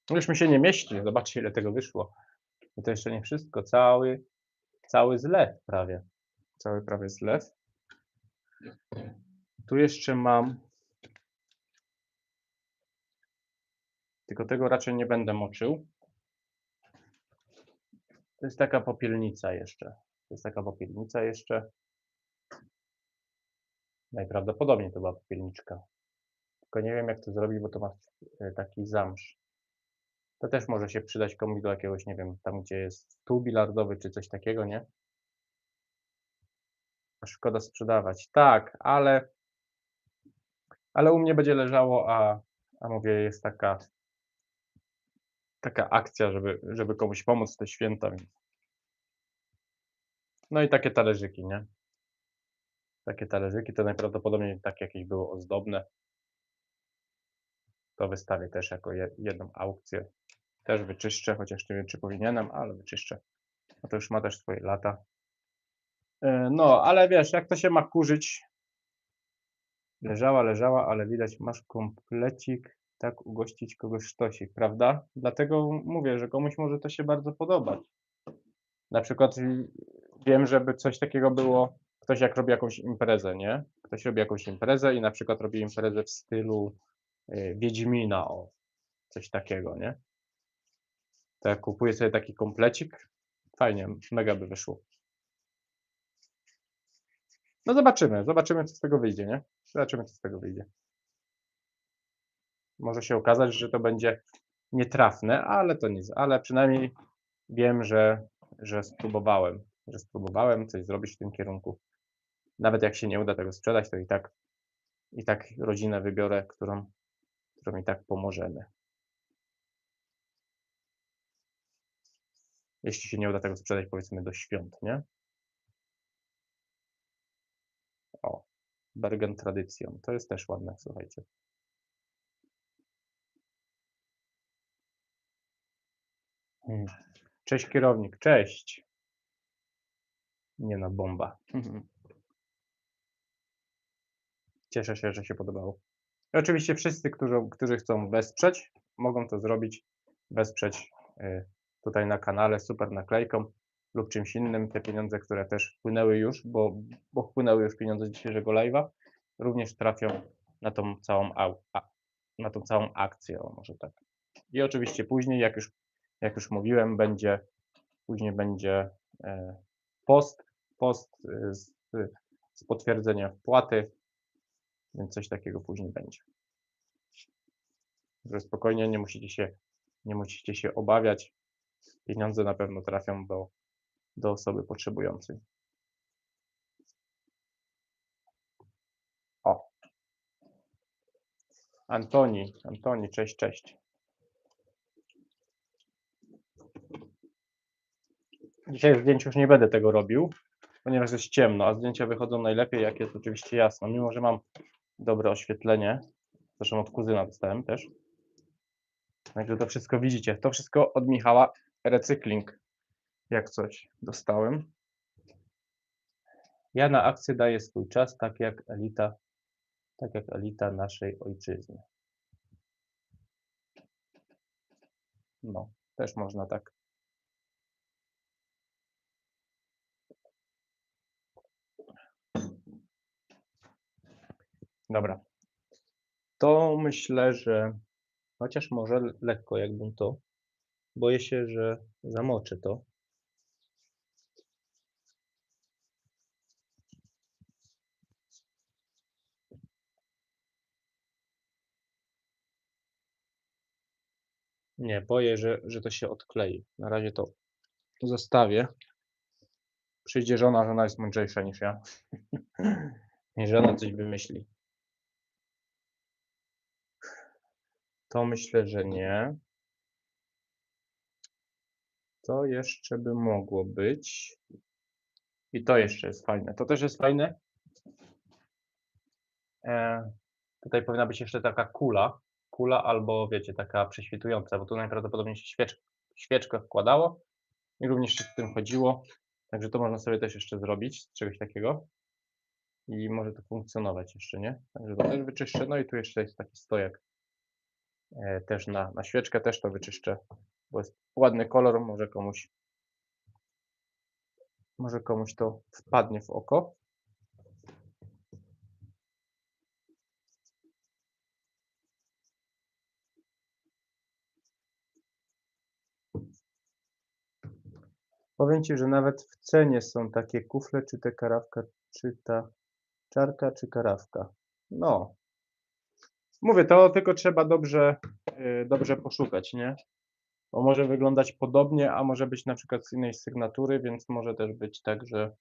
No już mi się nie mieści, zobaczcie ile tego wyszło. I to jeszcze nie wszystko, cały zlew prawie. Cały prawie zlew. Tu jeszcze mam, tylko tego raczej nie będę moczył. To jest taka popielnica jeszcze. Najprawdopodobniej to była popielniczka. Tylko nie wiem jak to zrobić, bo to ma taki zamsz. To też może się przydać komuś do jakiegoś, nie wiem, tam gdzie jest stół bilardowy czy coś takiego, nie? Szkoda sprzedawać. Tak, ale u mnie będzie leżało, a mówię, jest taka akcja, żeby komuś pomóc w te święta. No i takie talerzyki, nie? Takie talerzyki to najprawdopodobniej tak jakieś były ozdobne. To wystawię też jako jedną aukcję. Też wyczyszczę, chociaż nie wiem, czy powinienem, ale wyczyszczę. No to już ma też swoje lata. No, ale wiesz, jak to się ma kurzyć? Leżała, ale widać, masz komplecik, tak ugościć kogoś sztosik, prawda? Dlatego mówię, że komuś może to się bardzo podobać. Na przykład wiem, żeby coś takiego było ktoś jak robi jakąś imprezę, nie? Ktoś robi jakąś imprezę i na przykład robi imprezę w stylu Wiedźmina, o, coś takiego, nie? To jak kupuję sobie taki komplecik, fajnie, mega by wyszło. No zobaczymy co z tego wyjdzie, nie? Zobaczymy co z tego wyjdzie. Może się okazać, że to będzie nietrafne, ale to nic, ale przynajmniej wiem, że spróbowałem coś zrobić w tym kierunku. Nawet jak się nie uda tego sprzedać, to i tak rodzinę wybiorę, którą i tak pomożemy. Jeśli się nie uda tego sprzedać, powiedzmy do świąt, nie? O, Bergen Tradition, to jest też ładne, słuchajcie. Cześć kierownik, cześć. Nie no, bomba. Cieszę się, że się podobało. I oczywiście wszyscy, którzy chcą wesprzeć, mogą to zrobić, wesprzeć tutaj na kanale super naklejką lub czymś innym. Te pieniądze, które też wpłynęły już, bo wpłynęły już pieniądze z dzisiejszego live'a, również trafią na tą całą akcję, o może tak. I oczywiście później, jak już mówiłem, później będzie post z potwierdzeniem wpłaty, więc coś takiego później będzie. Że spokojnie, nie musicie się obawiać. Pieniądze na pewno trafią do osoby potrzebującej. O. Antoni, cześć. Dzisiaj zdjęć już nie będę tego robił, ponieważ jest ciemno, a zdjęcia wychodzą najlepiej, jak jest oczywiście jasno, mimo że mam dobre oświetlenie. Zresztą od kuzyna dostałem też. Także to wszystko widzicie. To wszystko od Michała. Recykling. Jak coś dostałem. Ja na akcję daję swój czas, tak jak elita naszej ojczyzny. No, też można tak. Dobra. To myślę, że chociaż może lekko jakbym to, boję się, że zamoczę to. Nie, boję, że to się odklei. Na razie to zostawię. Przyjdzie żona jest mądrzejsza niż ja. I żona coś wymyśli. To myślę, że nie. To jeszcze by mogło być. I to jeszcze jest fajne. To też jest fajne. Tutaj powinna być jeszcze taka kula albo wiecie, taka prześwitująca, bo tu najprawdopodobniej się świeczkę wkładało i również się z tym chodziło. Także to można sobie też jeszcze zrobić z czegoś takiego i może to funkcjonować jeszcze, nie? Także to też wyczyszczę. No i tu jeszcze jest taki stojak też na świeczkę, też to wyczyszczę, bo jest ładny kolor, może komuś to wpadnie w oko. Powiem Ci, że nawet w cenie są takie kufle, czy ta karawka, czy ta czarka, czy karawka. No, mówię, to tylko trzeba dobrze poszukać, nie? Bo może wyglądać podobnie, a może być na przykład z innej sygnatury, więc może też być tak, że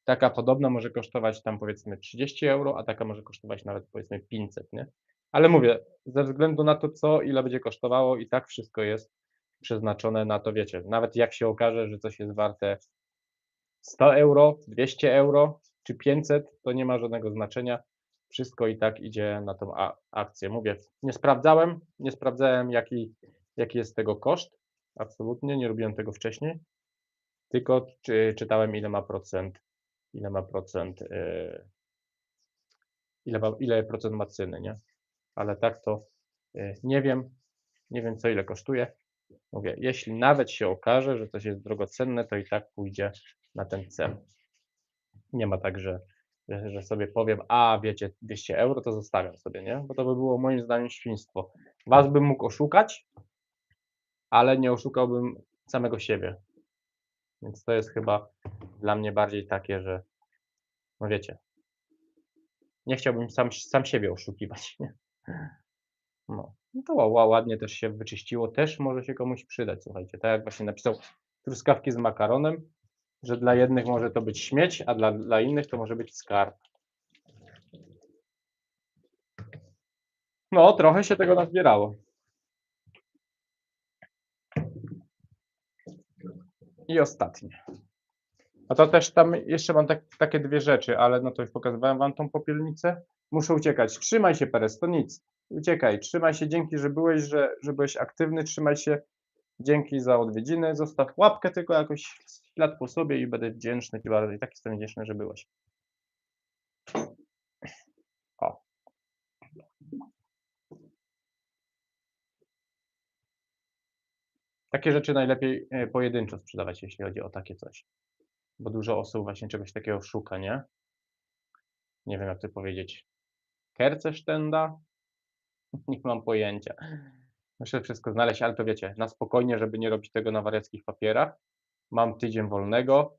taka podobna może kosztować tam powiedzmy 30 euro, a taka może kosztować nawet powiedzmy 500, nie? Ale mówię, ze względu na to, ile będzie kosztowało, i tak wszystko jest przeznaczone na to, wiecie, nawet jak się okaże, że coś jest warte 100 euro, 200 euro czy 500, to nie ma żadnego znaczenia. Wszystko i tak idzie na tą akcję. Mówię, nie sprawdzałem jaki jest tego koszt. Absolutnie, nie robiłem tego wcześniej. Tylko czytałem ile procent ma ceny, nie? Ale tak to nie wiem co ile kosztuje. Mówię, jeśli nawet się okaże, że coś jest drogocenne, to i tak pójdzie na ten cel. Nie ma tak, że sobie powiem: „A, wiecie, 200 euro to zostawiam sobie", nie? Bo to by było moim zdaniem świństwo. Was bym mógł oszukać, ale nie oszukałbym samego siebie. Więc to jest chyba dla mnie bardziej takie, że no wiecie, nie chciałbym sam siebie oszukiwać, nie? No. No to ładnie też się wyczyściło, też może się komuś przydać, słuchajcie. Tak jak właśnie napisał truskawki z makaronem, że dla jednych może to być śmieć, a dla innych to może być skarb. No, trochę się tego nazbierało. I ostatnie. A to też tam jeszcze mam takie 2 rzeczy, ale no to już pokazywałem wam tą popielnicę. Muszę uciekać. Trzymaj się, Perez, to nic. Uciekaj, trzymaj się, dzięki, że byłeś aktywny, trzymaj się. Dzięki za odwiedziny. Zostaw łapkę tylko jakoś ślad po sobie i będę wdzięczny ci bardzo. I tak jestem wdzięczny, że byłeś. O. Takie rzeczy najlepiej pojedynczo sprzedawać, jeśli chodzi o takie coś. Bo dużo osób właśnie czegoś takiego szuka, nie? Nie wiem, jak to powiedzieć. Kercesztenda? Nie mam pojęcia. Muszę wszystko znaleźć, ale to wiecie, na spokojnie, żeby nie robić tego na wariackich papierach. Mam tydzień wolnego,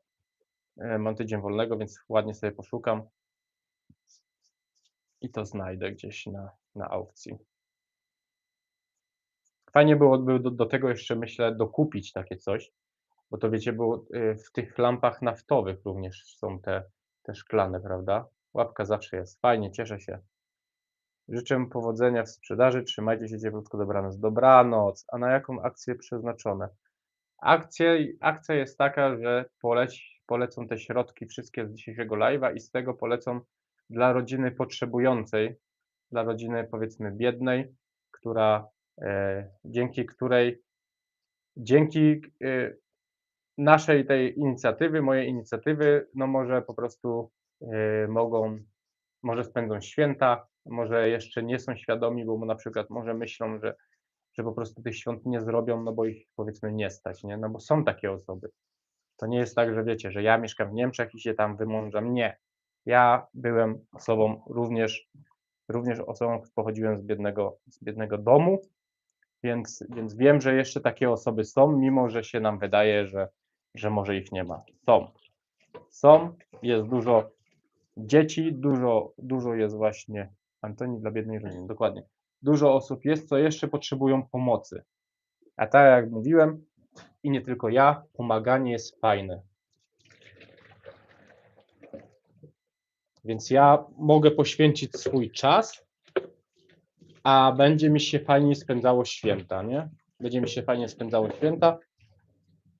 więc ładnie sobie poszukam i to znajdę gdzieś na aukcji. Fajnie byłoby do tego jeszcze, myślę, dokupić takie coś, bo to wiecie, bo w tych lampach naftowych również są te szklane, prawda? Łapka zawsze jest. Fajnie, cieszę się. Życzę powodzenia w sprzedaży, trzymajcie się cieplutko, dobranoc. Dobranoc. A na jaką akcję przeznaczone? Akcja jest taka, że polecą te środki wszystkie z dzisiejszego live'a i z tego polecą dla rodziny potrzebującej, dla rodziny powiedzmy biednej, która, dzięki naszej tej inicjatywy, mojej inicjatywy, no może po prostu może spędzą święta, może jeszcze nie są świadomi, bo na przykład może myślą, że po prostu tych świąt nie zrobią, no bo ich powiedzmy nie stać, nie? No bo są takie osoby. To nie jest tak, że wiecie, że ja mieszkam w Niemczech i się tam wymądrzam. Nie. Ja byłem osobą również osobą, pochodziłem z biednego domu, więc wiem, że jeszcze takie osoby są, mimo że się nam wydaje, że może ich nie ma. Są, jest dużo dzieci, dużo jest właśnie Antoni dla biednej rodziny, dokładnie. Dużo osób jest, co jeszcze potrzebują pomocy. A tak jak mówiłem, i nie tylko ja, pomaganie jest fajne. Więc ja mogę poświęcić swój czas, a będzie mi się fajnie spędzało święta, nie? Będzie mi się fajnie spędzało święta,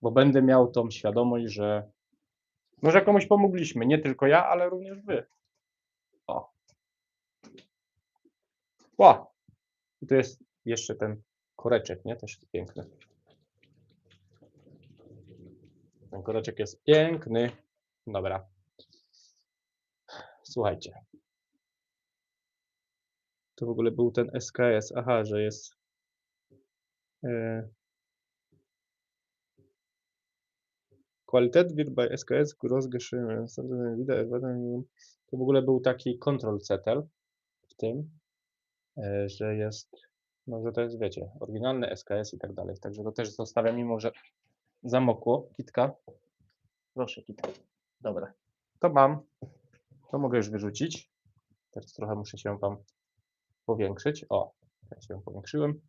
bo będę miał tą świadomość, że może komuś pomogliśmy, nie tylko ja, ale również wy. O. Ła! I tu jest jeszcze ten koreczek, nie? Też jest piękny. Ten koreczek jest piękny. Dobra. Słuchajcie. To w ogóle był ten SKS. Aha, że jest Qualität wird bei SKS groß geschrieben. To w ogóle był taki Ctrl-C w tym, że jest, no że to jest, wiecie, oryginalny SKS i tak dalej. Także to też zostawiam, mimo że zamokło. Kitka. Proszę, Kitka. Dobra. To mam. To mogę już wyrzucić. Teraz trochę muszę się wam powiększyć. O, ja się powiększyłem.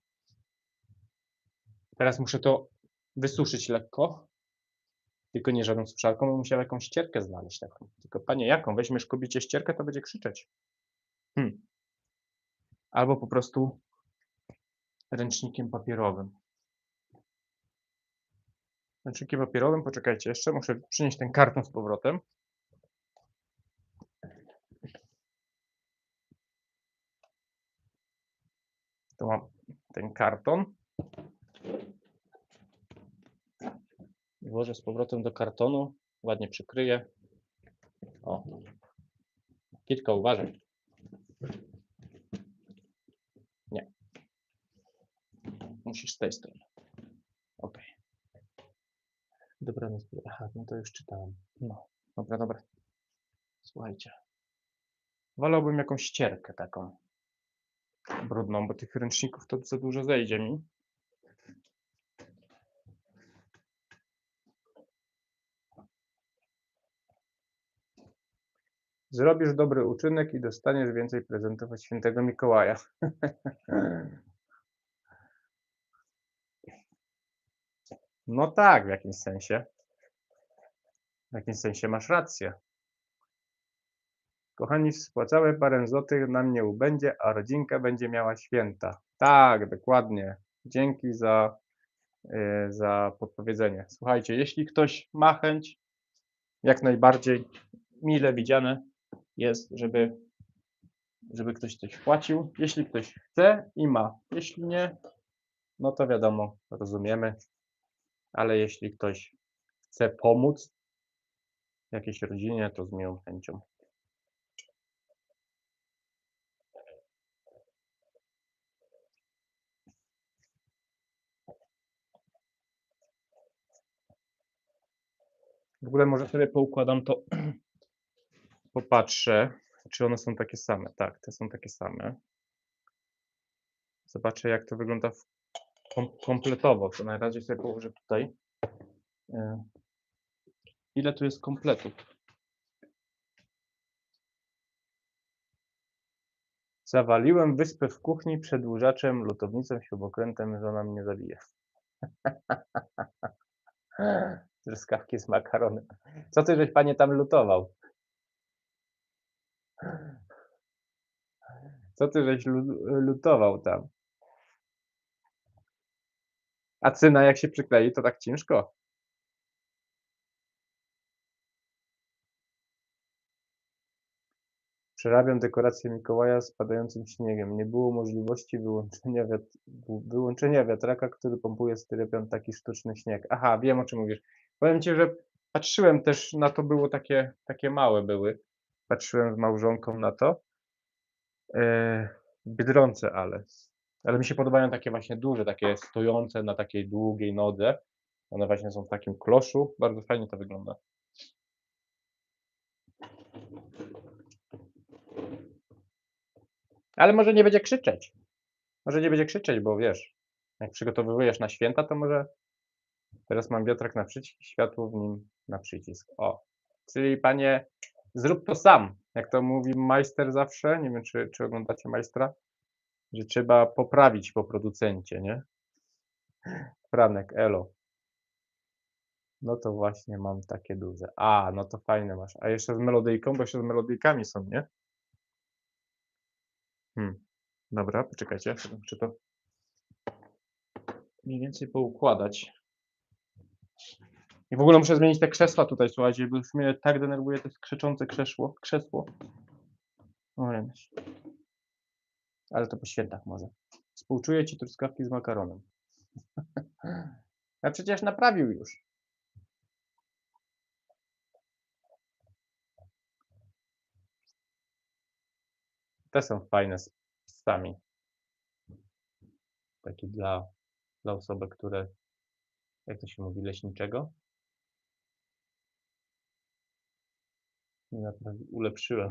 Teraz muszę to wysuszyć lekko. Tylko nie żadną suszarką, bym musiał jakąś ścierkę znaleźć taką. Tylko panie, jaką? Weźmiesz kobiecie ścierkę, to będzie krzyczeć. Albo po prostu ręcznikiem papierowym. Ręcznikiem papierowym, poczekajcie jeszcze, muszę przynieść ten karton z powrotem. Tu mam ten karton. Włożę z powrotem do kartonu, ładnie przykryję. O, Kitka, uważaj. Nie. Musisz z tej strony. Ok. Dobra, aha, no to już czytałem. No, dobra. słuchajcie. Wolałbym jakąś ścierkę taką brudną, bo tych ręczników to za dużo zejdzie mi. Zrobisz dobry uczynek i dostaniesz więcej prezentów od świętego Mikołaja. No tak, w jakimś sensie. W jakimś sensie masz rację. Kochani, spłacamy parę złotych, nam nie ubędzie, a rodzinka będzie miała święta. Tak, dokładnie. Dzięki za podpowiedzenie. Słuchajcie, jeśli ktoś ma chęć, jak najbardziej mile widziane jest, żeby ktoś coś wpłacił. Jeśli ktoś chce i ma. Jeśli nie, no to wiadomo, rozumiemy. Ale jeśli ktoś chce pomóc jakiejś rodzinie, to z miłą chęcią. W ogóle może sobie poukładam to, popatrzę, czy one są takie same. Tak, te są takie same. Zobaczę, jak to wygląda kompletowo. To najraczej sobie położę tutaj. Ile tu jest kompletów? Zawaliłem wyspę w kuchni przedłużaczem, lutownicą, śrubokrętem, żona mnie zabije. Truskawki z makaronem. Co ty żeś, panie, tam lutował? Co ty żeś lutował tam? A cyna jak się przyklei, to tak ciężko. Przerabiam dekorację Mikołaja z padającym śniegiem. Nie było możliwości wyłączenia wiatraka, który pompuje styropian taki sztuczny śnieg. Aha, wiem, o czym mówisz. Powiem ci, że patrzyłem też na to, było takie małe były. Patrzyłem z małżonką na to. W Biedronce, ale mi się podobają takie właśnie duże, takie stojące na takiej długiej nodze. One właśnie są w takim kloszu. Bardzo fajnie to wygląda. Ale może nie będzie krzyczeć. Może nie będzie krzyczeć, bo wiesz, jak przygotowujesz na święta, to może teraz mam wiatrak na przycisk, światło w nim na przycisk. O, czyli panie, zrób to sam. Jak to mówi majster zawsze, nie wiem, czy oglądacie majstra, że trzeba poprawić po producencie, nie? Franek, elo. No to właśnie mam takie duże. A, no to fajne masz. A jeszcze z melodyjką, bo jeszcze z melodyjkami są, nie? Dobra, poczekajcie, muszę to mniej więcej poukładać. I w ogóle muszę zmienić te krzesła tutaj, słuchajcie, bo już mnie tak denerwuje to skrzyczące krzesło. O Jezus. Ale to po świętach może. Współczuję ci truskawki z makaronem. A przecież naprawił już. Te są fajne z psami. Taki dla osoby, które, jak to się mówi, leśniczego. Nie naprawił, ulepszyłem.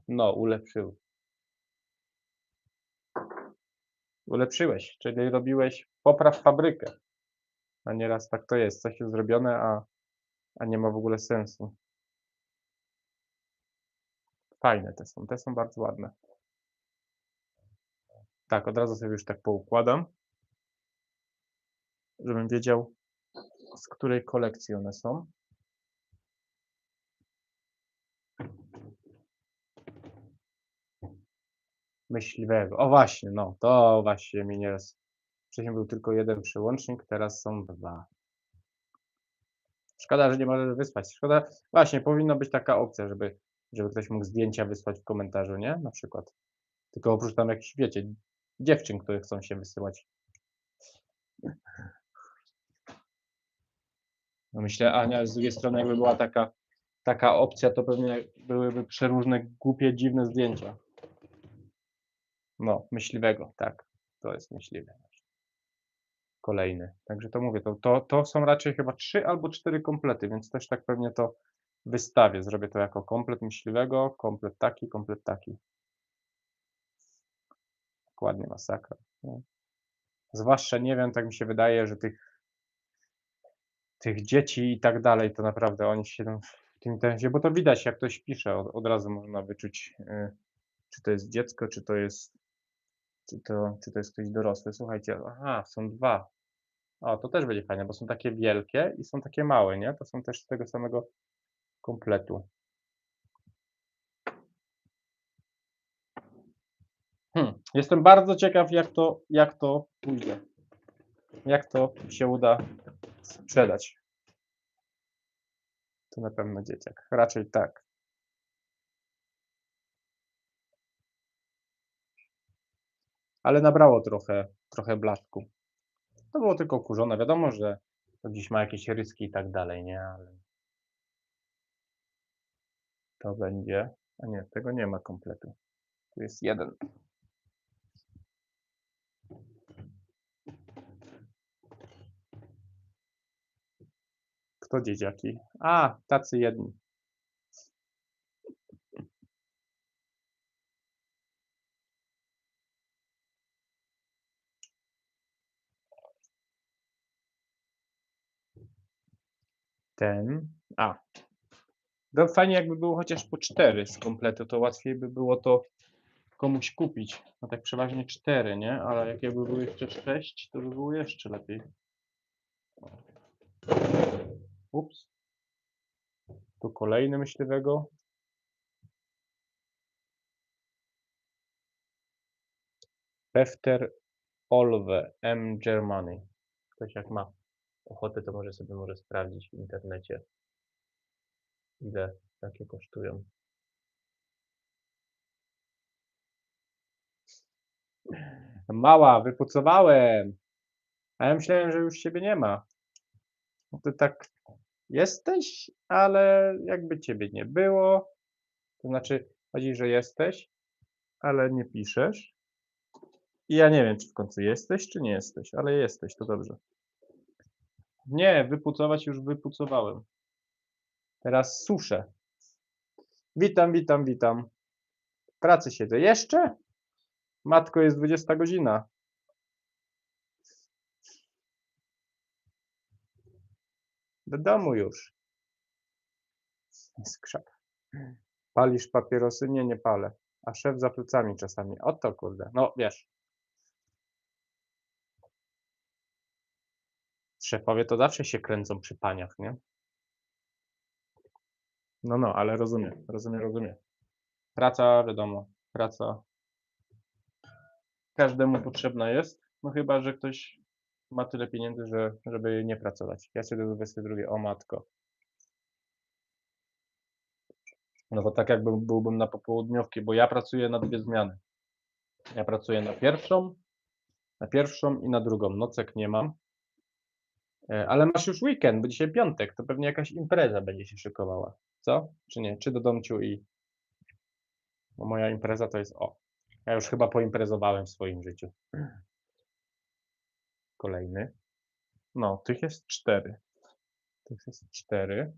No, ulepszył. Ulepszyłeś, czyli robiłeś popraw fabrykę. A nieraz tak to jest, coś jest zrobione, a nie ma w ogóle sensu. Fajne te są bardzo ładne. Tak, od razu sobie już tak poukładam, żebym wiedział, z której kolekcji one są. Myśliwego. O właśnie, no, to właśnie mi nieraz. Wcześniej był tylko jeden przełącznik, teraz są dwa. Szkoda, że nie możesz wysłać. Szkoda, właśnie, powinna być taka opcja, żeby ktoś mógł zdjęcia wysłać w komentarzu, nie? Na przykład. Tylko oprócz tam jakichś, wiecie, dziewczyn, które chcą się wysyłać. No myślę, Ania, z drugiej strony, jakby była taka opcja, to pewnie byłyby przeróżne, głupie, dziwne zdjęcia. No, myśliwego, tak. To jest myśliwy. Kolejny. Także to mówię, to są raczej chyba 3 albo 4 komplety, więc też tak pewnie to wystawię. Zrobię to jako komplet myśliwego, komplet taki, komplet taki. Dokładnie masakra, no. Zwłaszcza nie wiem, tak mi się wydaje, że tych dzieci i tak dalej, to naprawdę oni się tam w tym internecie, bo to widać jak ktoś pisze, od razu można wyczuć, czy to jest dziecko, czy to jest ktoś dorosły. Słuchajcie, aha, są 2. O, to też będzie fajne, bo są takie wielkie i są takie małe, nie? To są też z tego samego kompletu. Jestem bardzo ciekaw, jak to pójdzie. Jak to się uda sprzedać. To na pewno dzieciak. Raczej tak. Ale nabrało trochę blasku. To było tylko kurzone. Wiadomo, że to gdzieś ma jakieś ryski i tak dalej, nie? Ale to będzie. A nie, tego nie ma kompletu. Tu jest 1. Kto dzieciaki? A, tacy jedni. Ten. A. No fajnie jakby było chociaż po 4 z kompletu, to łatwiej by było to komuś kupić. No tak przeważnie 4, nie? Ale jak jakby było jeszcze 6, to by było jeszcze lepiej. Ups. Tu kolejny myśliwego. Pefter Olwe M Germany. Ktoś jak ma ochotę, to może sprawdzić w internecie, ile takie kosztują. Mała, wypucowałem. A ja myślałem, że już ciebie nie ma. No ty tak jesteś, ale jakby ciebie nie było. To znaczy, chodzi, że jesteś, ale nie piszesz. I ja nie wiem, czy w końcu jesteś, czy nie jesteś, ale jesteś, to dobrze. Nie, wypucować już wypucowałem. Teraz suszę. Witam, witam, witam. W pracy siedzę. Jeszcze? Matko, jest 20 godzina. Do domu już. Jest krzak. Palisz papierosy? Nie, nie palę. A szef za plecami czasami. Oto kurde. No wiesz. Szefowie to zawsze się kręcą przy paniach, nie? No, no, ale rozumiem, rozumiem, rozumiem. Praca, wiadomo, praca każdemu potrzebna jest, no chyba, że ktoś ma tyle pieniędzy, żeby nie pracować. Ja sobie do 22, o matko. No bo tak jakby byłbym na popołudniówki, bo ja pracuję na 2 zmiany. Ja pracuję na pierwszą i na drugą. Nocek nie mam. Ale masz już weekend, bo dzisiaj piątek, to pewnie jakaś impreza będzie się szykowała. Co? Czy nie? Czy do domciu i... Bo moja impreza to jest o. Ja już chyba poimprezowałem w swoim życiu. Kolejny. No, tych jest 4. Tych jest 4.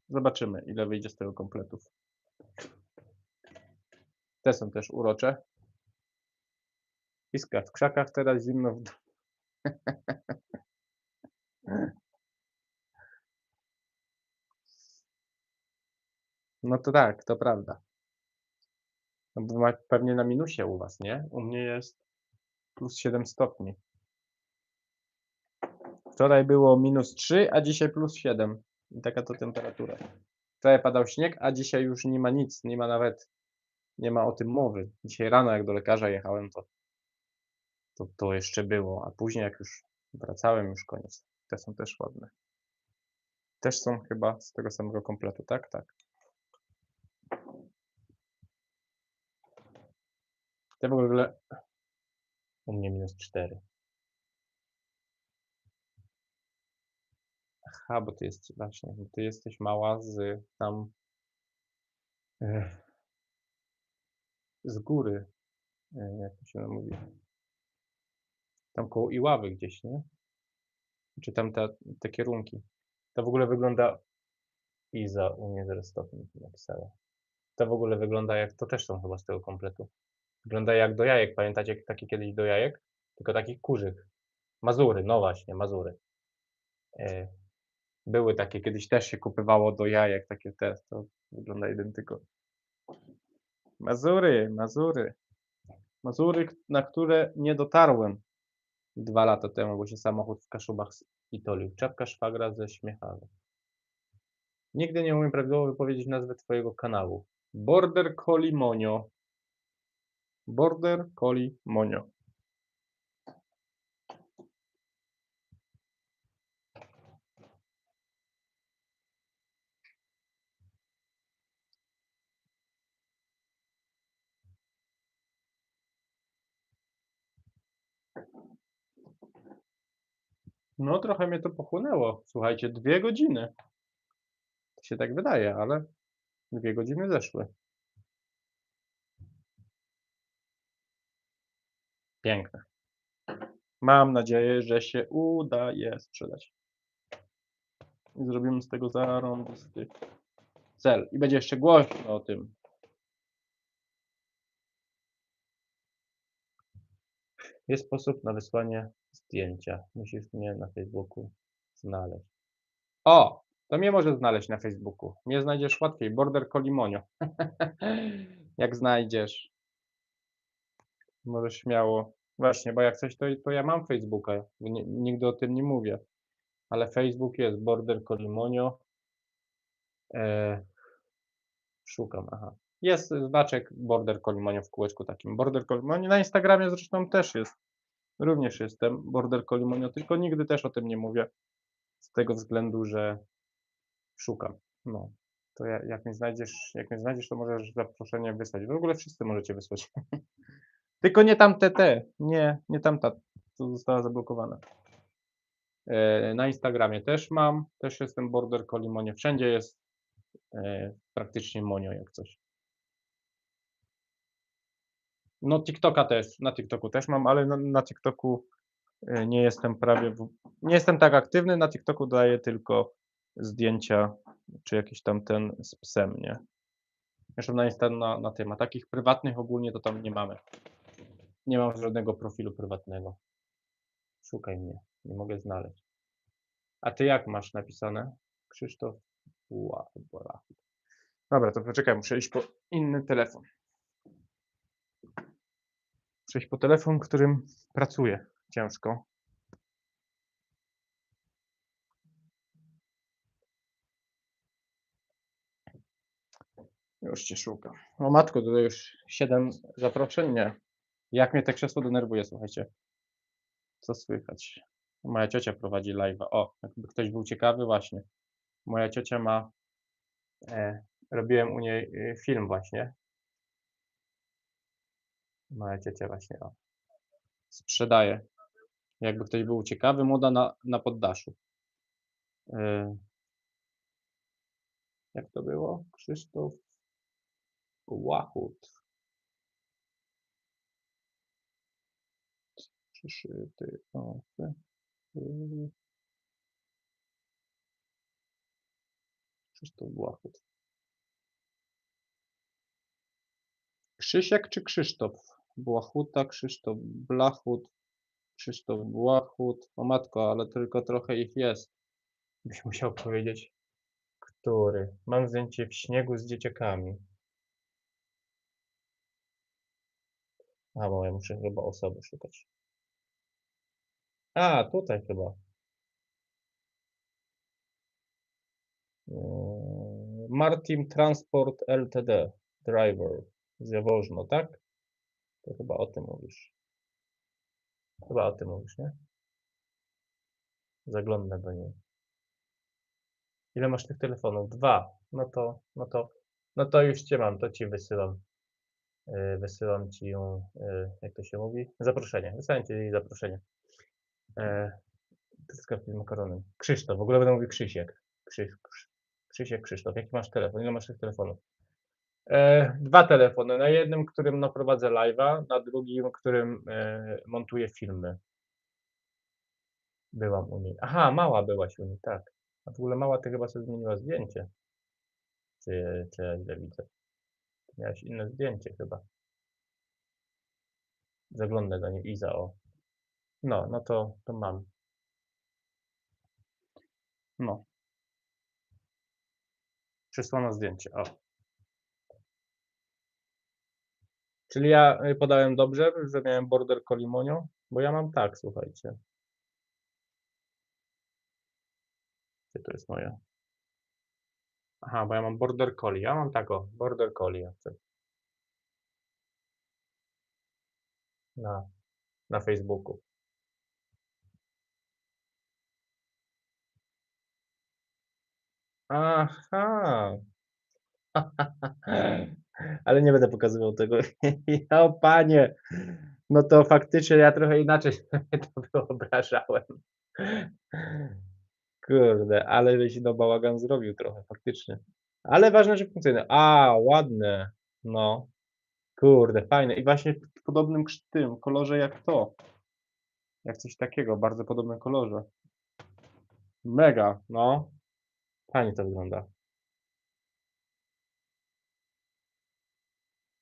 Zobaczymy, ile wyjdzie z tego kompletów. Te są też urocze. Iskra w krzakach, teraz zimno w domu. No to tak, to prawda. No bo pewnie na minusie u was, nie? U mnie jest plus 7 stopni. Wczoraj było -3, a dzisiaj plus 7. I taka to temperatura. Wczoraj padał śnieg, a dzisiaj już nie ma nic, nie ma o tym mowy. Dzisiaj rano jak do lekarza jechałem, to jeszcze było, a później jak już wracałem, już koniec. Te są też ładne. Też są chyba z tego samego kompletu, tak? Tak. Te w ogóle u mnie -4. Aha, bo ty jesteś mała z tam z góry, jak to się mówi, tam koło Iławy gdzieś, nie? Czy tam te kierunki. To w ogóle wygląda Iza Uniwersytetu napisała. To w ogóle wygląda jak, to też są chyba z tego kompletu. Wygląda jak do jajek, pamiętacie takie kiedyś do jajek? Tylko takich kurzych. Mazury, no właśnie, Mazury. E, Były takie, kiedyś też się kupywało do jajek, takie te, to wygląda identyko. Mazury, Mazury. Mazury, na które nie dotarłem 2 lata temu, bo się samochód w Kaszubach spitolił. Czapka szwagra ze Śmiechawek. Nigdy nie umiem prawidłowo wypowiedzieć nazwy twojego kanału. Border Collie Monio. Border Collie Monio. No trochę mnie to pochłonęło. Słuchajcie, 2 godziny. To się tak wydaje, ale 2 godziny zeszły. Piękne. Mam nadzieję, że się uda je sprzedać. I zrobimy z tego zarąbisty cel. I będzie jeszcze głośno o tym. Jest sposób na wysłanie zdjęcia. Musisz mnie na Facebooku znaleźć. O! To mnie może znaleźć na Facebooku. Mnie znajdziesz łatwiej. Border Colimonio. Jak znajdziesz. Możesz śmiało. Właśnie, bo jak coś, to ja mam Facebooka. Nigdy o tym nie mówię. Ale Facebook jest Border Colimonio. Szukam, aha. Jest znaczek Border Colimonio w kółeczku takim. Border Colimonio. Na Instagramie zresztą też jest. Również jestem Border Colimonio, tylko nigdy też o tym nie mówię. Z tego względu, że szukam. No. To jak mnie znajdziesz, to możesz zaproszenie wysłać. W ogóle wszyscy możecie wysłać. Tylko nie tamte te. Nie tamta. To została zablokowana. Na Instagramie też mam. Też jestem Border Colimonio. Wszędzie jest praktycznie Monio jak coś. No TikToka też. Na TikToku też mam, ale na TikToku nie jestem nie jestem tak aktywny. Na TikToku daję tylko zdjęcia, czy jakiś tam ten z psem, nie? Zresztą na tym, a takich prywatnych ogólnie to tam nie mamy. Nie mam żadnego profilu prywatnego. Szukaj mnie, nie mogę znaleźć. A ty jak masz napisane? Krzysztof Błachut. Dobra, to poczekaj, muszę iść po inny telefon. Muszę iść po telefon, którym pracuję ciężko. Już cię szukam. O matko, tutaj już 7 zaproszeń, nie. Jak mnie te krzesło denerwuje, słuchajcie. Co słychać? Moja ciocia prowadzi live'a. O, jakby ktoś był ciekawy, właśnie. Moja ciocia ma, robiłem u niej film właśnie. Moja ciocia właśnie, o, sprzedaje. Jakby ktoś był ciekawy, moda na poddaszu. Jak to było? Krzysztof Łachut. Przyszyty. O, Krzysztof Błachut. Krzysiek czy Krzysztof? Błachuta, Krzysztof Blachut, Krzysztof Błachut. O matko, ale tylko trochę ich jest. Byś musiał powiedzieć, który. Mam zdjęcie w śniegu z dzieciakami. A, bo ja muszę chyba osoby szukać. A, tutaj chyba. Martin Transport Ltd. Driver z Jaworzno, tak? To chyba o tym mówisz. Chyba o tym mówisz, nie? Zaglądnę do niej. Ile masz tych telefonów? 2. No to już cię mam, to ci wysyłam. Wysyłam ci ją, jak to się mówi? Zaproszenie. Wysyłam ci zaproszenie. Sklep z makaronem. Krzysztof, w ogóle będę mówił Krzysiek. Krzysiek, Krzysztof. Jaki masz telefon? Ile masz tych telefonów? 2 telefony. Na jednym, którym no, prowadzę live'a, na drugim, którym montuję filmy. Byłam u niej. Aha, mała byłaś u niej, tak. A w ogóle mała ty chyba sobie zmieniła zdjęcie. Czy ja źle widzę? Miałeś inne zdjęcie chyba. Zaglądnę do niej. Iza, o. No to mam. No. Przysłano zdjęcie, o. Czyli ja podałem dobrze, że miałem border collie monio? Bo ja mam tak, słuchajcie. Gdzie to jest moje? Aha, bo ja mam border collie. Ja mam tak, o, border collie. Ja chcę. Na Facebooku. Aha. Ale nie będę pokazywał tego. O panie, no to faktycznie ja trochę inaczej sobie to wyobrażałem. Kurde, ale żeś no bałagan zrobił trochę faktycznie. Ale ważne, że funkcjonuje. A, ładne. No, kurde, fajne. I właśnie w podobnym tym kolorze jak to. Jak coś takiego, bardzo podobnym kolorze. Mega, no. Fajnie to wygląda.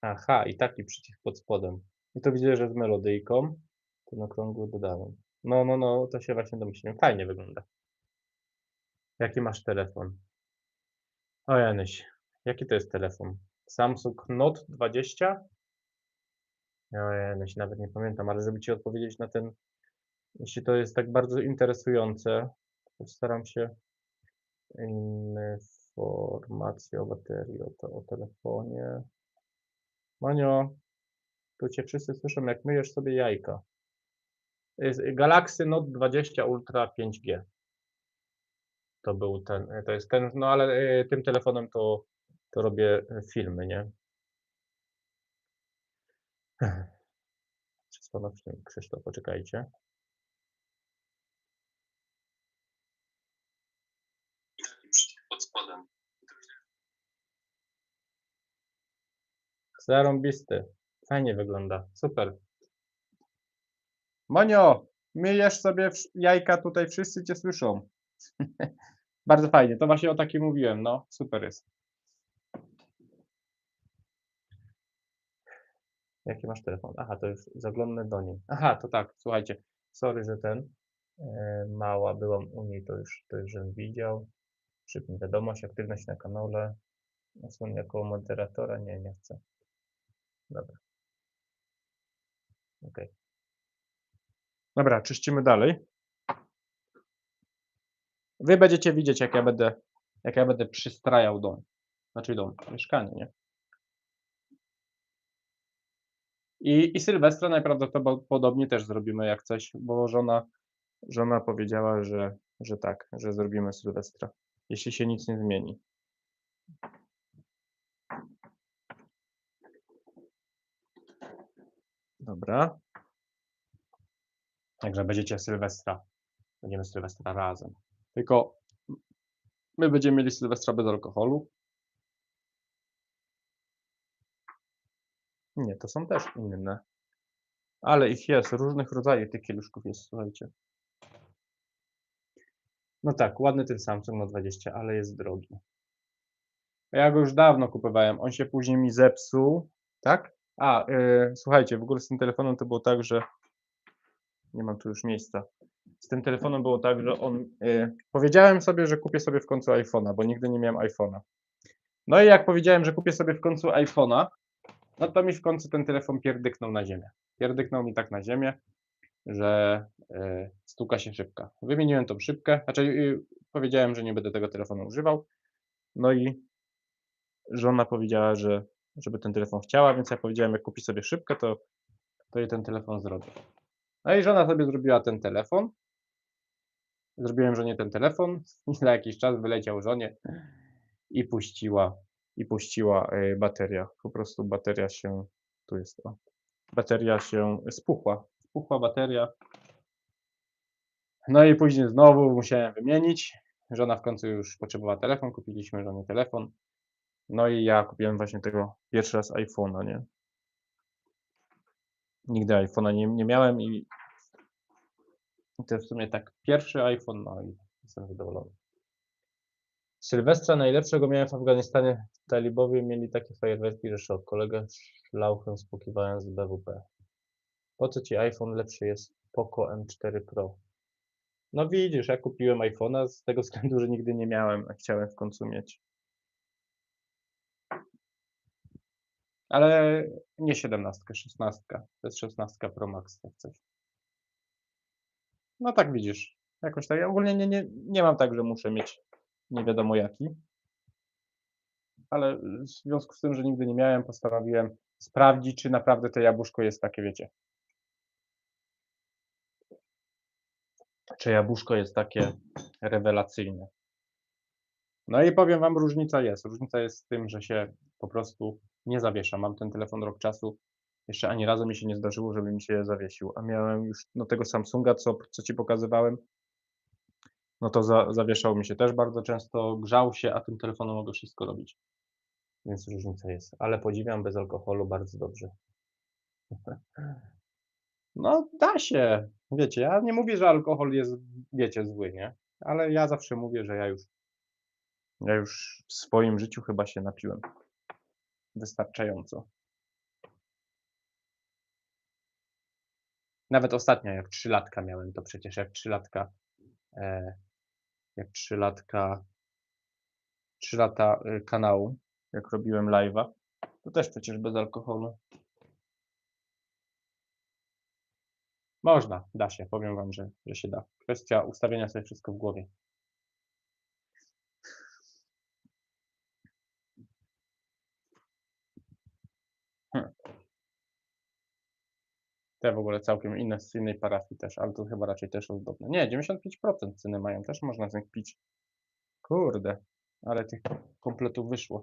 Aha, i taki przycisk pod spodem. I to widzę, że z melodyjką. To na krągło dodałem. No, to się właśnie domyśliłem. Fajnie wygląda. Jaki masz telefon? O Januś, jaki to jest telefon? Samsung Note 20? O Januś, nawet nie pamiętam, ale żeby ci odpowiedzieć na ten, jeśli to jest tak bardzo interesujące, to staram się informacje o baterii, o telefonie. Manio, tu cię wszyscy słyszą, jak myjesz sobie jajka. Jest Galaxy Note 20 Ultra 5G. To był ten, to jest ten, no ale tym telefonem to robię filmy, nie? Przysłano Krzysztof, poczekajcie. Pod spodem. Zarąbisty. Fajnie wygląda. Super. Monio, myjesz sobie jajka, tutaj wszyscy cię słyszą. Bardzo fajnie. To właśnie o takim mówiłem. No, super jest. Jaki masz telefon? Aha, to już zaglądnę do niej. Aha, to tak, słuchajcie. Sorry, że mała byłam u niej, to już żem widział. Przypnij wiadomość, aktywność na kanale. Osłon jako moderatora? Nie chcę. Dobra. Ok. Dobra, czyścimy dalej. Wy będziecie widzieć, jak ja będę przystrajał dom. Znaczy dom, mieszkanie, nie? I Sylwestra najprawdopodobniej też zrobimy jak coś, bo żona powiedziała, że tak, że zrobimy Sylwestra, jeśli się nic nie zmieni. Dobra. Także będziemy Sylwestra razem. Tylko my będziemy mieli Sylwestra bez alkoholu. Nie, to są też inne. Ale ich jest, różnych rodzajów tych kieliszków jest, słuchajcie. No tak, ładny ten Samsung Note 20, ale jest drogi. Ja go już dawno kupowałem, on się później mi zepsuł, tak? Słuchajcie, w ogóle z tym telefonem to było tak, że nie mam tu już miejsca. Z tym telefonem było tak, że powiedziałem sobie, że kupię sobie w końcu iPhone'a, bo nigdy nie miałem iPhone'a. No i jak powiedziałem, że kupię sobie w końcu iPhone'a, no to mi w końcu ten telefon pierdyknął na ziemię. Pierdyknął mi tak na ziemię, że stuka się szybka. Wymieniłem tą szybkę, powiedziałem, że nie będę tego telefonu używał. No i żona powiedziała, żeby ten telefon chciała, więc ja powiedziałem, jak kupi sobie szybkę, to jej ten telefon zrobię. No i żona sobie zrobiła ten telefon. Zrobiłem żonie ten telefon i za jakiś czas wyleciał żonie i puściła bateria. Po prostu bateria się, tu jest to, bateria się spuchła. Spuchła bateria. No i później znowu musiałem wymienić. Żona w końcu już potrzebowała telefon, kupiliśmy żonie telefon. No i ja kupiłem właśnie tego pierwszy raz iPhone'a, nie? Nigdy iPhone'a nie miałem i to w sumie tak pierwszy iPhone, no i jestem zadowolony. Sylwestra najlepszego miałem w Afganistanie. Talibowie mieli takie fajerwerki, że szok. Kolegę szlauchem spłukiwałem z BWP. Po co ci iPhone? Lepszy jest Poco M4 Pro. No widzisz, ja kupiłem iPhone'a z tego względu, że nigdy nie miałem, a chciałem w końcu mieć. Ale nie 17, 16. To jest 16 Pro Max, jak coś. No tak widzisz. Jakoś tak. Ja ogólnie nie mam tak, że muszę mieć nie wiadomo jaki. Ale w związku z tym, że nigdy nie miałem, postanowiłem sprawdzić, czy naprawdę to jabłuszko jest takie, wiecie. Czy jabłuszko jest takie rewelacyjne. No i powiem wam, różnica jest. Różnica jest w tym, że się po prostu nie zawiesza. Mam ten telefon rok czasu. Jeszcze ani razu mi się nie zdarzyło, żeby mi się zawiesił. A miałem już no, tego Samsunga, co ci pokazywałem. No to zawieszał mi się też bardzo często, grzał się, a tym telefonem mogę wszystko robić. Więc różnica jest. Ale podziwiam bez alkoholu bardzo dobrze. No da się. Wiecie, ja nie mówię, że alkohol jest, wiecie, zły, nie? Ale ja zawsze mówię, że ja już w swoim życiu chyba się napiłem wystarczająco. Nawet ostatnio, jak 3 latka miałem, to przecież jak 3 latka, jak 3 latka 3 lata, kanału, jak robiłem live'a, to też przecież bez alkoholu. Można, da się, powiem wam, że się da. Kwestia ustawienia sobie wszystko w głowie. Hm. Te w ogóle całkiem inne, z innej parafii też, ale to chyba raczej też ozdobne. Nie, 95% cyny mają, też można z nich pić. Kurde, ale tych kompletów wyszło.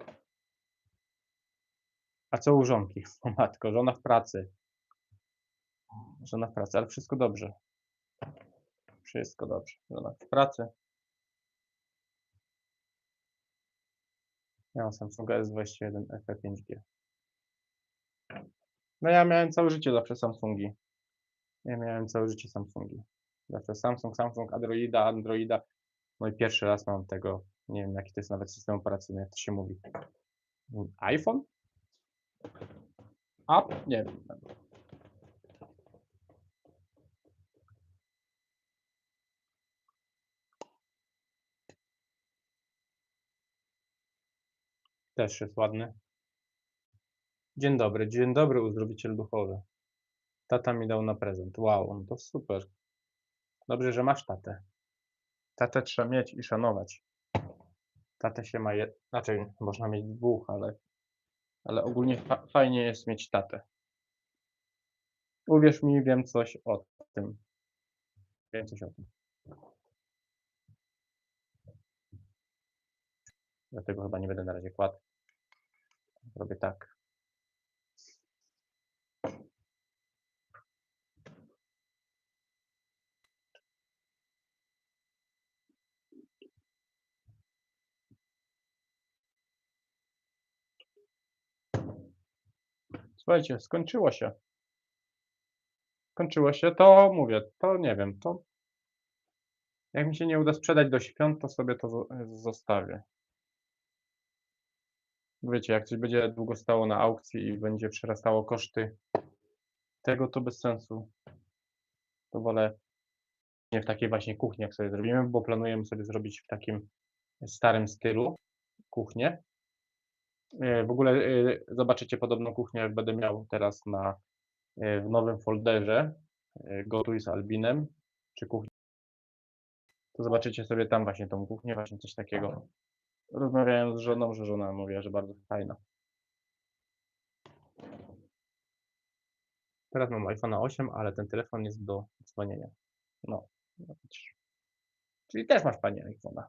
A co u żonki? O matko, żona w pracy. Żona w pracy, ale wszystko dobrze. Wszystko dobrze. Żona w pracy. Ja mam Samsunga S21 FE 5G. No ja miałem całe życie zawsze Samsungi. Ja miałem całe życie Samsungi. Zawsze Samsung, Androida. No i pierwszy raz mam tego, nie wiem jaki to jest nawet system operacyjny, jak to się mówi. iPhone? App? Nie wiem. Też jest ładny. Dzień dobry uzdrowiciel duchowy. Tata mi dał na prezent. Wow, no to super. Dobrze, że masz tatę. Tatę trzeba mieć i szanować. Tatę się ma, znaczy można mieć dwóch, ale ogólnie fajnie jest mieć tatę. Uwierz mi, wiem coś o tym. Wiem coś o tym. Dlatego chyba nie będę na razie kładł. Robię tak. Słuchajcie, skończyło się. Skończyło się, to mówię, to nie wiem, to jak mi się nie uda sprzedać do świąt, to sobie to zostawię. Wiecie, jak coś będzie długo stało na aukcji i będzie przerastało koszty tego, to bez sensu. To wolę nie w takiej właśnie kuchni, jak sobie zrobimy, bo planujemy sobie zrobić w takim starym stylu kuchnię. W ogóle zobaczycie podobną kuchnię, jak będę miał teraz w nowym folderze Gotuj z Albinem, czy kuchnia. To zobaczycie sobie tam właśnie tą kuchnię, właśnie coś takiego. Rozmawiałem z żoną, że żona mówiła, że bardzo fajna. Teraz mam iPhone'a 8, ale ten telefon jest do dzwonienia. No, no widzisz. Czyli też masz pani iPhone'a.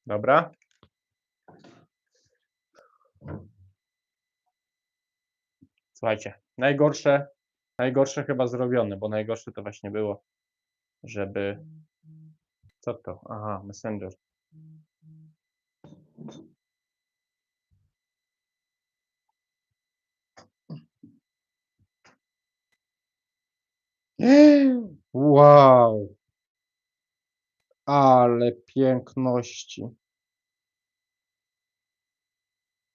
Dobra. Słuchajcie, najgorsze chyba zrobione, bo najgorsze to właśnie było, żeby... Co to? Aha, Messenger. Wow, ale piękności.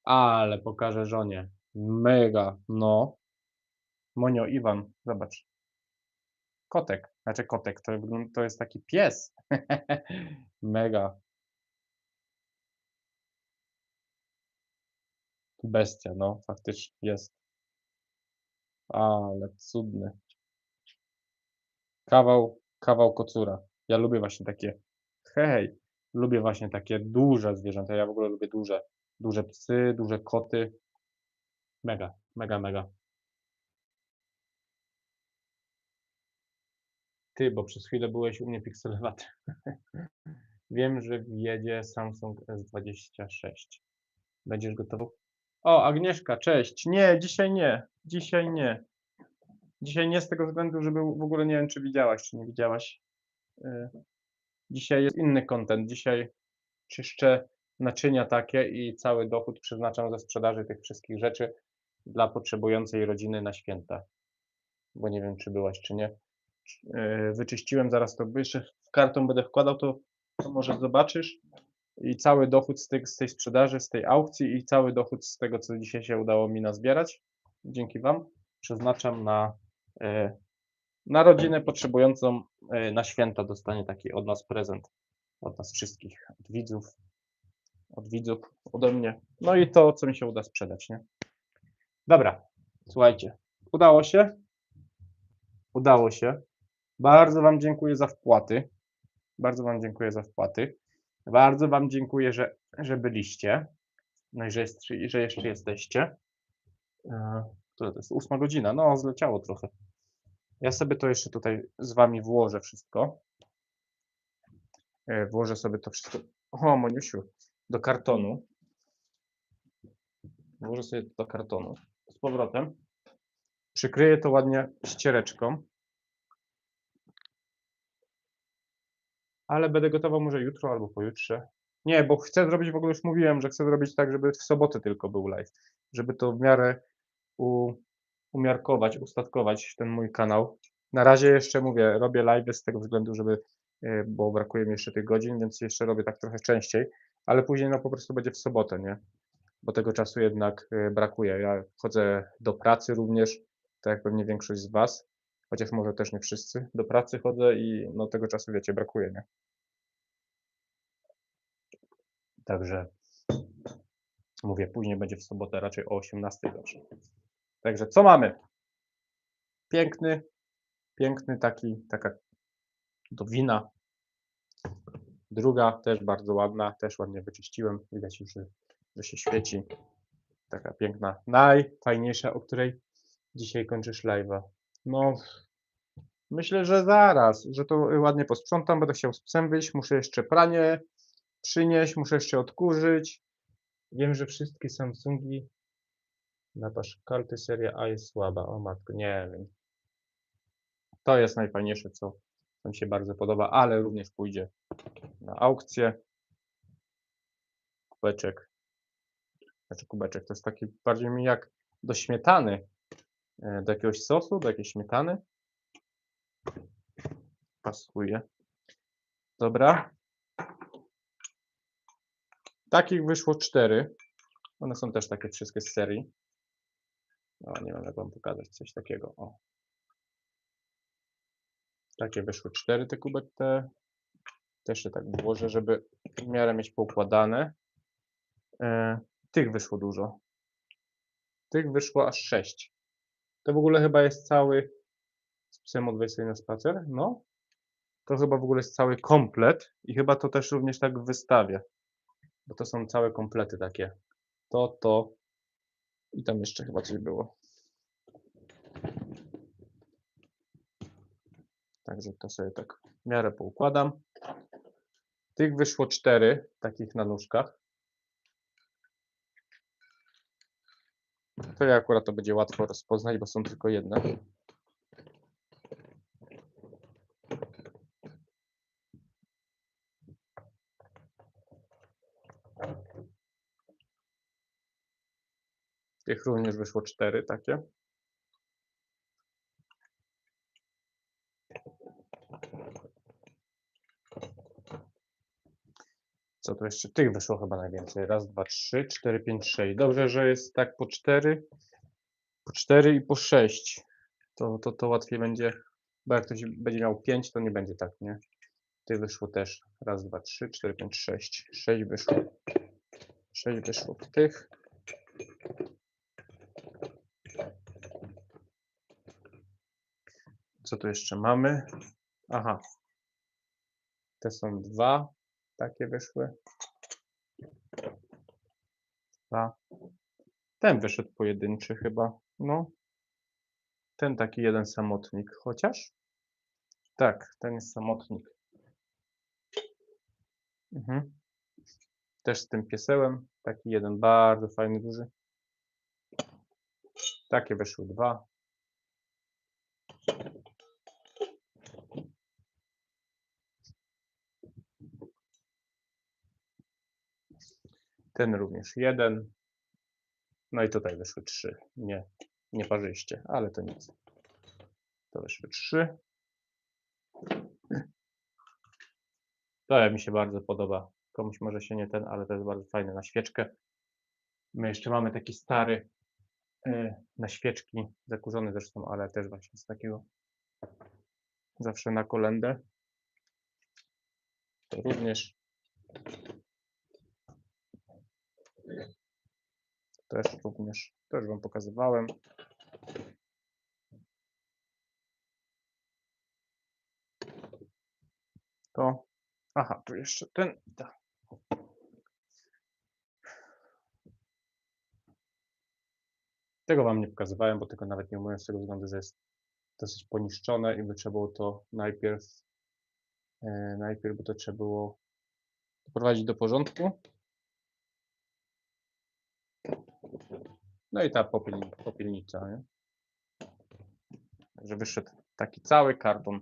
Ale pokażę żonie. Mega, no. Monio, Iwan, zobacz. Kotek, znaczy kotek, to jest taki pies. Mega. Bestia, no, faktycznie jest. Ale cudny. Kawał kocura. Ja lubię właśnie takie hej, lubię właśnie takie duże zwierzęta. Ja w ogóle lubię duże psy, duże koty. Mega, mega, mega. Ty, bo przez chwilę byłeś u mnie pikselowaty. Wiem, że jedzie Samsung S26. Będziesz gotowy? O, Agnieszka, cześć. Nie, dzisiaj nie. Dzisiaj nie. Dzisiaj nie z tego względu, żeby w ogóle nie wiem, czy widziałaś, czy nie widziałaś. Y, Dzisiaj jest inny content. Dzisiaj czyszczę naczynia takie i cały dochód przeznaczam ze sprzedaży tych wszystkich rzeczy dla potrzebującej rodziny na święta. Bo nie wiem, czy byłaś, czy nie. Wyczyściłem, zaraz to wyjszę, w karton będę wkładał, to może zobaczysz. I cały dochód z tej sprzedaży, z tej aukcji i cały dochód z tego, co dzisiaj się udało mi nazbierać, dzięki Wam, przeznaczam na rodzinę potrzebującą na święta. Dostanie taki od nas prezent, od nas wszystkich, od widzów, ode mnie. No i to, co mi się uda sprzedać, nie? Dobra, słuchajcie, udało się. Udało się. Bardzo Wam dziękuję za wpłaty. Bardzo Wam dziękuję za wpłaty. Bardzo Wam dziękuję, że byliście. No i że jeszcze jesteście. Która to jest 8 godzina. No, zleciało trochę. Ja sobie to jeszcze tutaj z Wami włożę wszystko. Włożę sobie to wszystko. O, Moniusiu, do kartonu. Włożę sobie to do kartonu z powrotem. Przykryję to ładnie ściereczką. Ale będę gotował może jutro albo pojutrze. Nie, bo chcę zrobić, w ogóle już mówiłem, że chcę zrobić tak, żeby w sobotę tylko był live. Żeby to w miarę umiarkować, ustatkować ten mój kanał. Na razie jeszcze mówię, robię live z tego względu, bo brakuje mi jeszcze tych godzin, więc jeszcze robię tak trochę częściej, ale później no po prostu będzie w sobotę, nie? Bo tego czasu jednak brakuje. Ja chodzę do pracy również, tak jak pewnie większość z Was, chociaż może też nie wszyscy. Do pracy chodzę i no tego czasu, wiecie, brakuje, nie? Także mówię, później będzie w sobotę raczej o 18 zawsze. Także co mamy? Piękny taka do wina. Druga też bardzo ładna, też ładnie wyczyściłem. Widać już, że się świeci. Taka piękna, najfajniejsza, o której dzisiaj kończysz live'a. No, myślę, że zaraz, że to ładnie posprzątam, będę chciał z psem wyjść, muszę jeszcze pranie przynieść, muszę jeszcze odkurzyć. Wiem, że wszystkie Samsungi na karty seria A jest słaba. O matko, nie wiem. To jest najfajniejsze, co mi się bardzo podoba, ale również pójdzie na aukcję. Kubeczek. Znaczy kubeczek to jest taki bardziej mi jak do śmietany. Do jakiegoś sosu, do jakiejś śmietany. Pasuje. Dobra. Takich wyszło 4. One są też takie wszystkie z serii. O, nie wiem jak wam pokazać coś takiego. O. Takie wyszły 4 te kubek te. Też je tak włożę, żeby w miarę mieć poukładane. Tych wyszło dużo. Tych wyszło aż 6. To w ogóle chyba jest cały z psem od wejścia na spacer. No. To chyba w ogóle jest cały komplet i chyba to też również tak w wystawie. Bo to są całe komplety takie. To i tam jeszcze chyba coś było. Także to sobie tak w miarę poukładam. Tych wyszło 4, takich na nóżkach. To akurat to będzie łatwo rozpoznać, bo są tylko jedne. Tych również wyszło 4 takie. Co tu jeszcze? Tych wyszło chyba najwięcej. Raz, dwa, trzy, 4, 5, 6. Dobrze, że jest tak po 4 i po 6. To łatwiej będzie, bo jak ktoś będzie miał 5, to nie będzie tak, nie? Tych wyszło też. Raz, dwa, trzy, 4, 5, 6. 6 wyszło. 6 wyszło w tych. Co tu jeszcze mamy? Aha. Te są 2. Takie wyszły. 2. Ten wyszedł pojedynczy chyba. No. Ten taki jeden samotnik. Chociaż? Tak, ten jest samotnik. Też z tym piesełem. Taki jeden bardzo fajny, duży. Takie wyszły 2. Ten również 1. No i tutaj wyszły 3. Nie parzyście, ale to nic. To wyszły 3. To mi się bardzo podoba. Komuś może się nie ten, ale to jest bardzo fajne na świeczkę. My jeszcze mamy taki stary na świeczki, zakurzony zresztą, ale też właśnie z takiego zawsze na kolędę. To również. Też wam pokazywałem. To, aha, tu jeszcze ten. Tego wam nie pokazywałem, bo tego nawet nie umiem z tego względu, że jest dosyć poniszczone i by trzeba było to najpierw by to trzeba było doprowadzić do porządku. No i ta popielnica, nie? Że wyszedł taki cały karton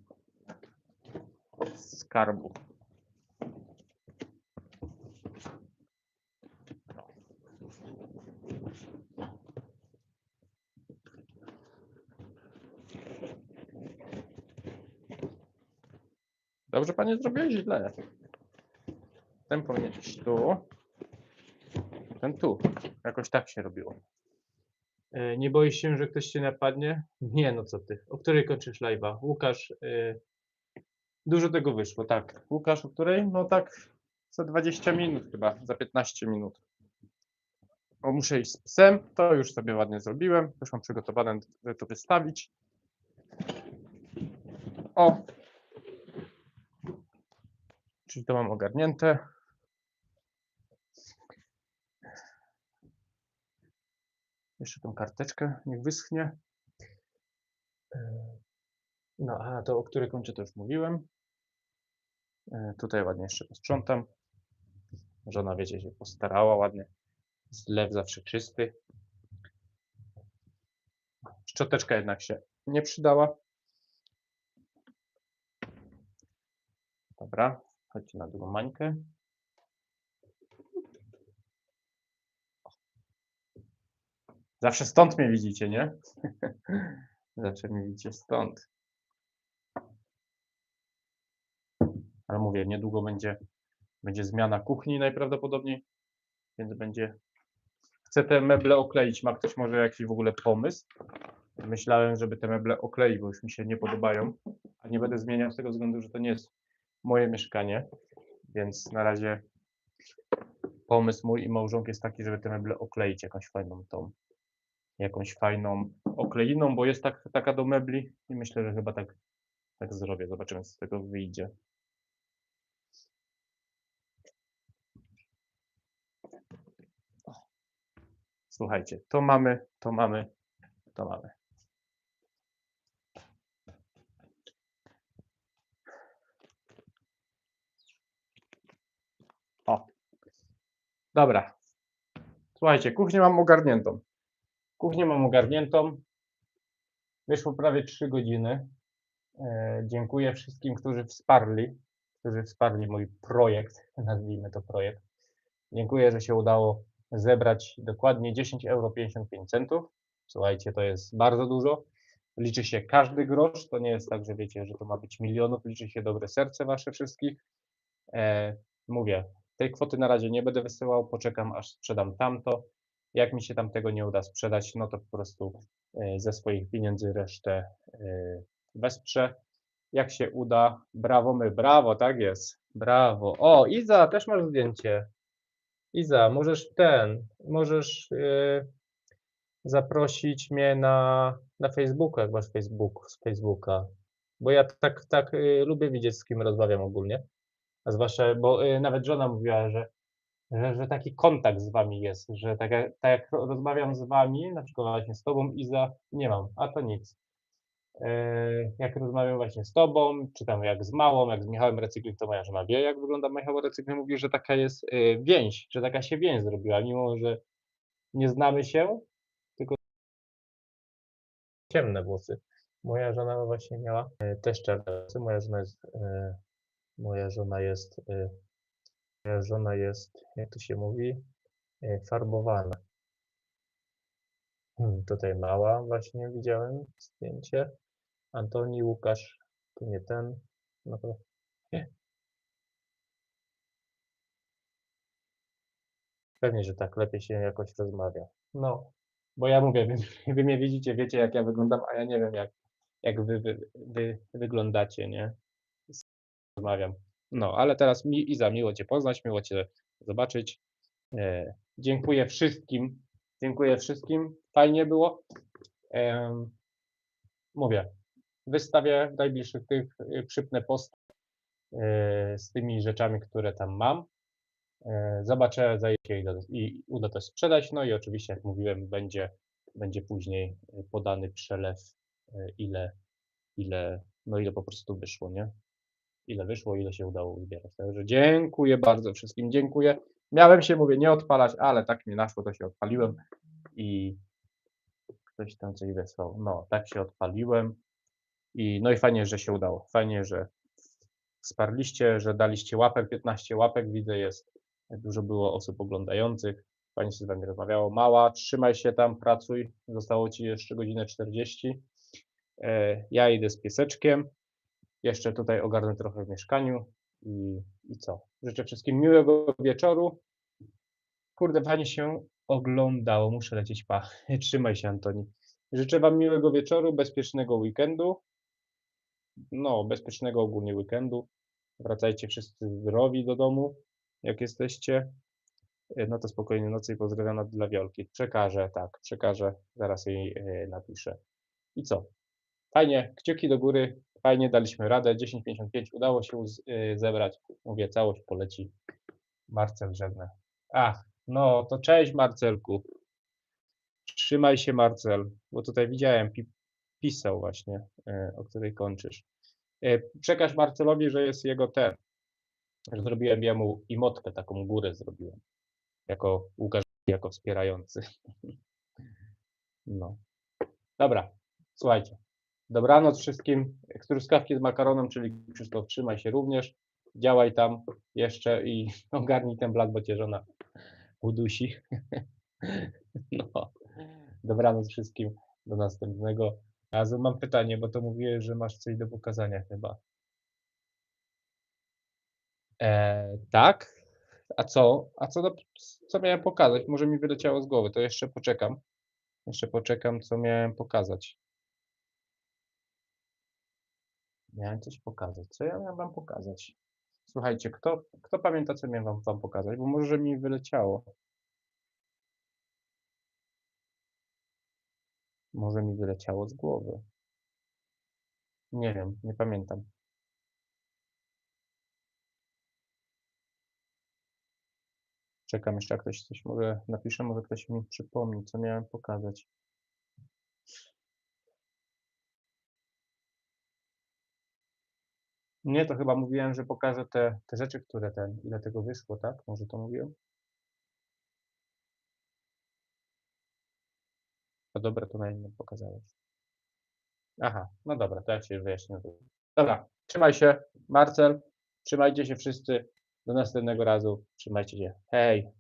skarbu. Dobrze, panie, zrobiłeś źle. Ten powinien iść tu. Ten tu. Jakoś tak się robiło. Nie boisz się, że ktoś cię napadnie? Nie, no co ty. O której kończysz live'a? Łukasz, dużo tego wyszło, tak. Łukasz, o której? No tak za 20 minut chyba, za 15 minut. Bo muszę iść z psem, to już sobie ładnie zrobiłem. Już mam przygotowane, żeby to wystawić. O! Czyli to mam ogarnięte. Jeszcze tą karteczkę, niech wyschnie. No, a to o której kończę, to już mówiłem. Tutaj ładnie jeszcze posprzątam. Żona, wiecie, się postarała ładnie. Zlew zawsze czysty. Szczoteczka jednak się nie przydała. Dobra, chodźcie na drugą mańkę. Zawsze stąd mnie widzicie, nie? Zawsze mnie widzicie stąd. Ale mówię, niedługo będzie zmiana kuchni najprawdopodobniej, więc chcę te meble okleić. Ma ktoś może jakiś w ogóle pomysł? Myślałem, żeby te meble okleić, bo już mi się nie podobają, a nie będę zmieniał z tego względu, że to nie jest moje mieszkanie, więc na razie pomysł mój i małżonki jest taki, żeby te meble okleić jakąś fajną okleiną, bo jest taka do mebli i myślę, że chyba tak zrobię. Zobaczymy, co z tego wyjdzie. Słuchajcie, to mamy. O, dobra. Słuchajcie, kuchnię mam ogarniętą. Wyszło prawie 3 godziny. Dziękuję wszystkim, którzy wsparli mój projekt, nazwijmy to projekt. Dziękuję, że się udało zebrać dokładnie 10,55 €. Słuchajcie, to jest bardzo dużo. Liczy się każdy grosz. To nie jest tak, że wiecie, że to ma być milionów. Liczy się dobre serce wasze wszystkich. Mówię, tej kwoty na razie nie będę wysyłał, poczekam aż sprzedam tamto. Jak mi się tam tego nie uda sprzedać, no to po prostu ze swoich pieniędzy resztę wesprze. Jak się uda, brawo my, brawo, tak jest, brawo. O, Iza, też masz zdjęcie. Iza, możesz zaprosić mnie na Facebooka, jak masz z Facebooka. Bo ja tak lubię widzieć, z kim rozmawiam ogólnie. A zwłaszcza, bo nawet żona mówiła, że taki kontakt z wami jest, że tak jak rozmawiam z wami, na przykład właśnie z tobą, Iza, nie mam, a to nic. Jak rozmawiam właśnie z tobą, czy tam jak z Małą, jak z Michałem Recykling, to moja żona wie, jak wygląda Michał Recykling, mówi, że taka jest więź, że taka się więź zrobiła, mimo że nie znamy się, tylko ciemne włosy. Moja żona właśnie miała też czarne włosy, moja żona jest, jak to się mówi, farbowana. Tutaj Mała właśnie widziałem zdjęcie. Antoni, Łukasz, to nie ten. No to nie. Pewnie, że tak lepiej się jakoś rozmawia. No, bo ja mówię, wy mnie widzicie, wiecie jak ja wyglądam, a ja nie wiem jak wy wyglądacie, nie? Rozmawiam. No, ale teraz Iza, miło cię poznać, miło cię zobaczyć. Dziękuję wszystkim. Dziękuję wszystkim. Fajnie było. Mówię, wystawię w najbliższych tych przypnę post z tymi rzeczami, które tam mam. Zobaczę, za ile i uda to sprzedać. No i oczywiście, jak mówiłem, będzie później podany przelew, ile po prostu wyszło, nie? Ile wyszło, ile się udało uzbierać. Także dziękuję bardzo wszystkim, dziękuję. Miałem się, mówię, nie odpalać, ale tak mi naszło, to się odpaliłem i ktoś tam coś wysłał. No, tak się odpaliłem no i fajnie, że się udało. Fajnie, że wsparliście, że daliście łapek, 15 łapek, widzę dużo było osób oglądających. Fajnie się z wami rozmawiało. Mała, trzymaj się tam, pracuj. Zostało ci jeszcze godzinę 40. Ja idę z pieseczkiem. Jeszcze tutaj ogarnę trochę w mieszkaniu i co? Życzę wszystkim miłego wieczoru. Kurde, fajnie się oglądało. Muszę lecieć, pa. Trzymaj się, Antoni. Życzę wam miłego wieczoru, bezpiecznego weekendu. No, bezpiecznego ogólnie weekendu. Wracajcie wszyscy zdrowi do domu, jak jesteście. No to spokojnej nocy i pozdrawiam dla Wiolki. Przekażę, zaraz jej napiszę. I co? Fajnie, kciuki do góry, fajnie, daliśmy radę, 10,55 udało się zebrać. Mówię, całość poleci. Marcel żegna. Ach, no to cześć Marcelku. Trzymaj się Marcel, bo tutaj widziałem, pisał właśnie, o której kończysz. Przekaż Marcelowi, że jest jego że zrobiłem jemu emotkę, taką górę zrobiłem. Jako Łukasz, jako wspierający. No. Dobra, słuchajcie. Dobranoc wszystkim. Truskawki z makaronem, czyli Krzysztof, trzymaj się również. Działaj tam jeszcze i ogarnij ten blat, bo cię żona udusi. No. Dobranoc wszystkim. Do następnego razu. Mam pytanie, bo to mówiłeś, że masz coś do pokazania chyba. Tak? A co? Co miałem pokazać? Może mi wyleciało z głowy, to jeszcze poczekam. Jeszcze poczekam, co miałem pokazać. Miałem coś pokazać. Co ja miałem wam pokazać? Słuchajcie, kto pamięta, co miałem wam pokazać? Bo może mi wyleciało. Może mi wyleciało z głowy. Nie wiem, nie pamiętam. Czekam jeszcze, jak ktoś coś może napisze, może ktoś mi przypomni, co miałem pokazać. Nie, to chyba mówiłem, że pokażę te rzeczy, które ile tego wyszło, tak? Może to mówiłem? No dobra, to na innym pokazałeś. Aha, no dobra, to ja ci wyjaśnię. Dobra, trzymaj się, Marcel, trzymajcie się wszyscy, do następnego razu, trzymajcie się, hej.